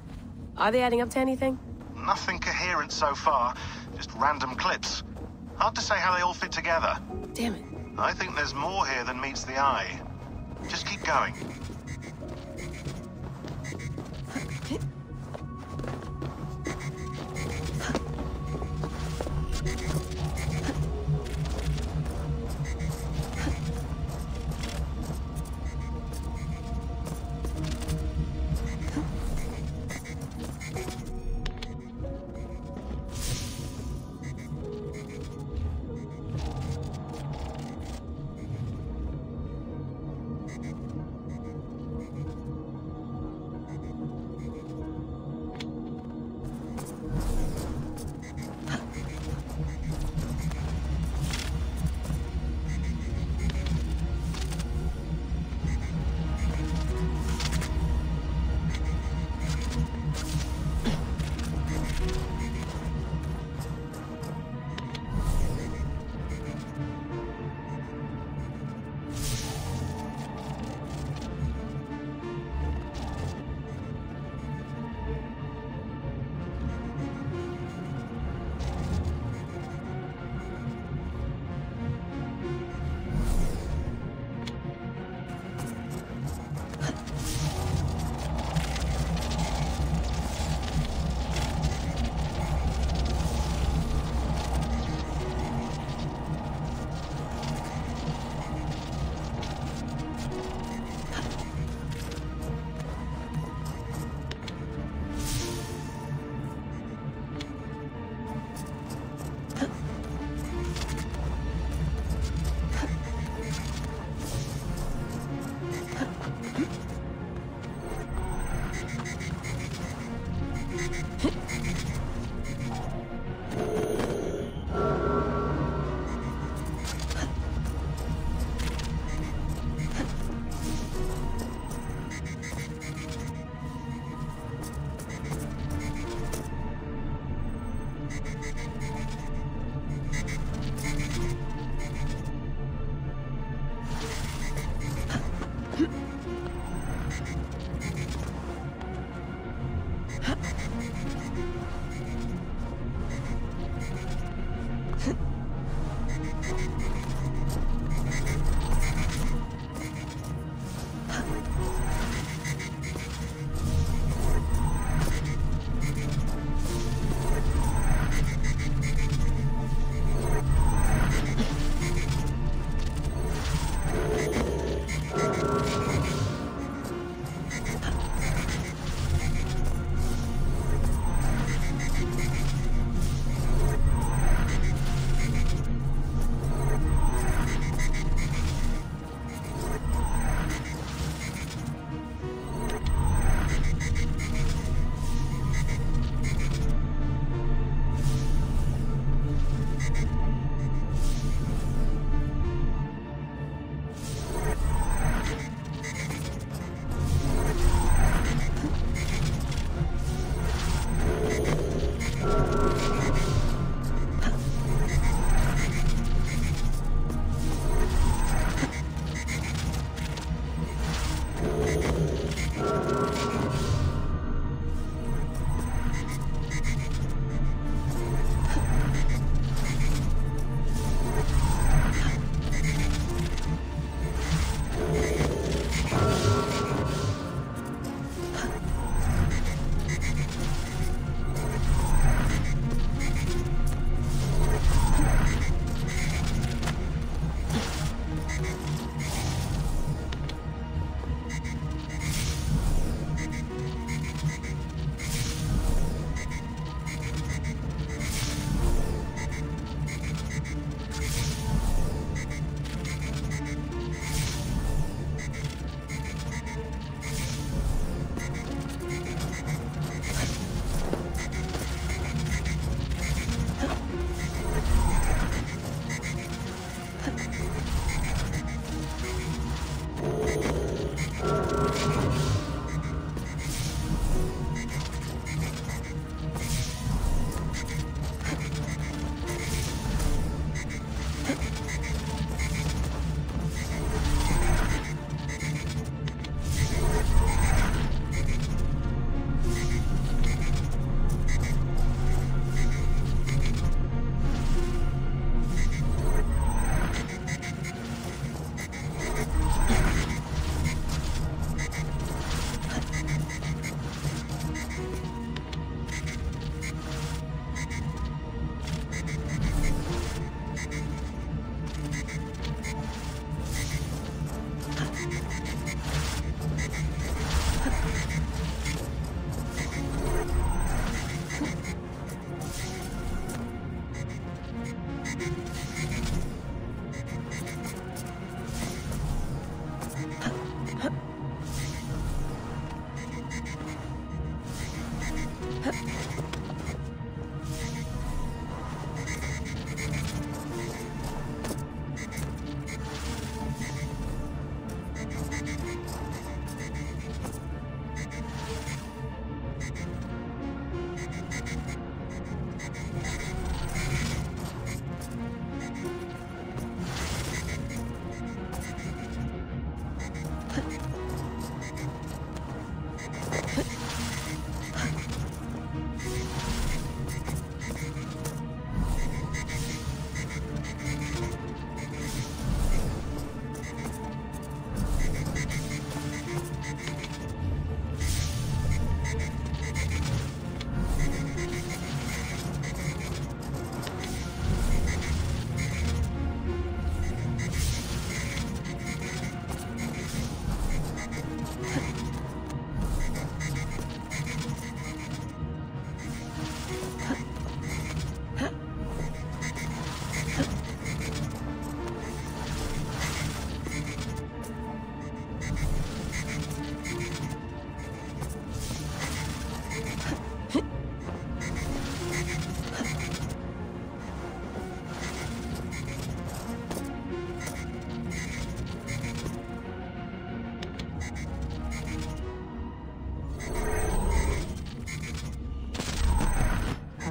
are they adding up to anything? Nothing coherent so far, just random clips. Hard to say how they all fit together. Damn it. I think there's more here than meets the eye. Just keep going.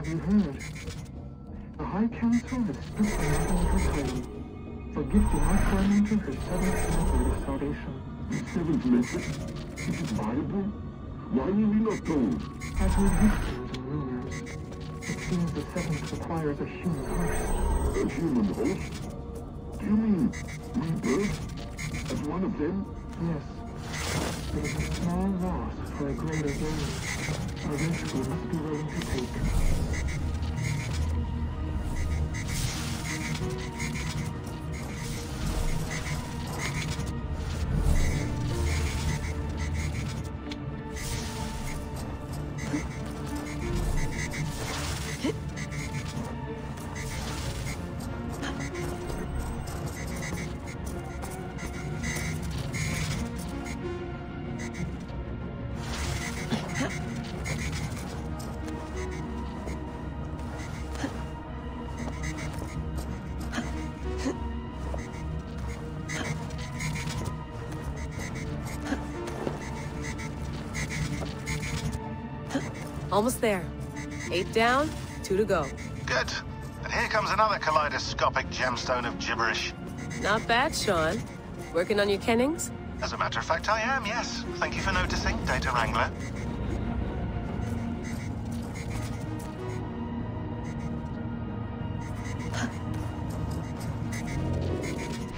You heard. The High Council has stripped her of her title for gifting our Tormentor her seventh method of salvation. The seventh method? Is it viable? Why were we not told? I've heard whispers and rumors. It seems the seventh requires a human host. A human host? Do you mean rebirth? As one of them? Yes. It is a small loss for a greater gain. A risk we must be willing to take. Almost there. 8 down, 2 to go. Good. And here comes another kaleidoscopic gemstone of gibberish. Not bad, Sean. Working on your kennings? As a matter of fact, I am, yes. Thank you for noticing, Data Wrangler.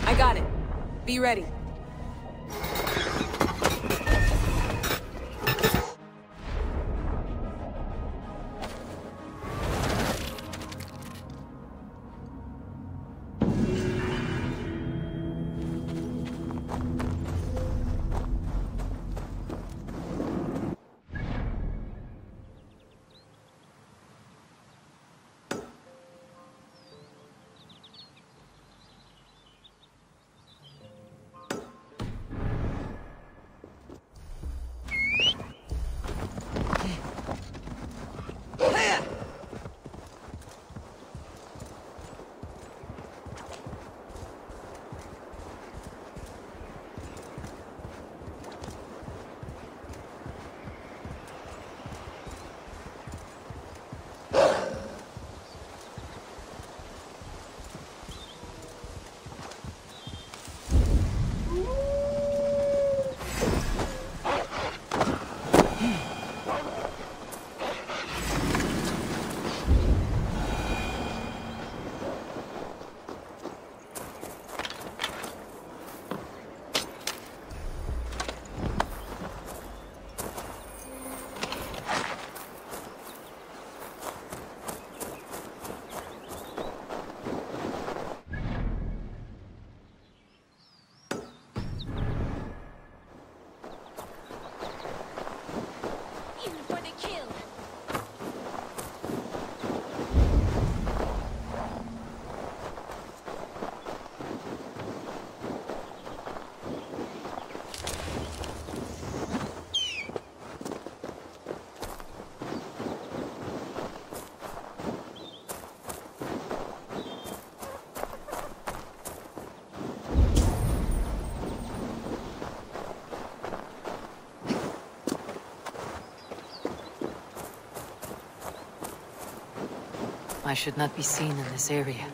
I got it. Be ready. I should not be seen in this area.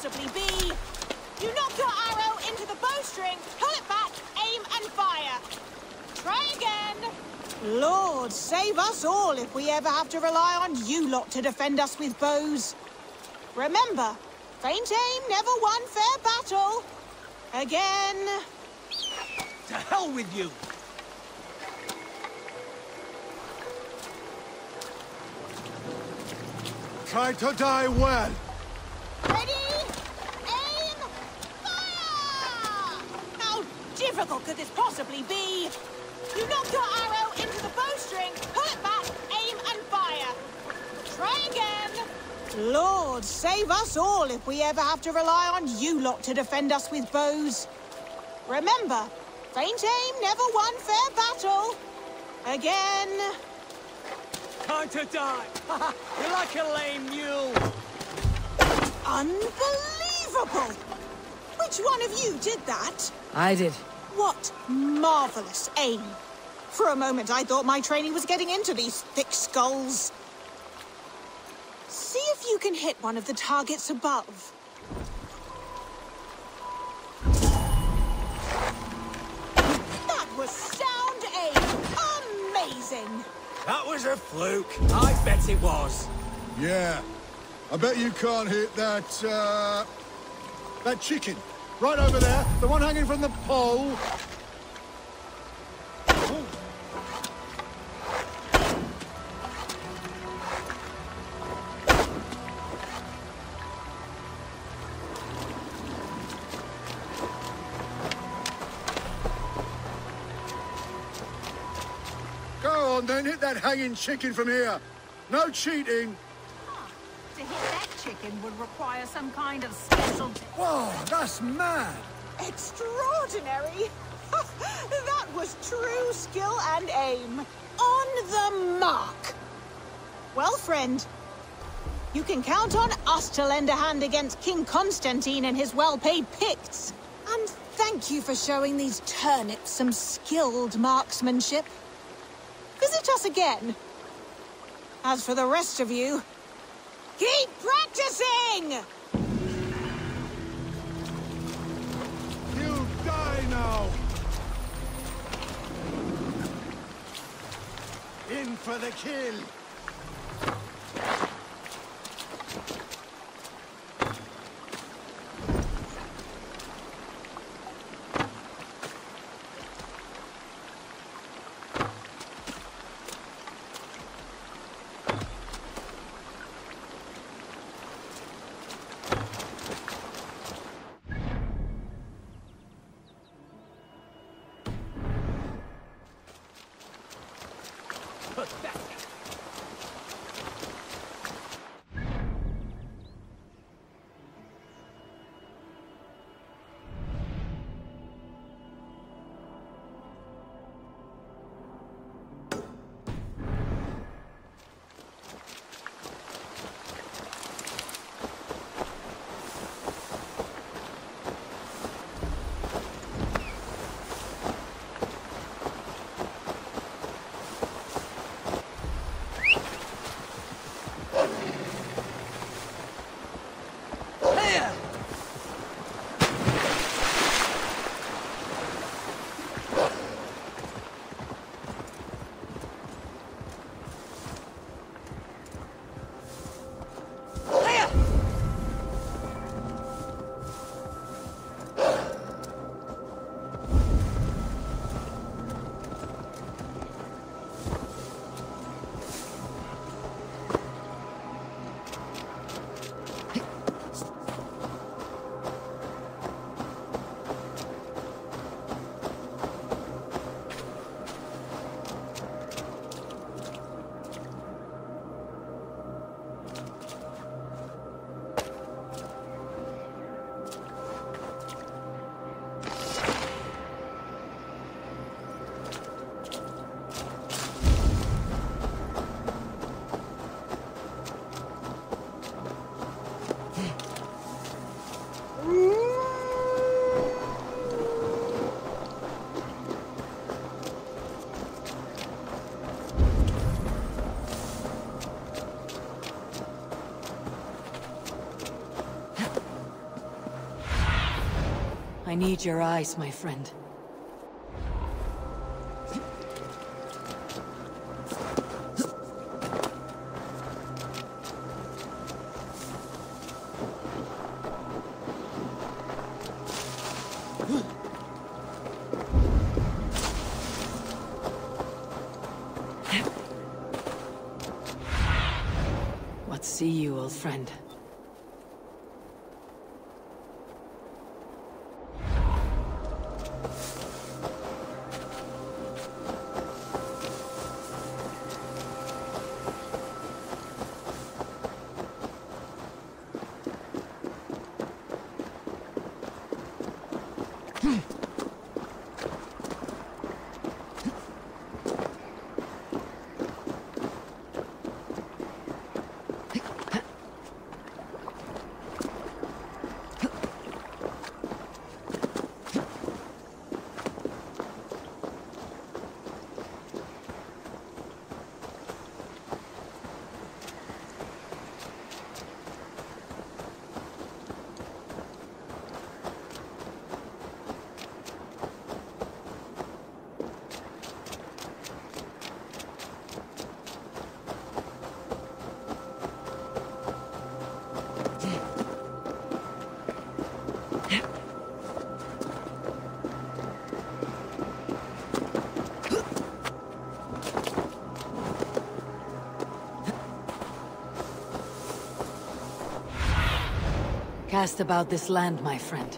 possibly be. You knock your arrow into the bowstring, pull it back, aim and fire. Try again. Lord, save us all if we ever have to rely on you lot to defend us with bows. Remember, faint aim never won fair battle. Again. To hell with you! Try to die well. Ready? Aim! Fire! How difficult could this possibly be? You knock your arrow into the bowstring, pull it back, aim and fire. Try again. Lord, save us all if we ever have to rely on you lot to defend us with bows. Remember, faint aim never won fair battle. Again. Time to die! You're like a lame mule! Unbelievable! Which one of you did that? I did. What marvelous aim. For a moment, I thought my training was getting into these thick skulls. See if you can hit one of the targets above. That was sound aim. Amazing. That was a fluke. I bet it was. Yeah. I bet you can't hit that, that chicken. Right over there. The one hanging from the pole. Go on then, hit that hanging chicken from here. No cheating. To hit that chicken would require some kind of special... Whoa, that's mad. Extraordinary. That was true skill and aim. On the mark. Well, friend, you can count on us to lend a hand against King Constantine and his well-paid Picts. And thank you for showing these turnips some skilled marksmanship. Visit us again. As for the rest of you, keep practicing! You die now. In for the kill. I need your eyes, my friend. What see you, old friend? Cast about this land, my friend.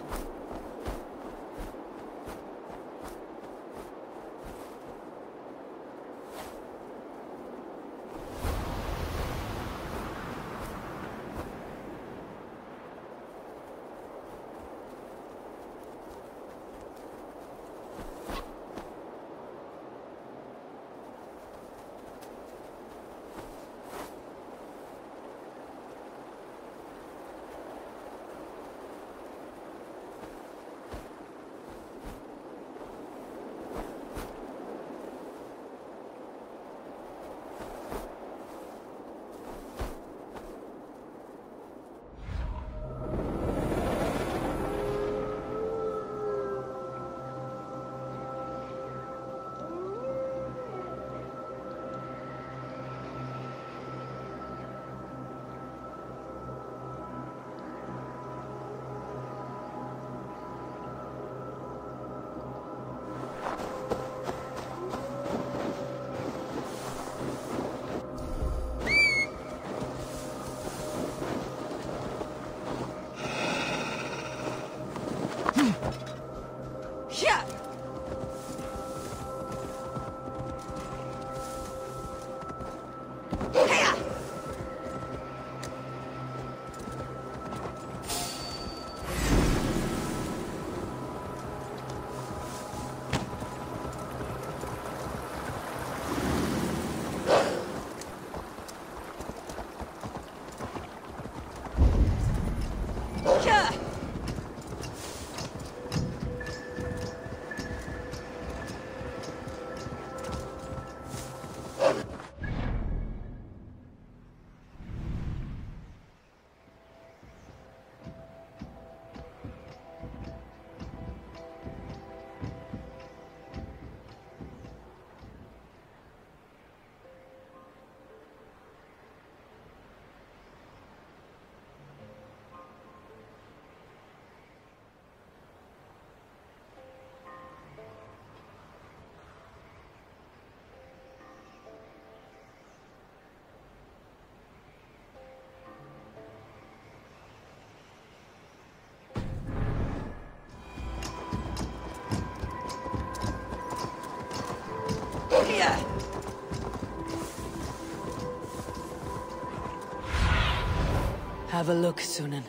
Have a look, Sunan.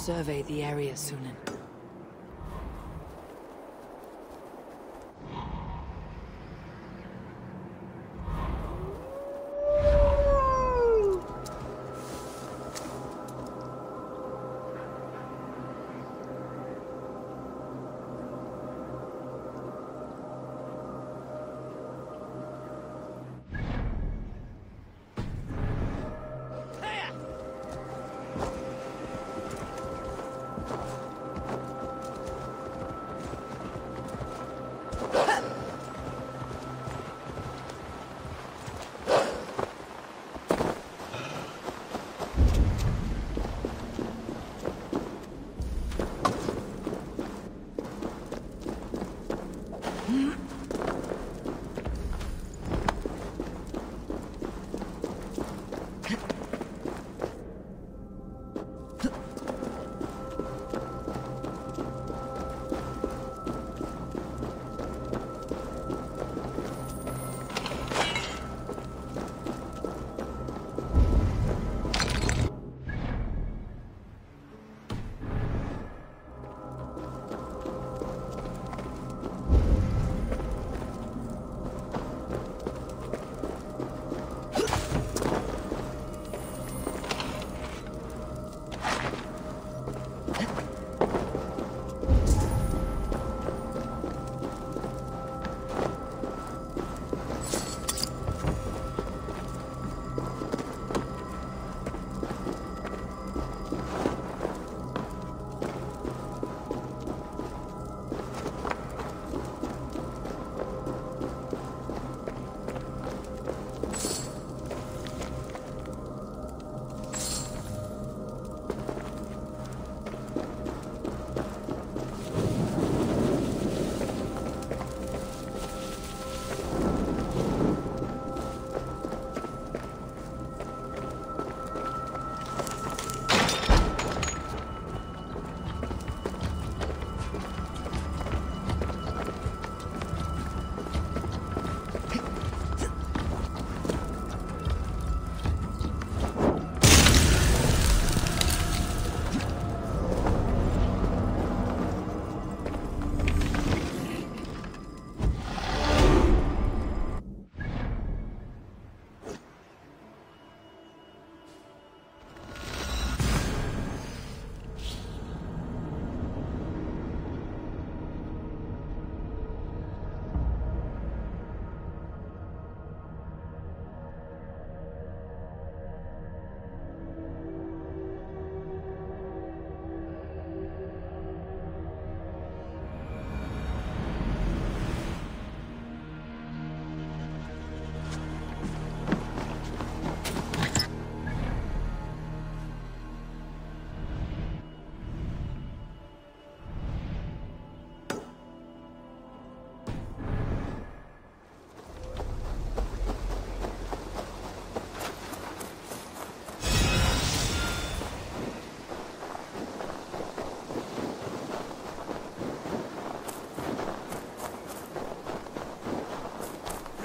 survey the area, Sunan.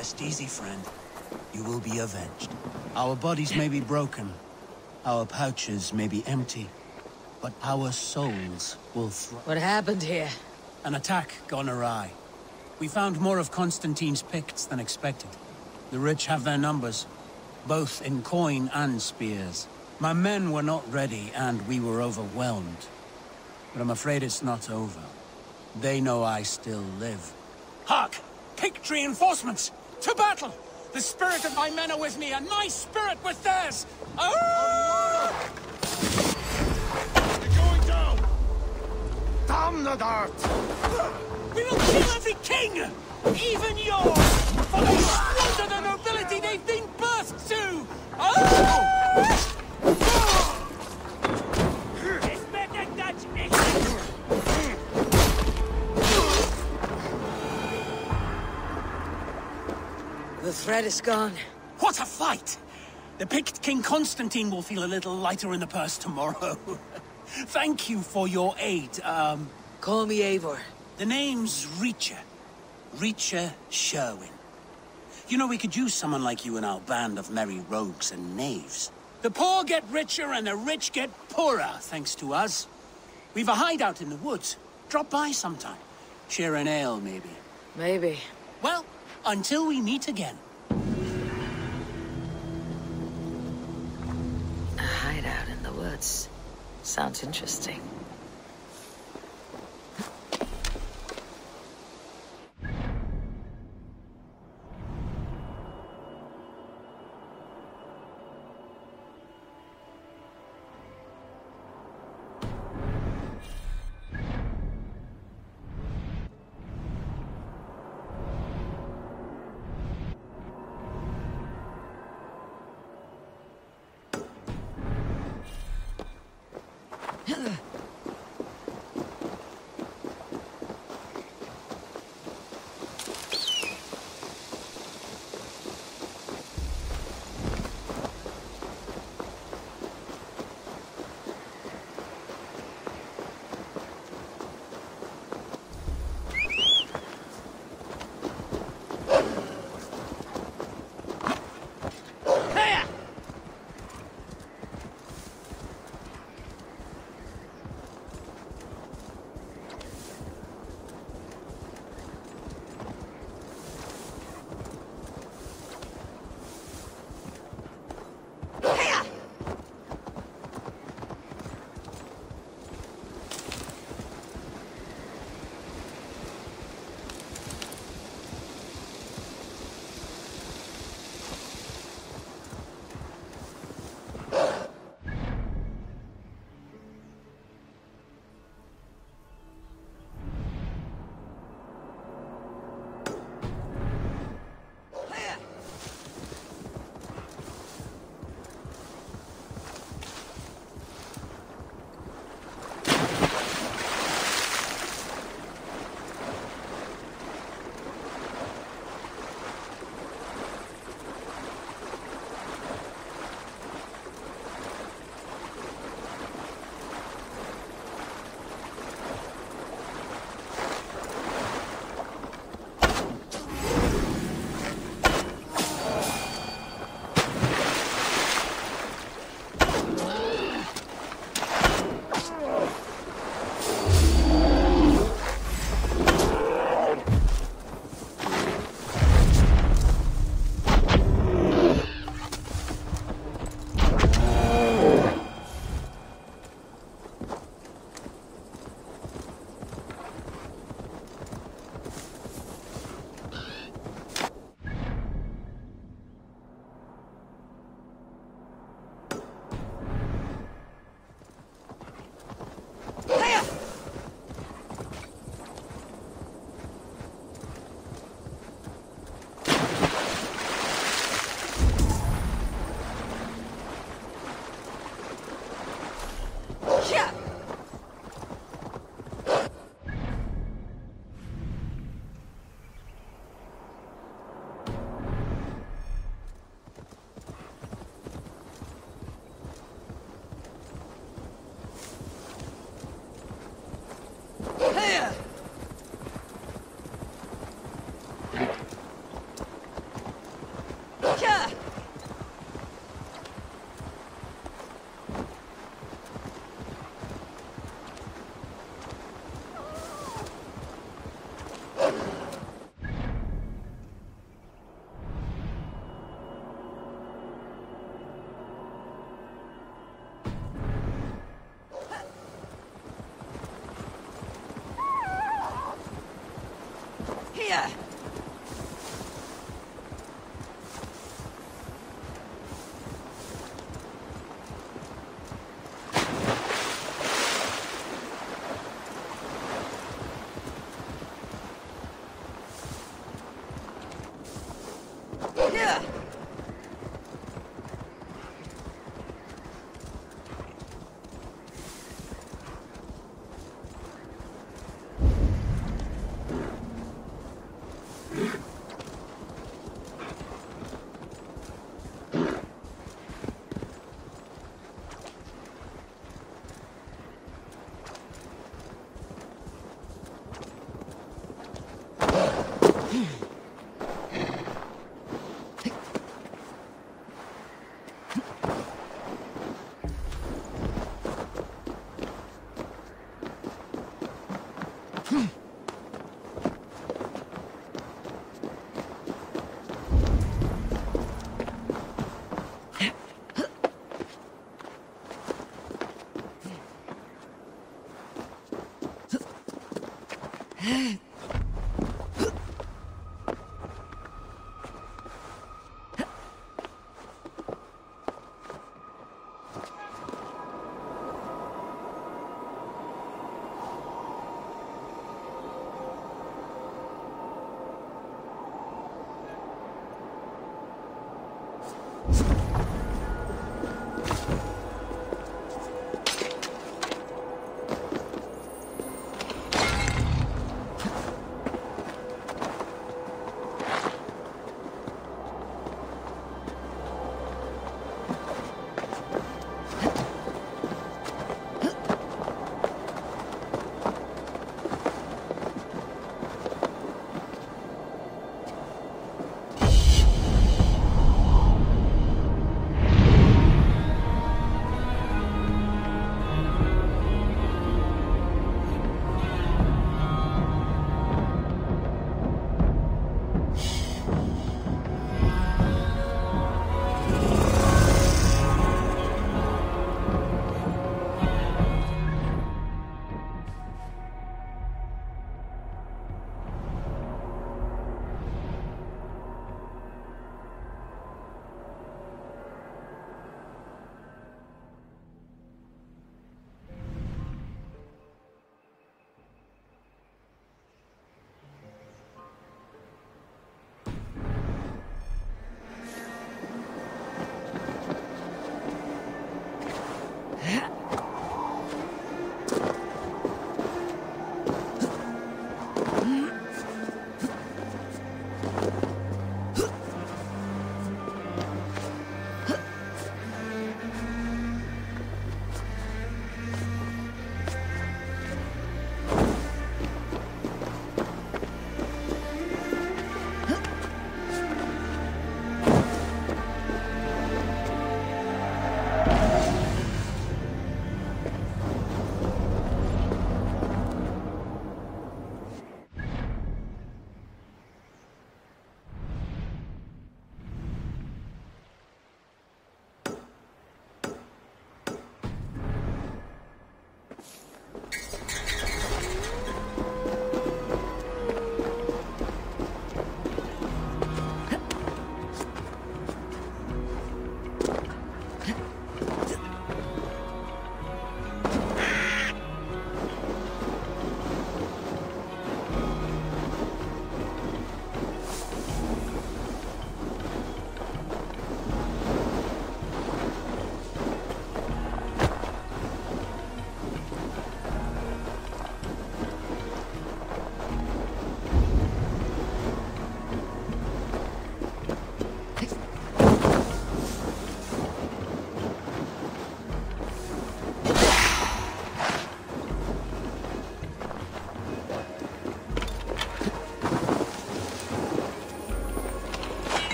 Rest easy, friend. You will be avenged. Our bodies may be broken, our pouches may be empty, but our souls will thrive. What happened here? An attack gone awry. We found more of Constantine's Picts than expected. The rich have their numbers, both in coin and spears. My men were not ready, and we were overwhelmed. But I'm afraid it's not over. They know I still live. Hark! Pict reinforcements! To battle! The spirit of my men are with me, and my spirit with theirs! Oh! You're going down! Damn the dart! We will kill every king! Even yours! For they squander the nobility they've been birthed to! Oh! The threat is gone. What a fight! The Pict King Constantine will feel a little lighter in the purse tomorrow. Thank you for your aid, Call me Eivor. The name's Reacher. Reacher Sherwin. You know, we could use someone like you in our band of merry rogues and knaves. The poor get richer and the rich get poorer, thanks to us. We've a hideout in the woods. Drop by sometime. Share an ale, maybe. Maybe. Well, until we meet again. A hideout in the woods. Sounds interesting.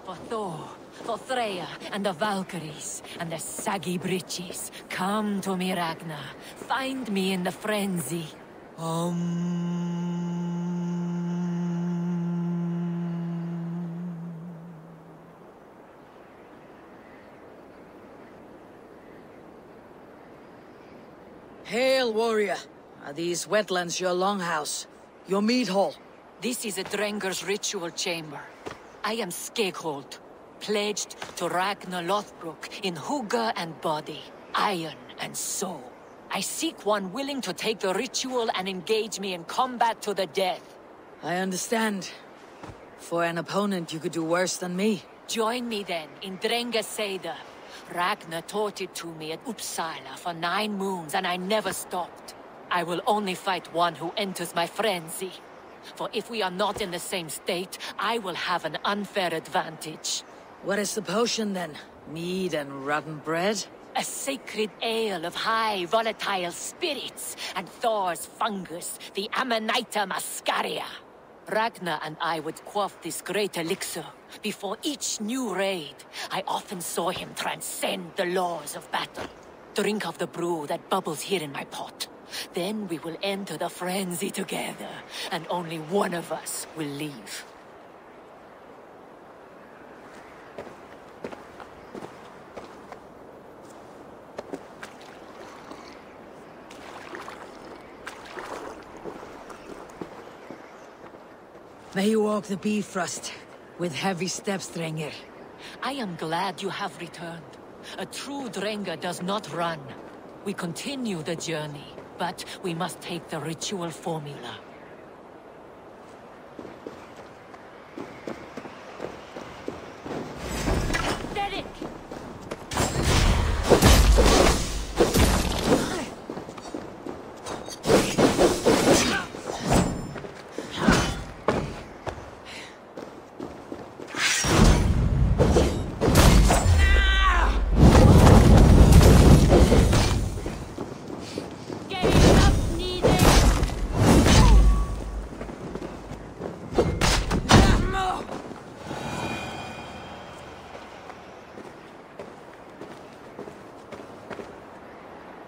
For Thor, for Freya, and the Valkyries, and the saggy breeches. Come to me, Ragnar. Find me in the frenzy. Hail, warrior. Are these wetlands your longhouse? Your meat hall? This is a Drenger's ritual chamber. I am Skegghold, pledged to Ragnar Lothbrok in hugger and body, iron and soul. I seek one willing to take the ritual and engage me in combat to the death. I understand. For an opponent, you could do worse than me. Join me then in Drenga Seder. Ragnar taught it to me at Uppsala for 9 moons, and I never stopped. I will only fight one who enters my frenzy. For if we are not in the same state, I will have an unfair advantage. What is the potion, then? Mead and rotten bread? A sacred ale of high volatile spirits, and Thor's fungus, the Amanita muscaria. Ragnar and I would quaff this great elixir. Before each new raid, I often saw him transcend the laws of battle. Drink of the brew that bubbles here in my pot. Then we will enter the frenzy together, and only one of us will leave. May you walk the Bifrost with heavy steps, Drenger. I am glad you have returned. A true Drenger does not run. We continue the journey, but we must take the ritual formula.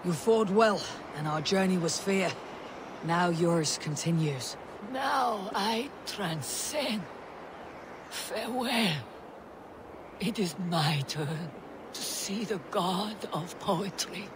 You fought well, and our journey was fair. Now yours continues. Now I transcend. Farewell. It is my turn to see the god of poetry.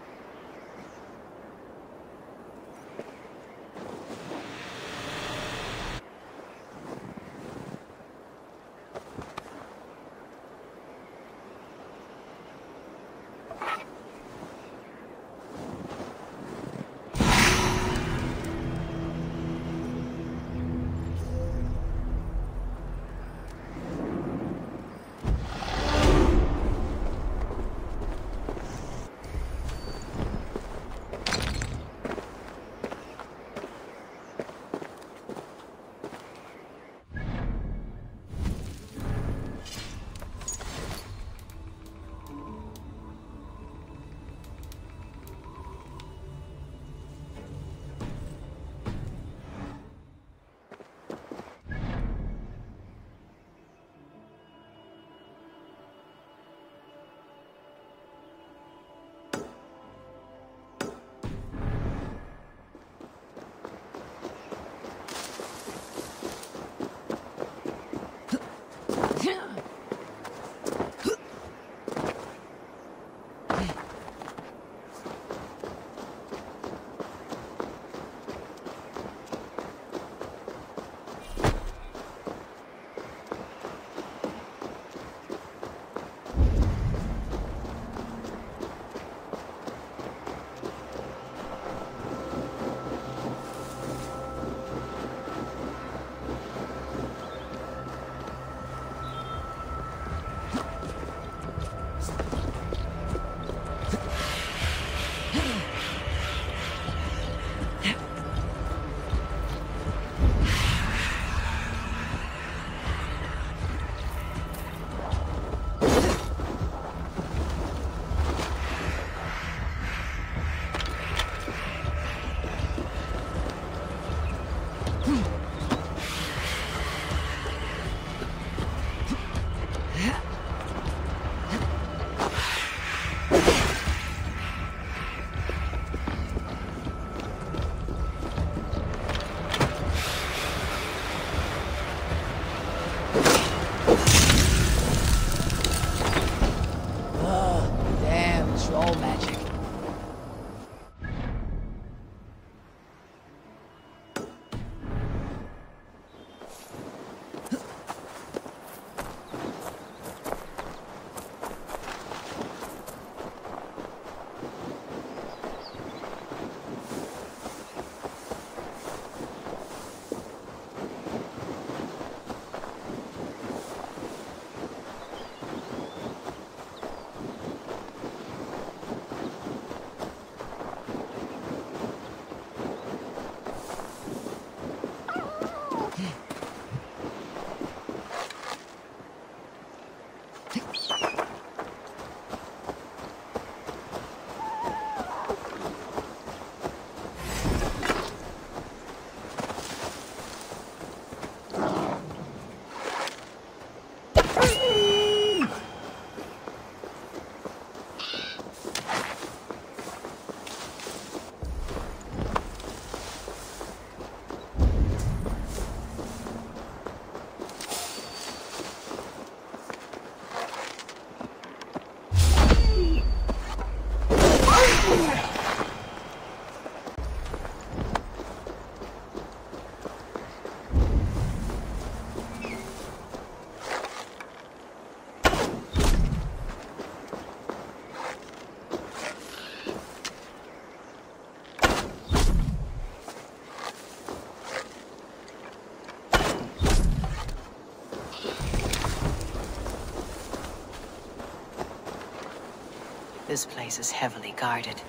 This place is heavily guarded.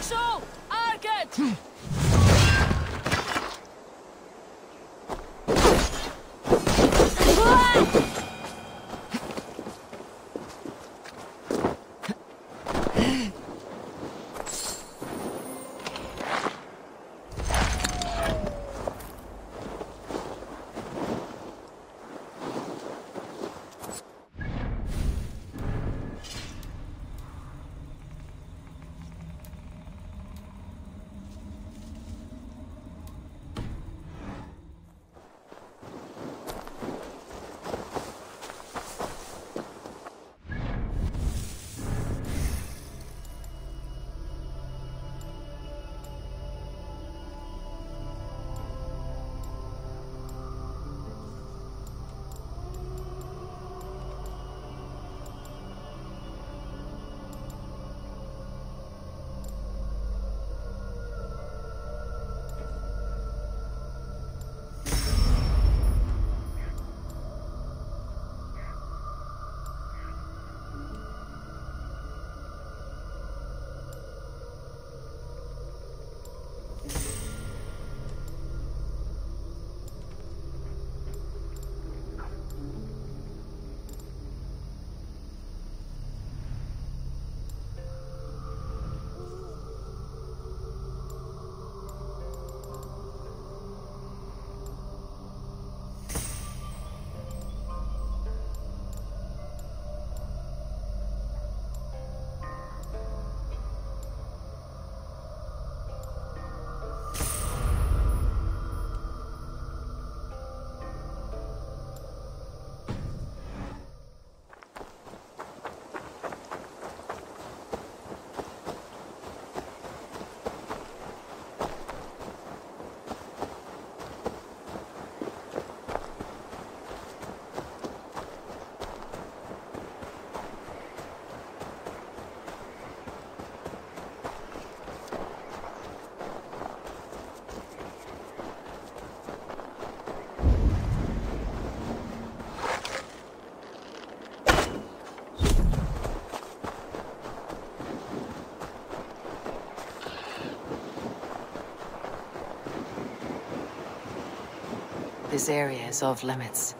Lixo! Arget! This area is off limits.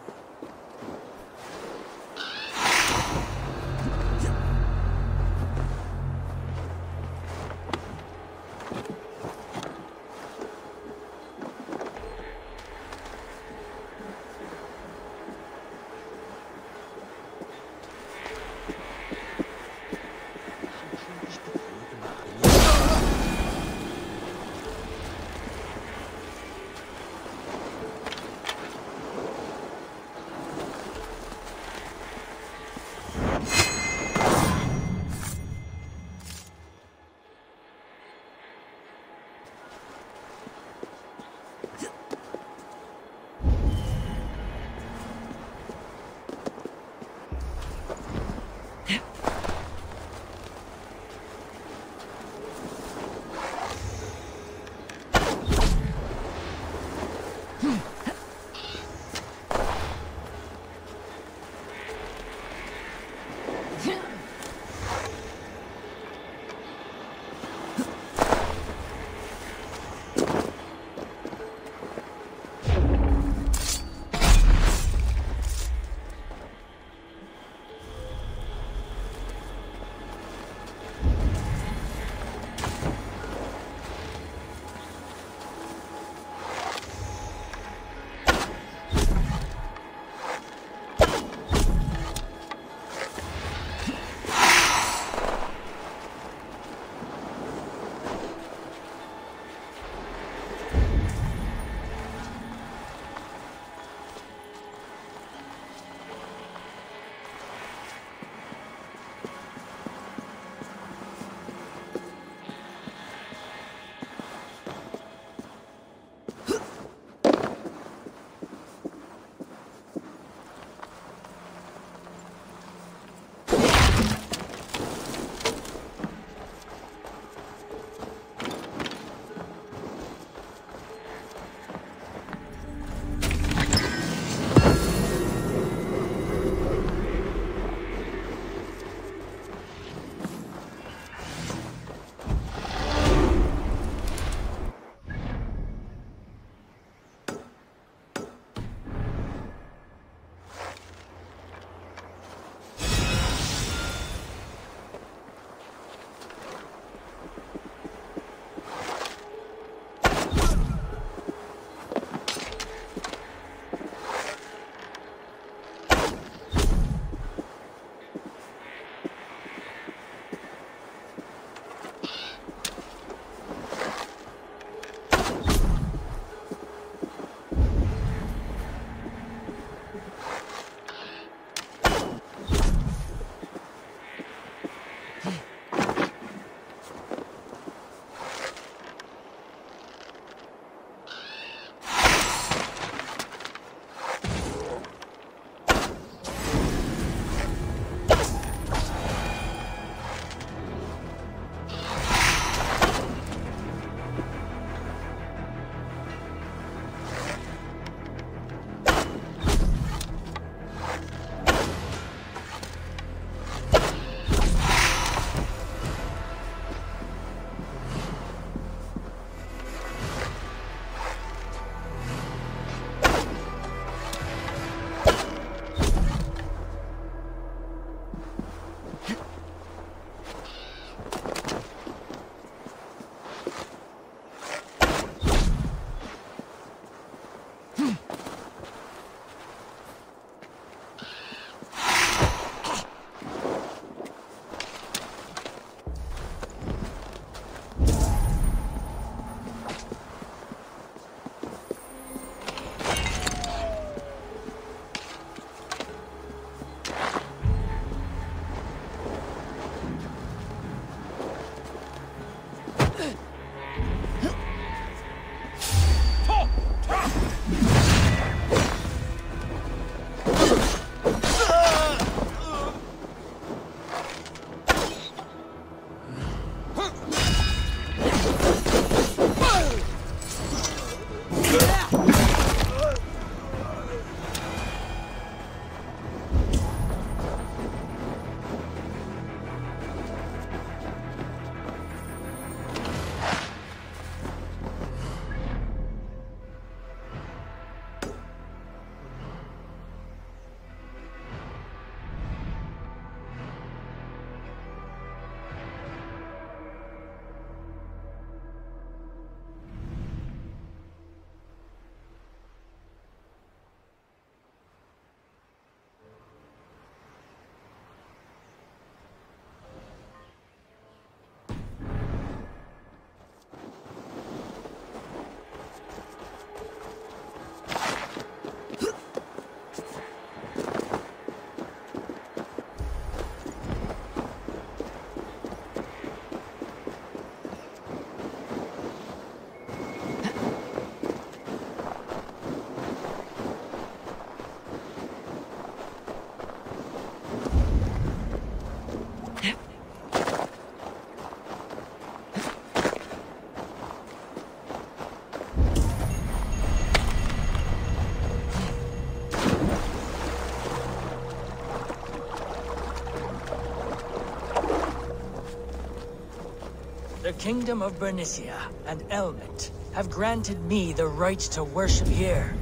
The Kingdom of Bernicia and Elmet have granted me the right to worship here,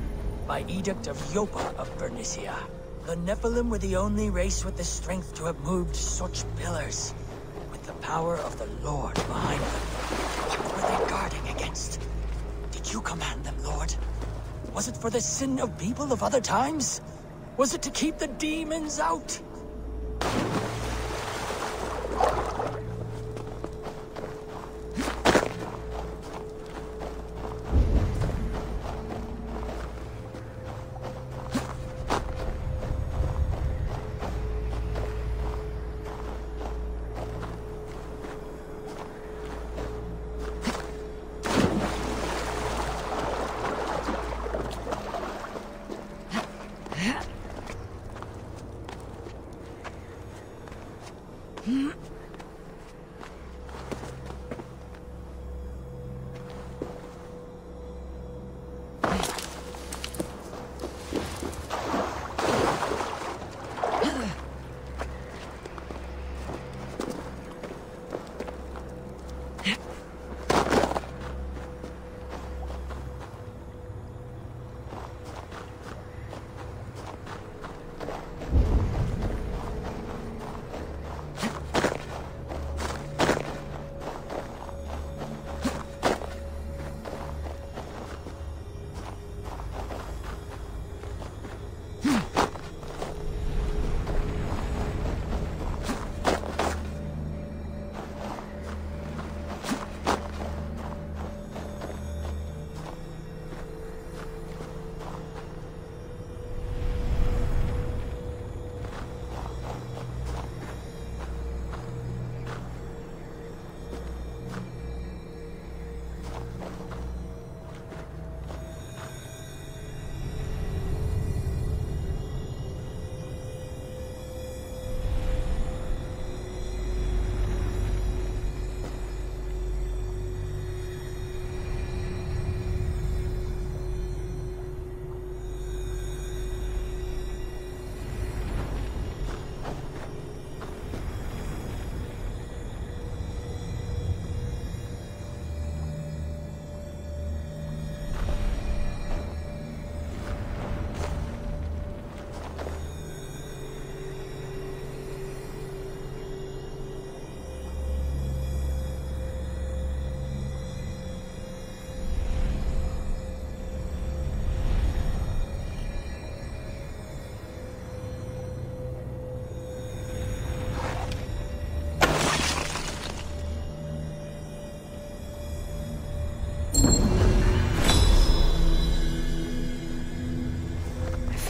by Edict of Yopa of Bernicia. The Nephilim were the only race with the strength to have moved such pillars, with the power of the Lord behind them. What were they guarding against? Did you command them, Lord? Was it for the sin of people of other times? Was it to keep the demons out?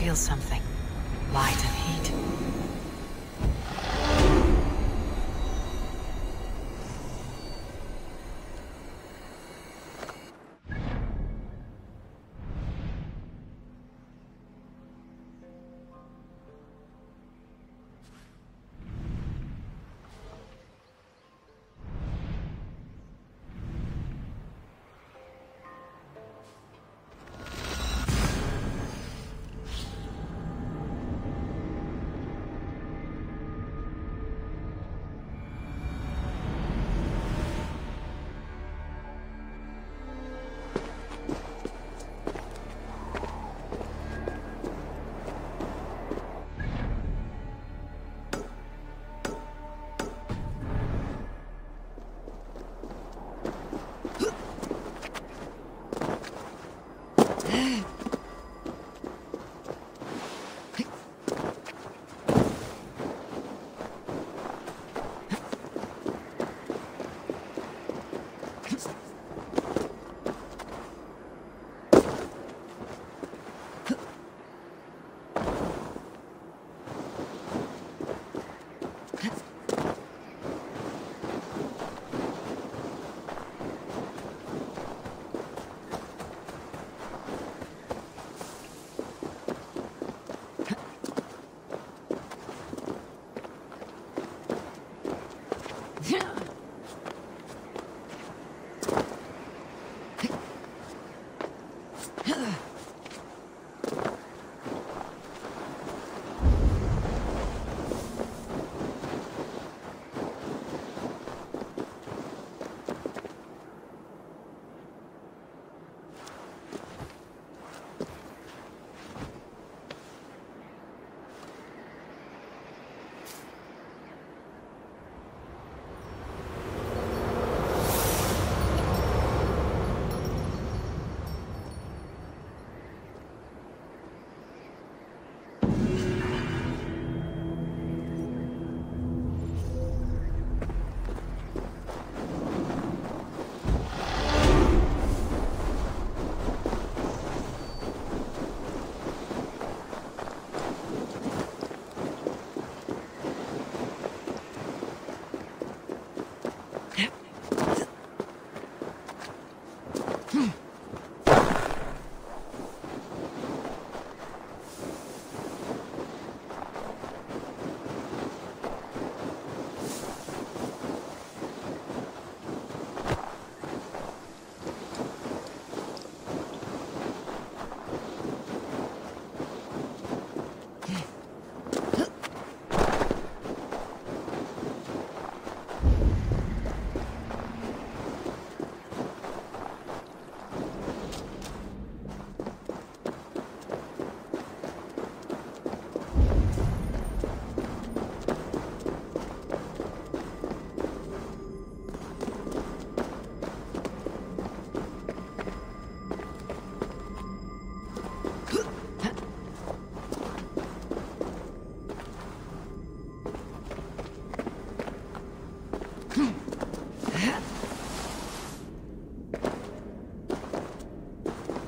Feel something. Light and heat.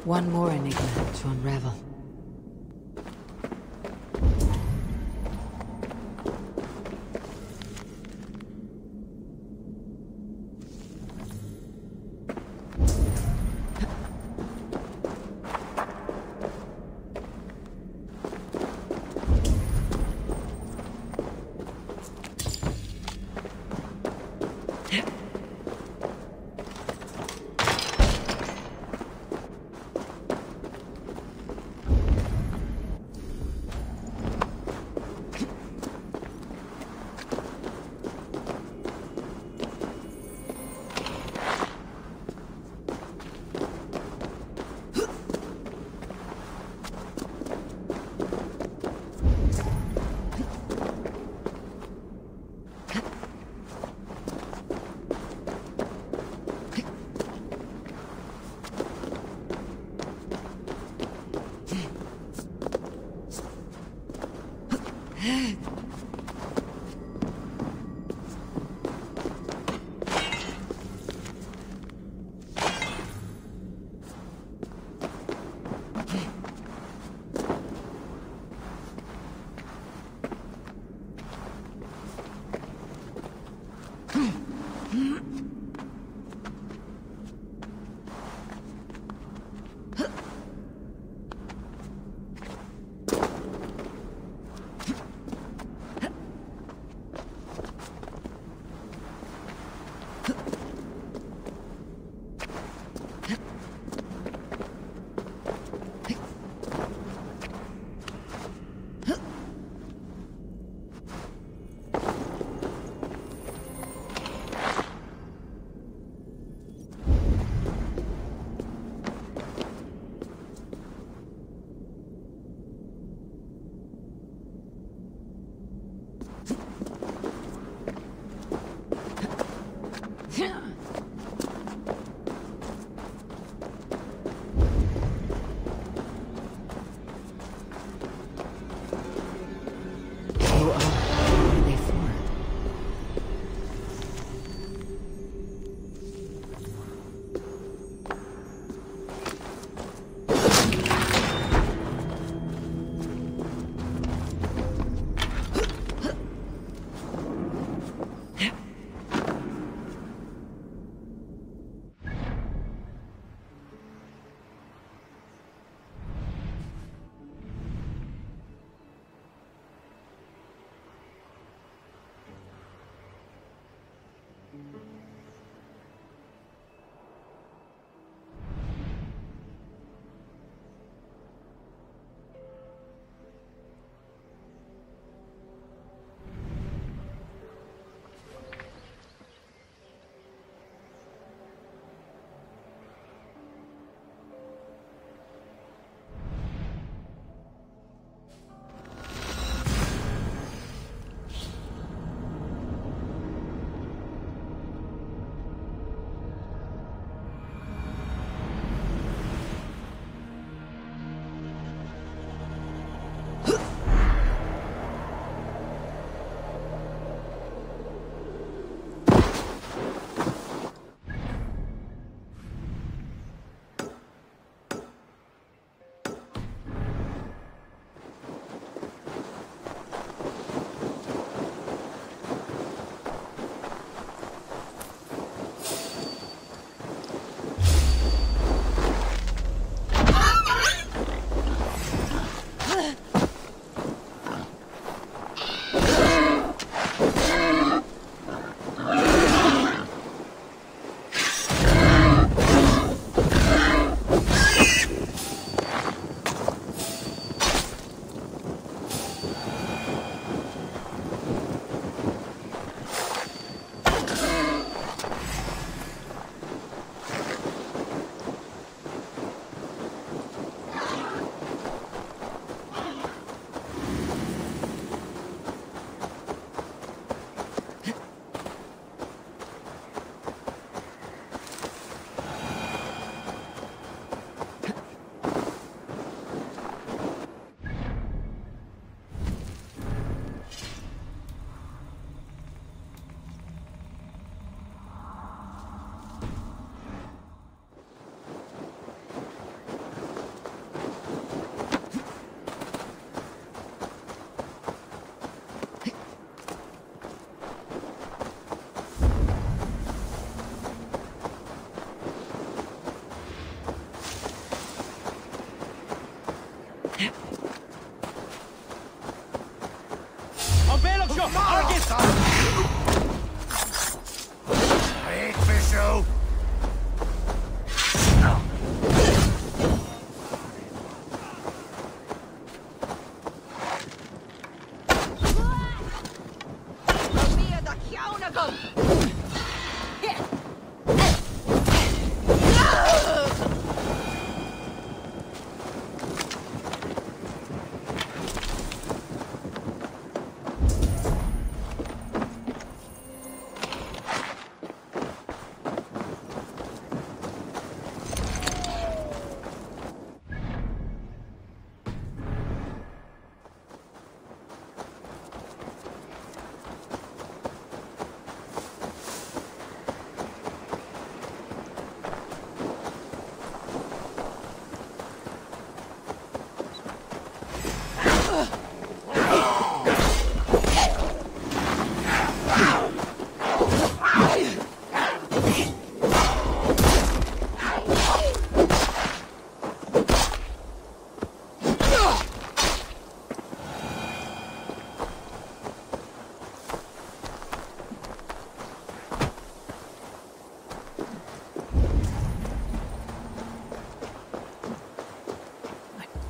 One more enigma to unravel.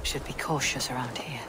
Should be cautious around here.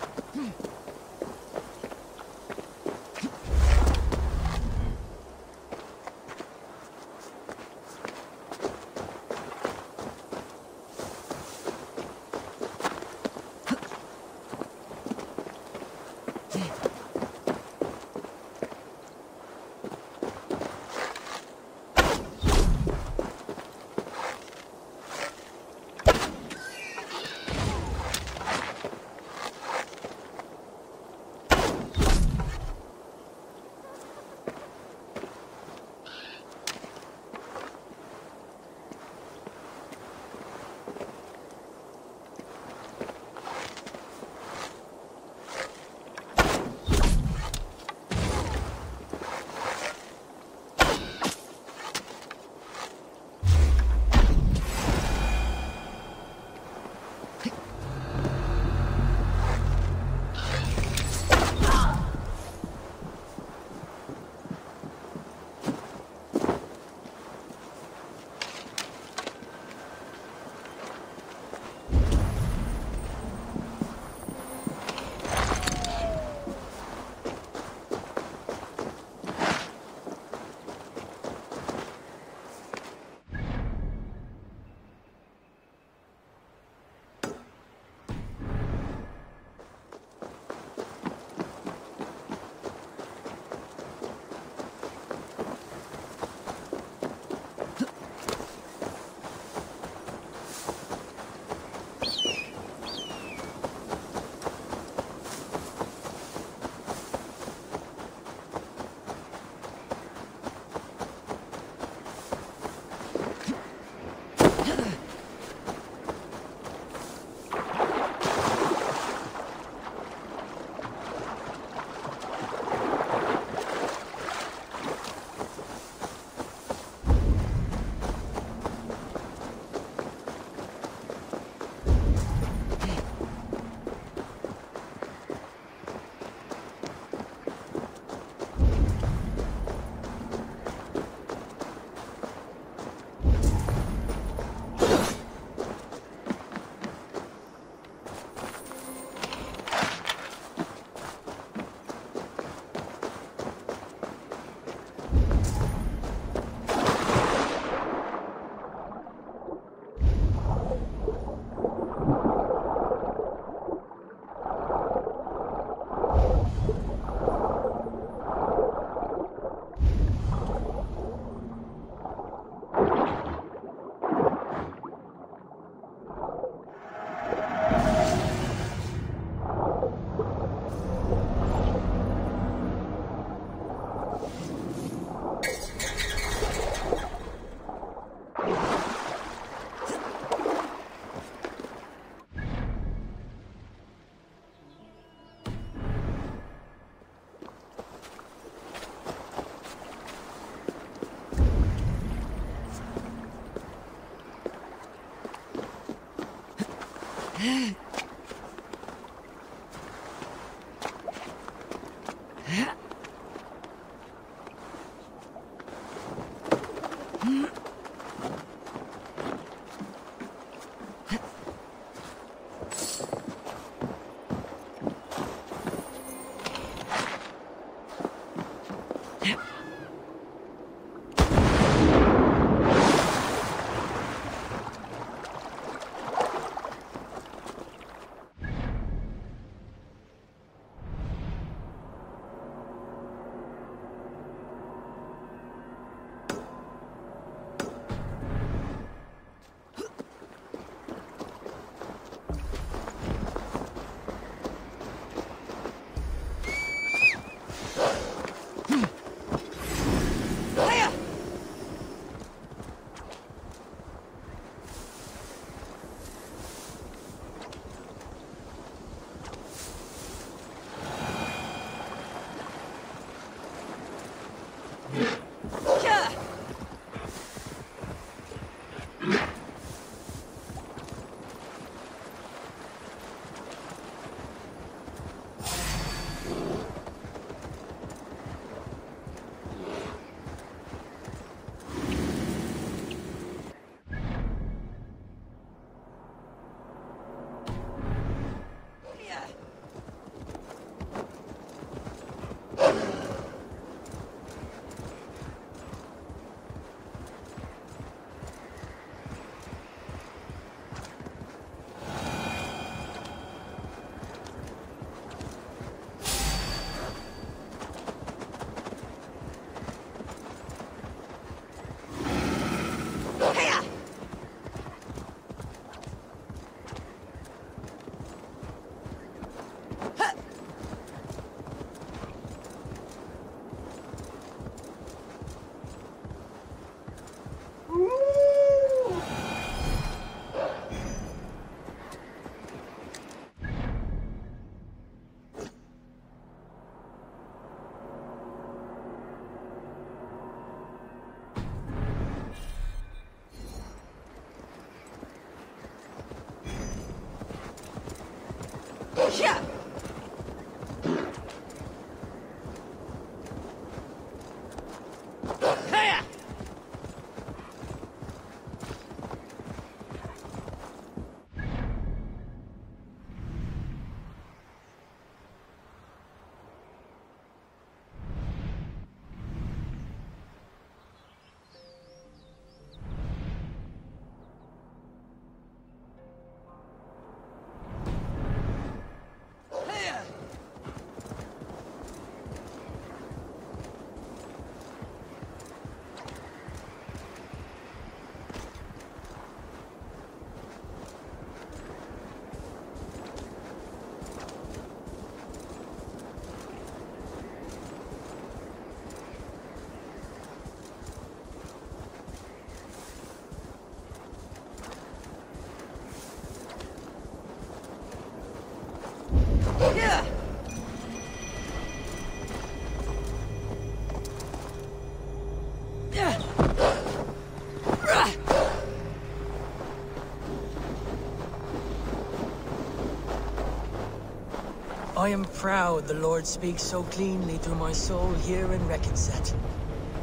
I am proud the Lord speaks so cleanly through my soul here in Reckonset.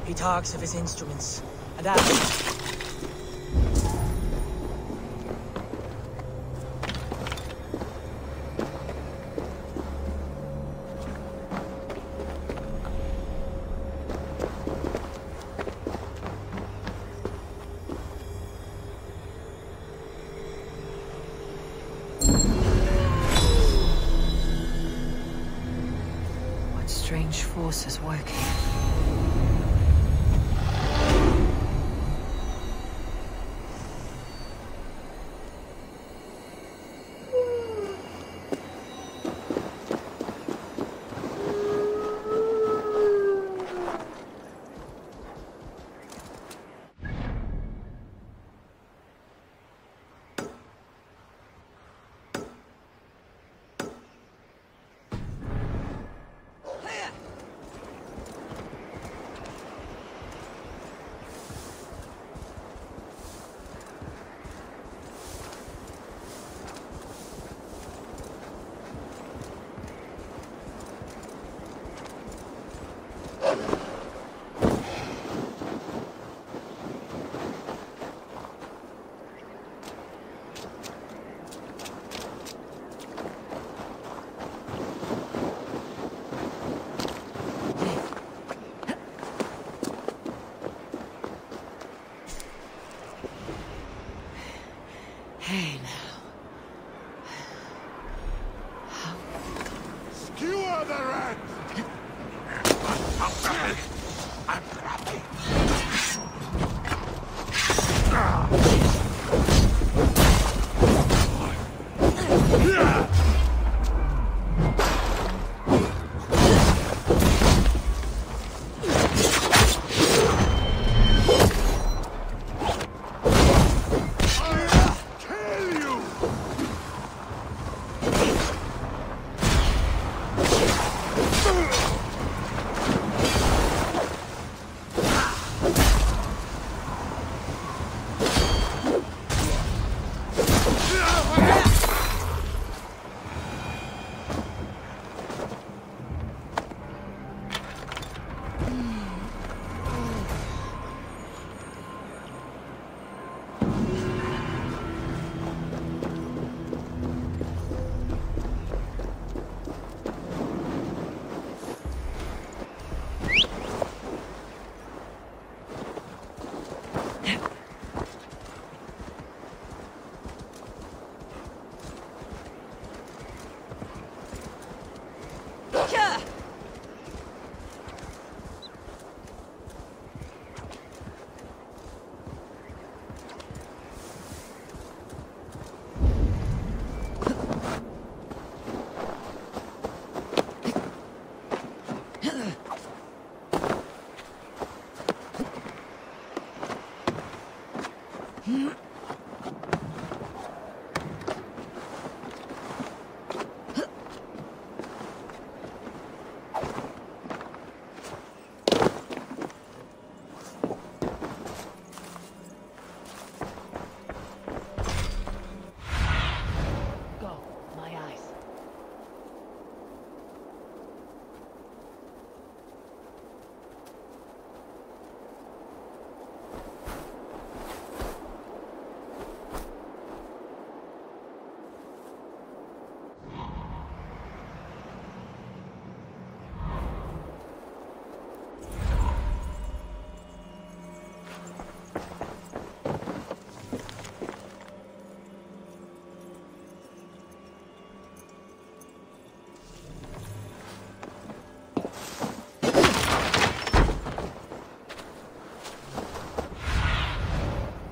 He talks of his instruments, and asks... Strange forces working.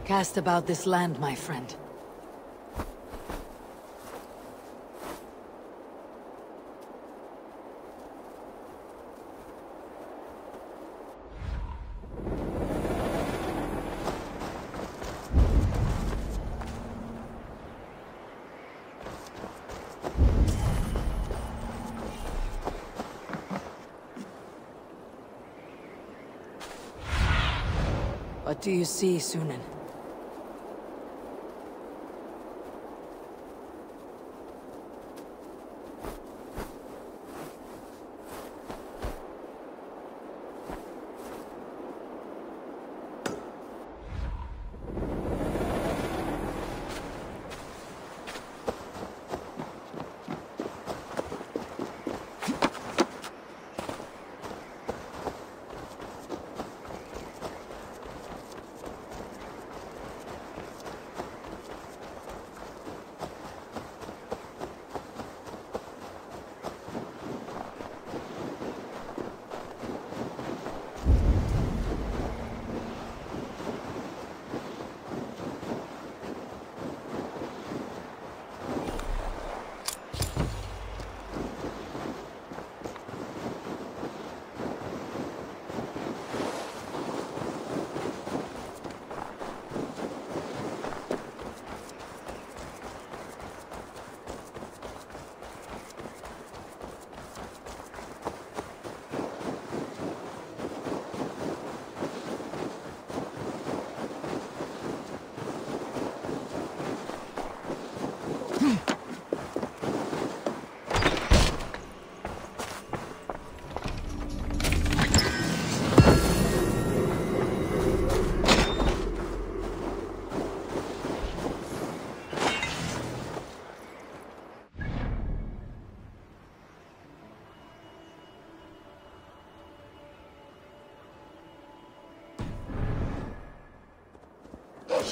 Cast about this land, my friend. What do you see, Sunan?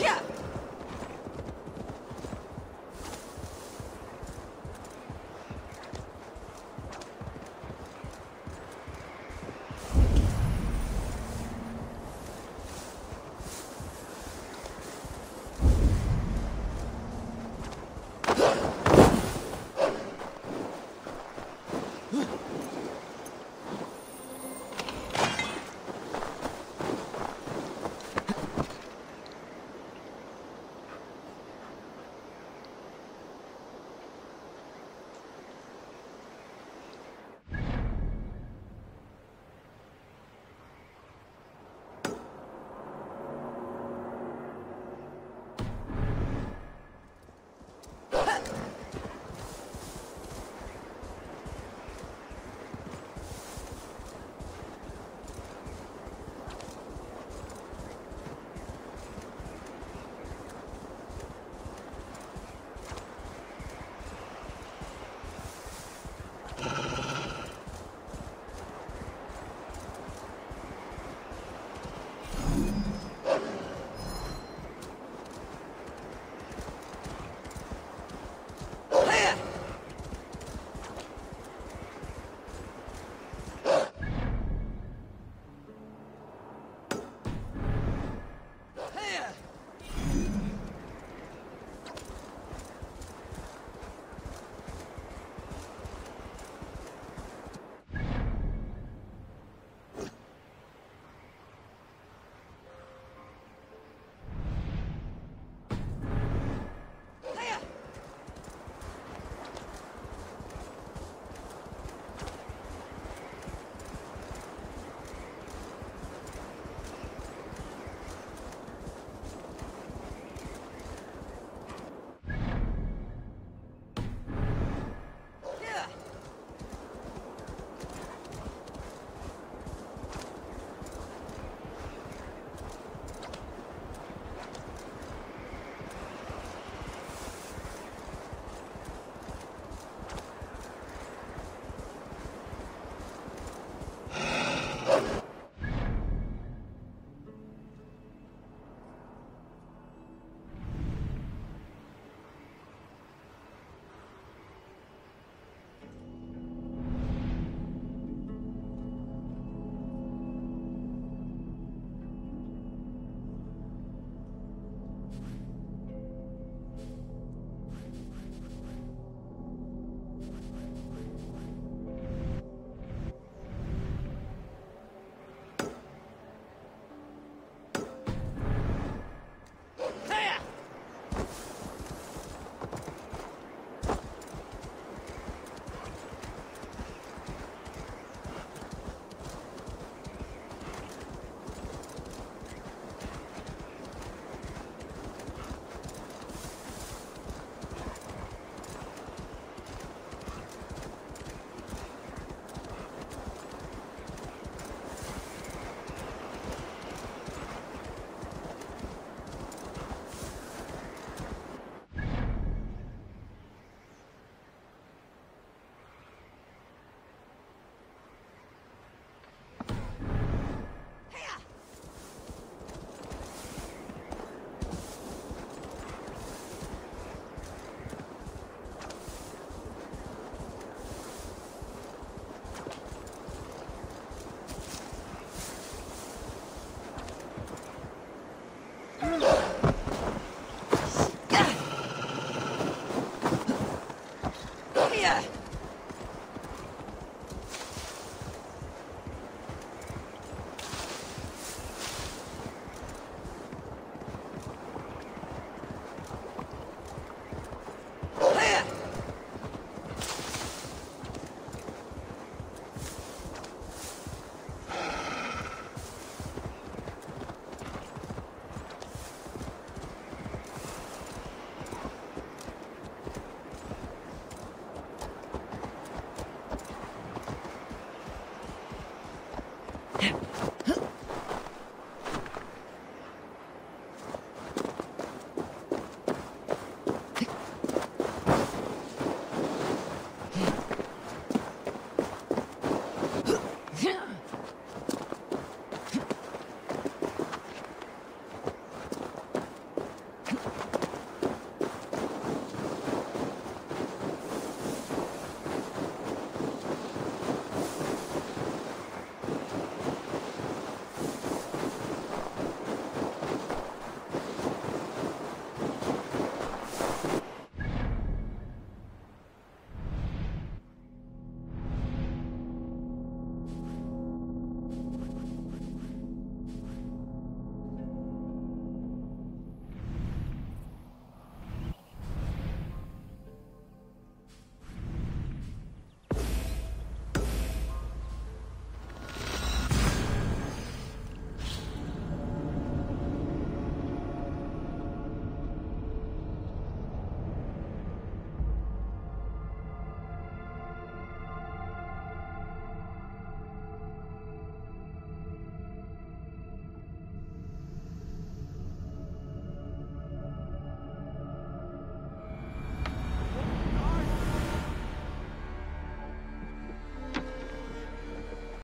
Yeah.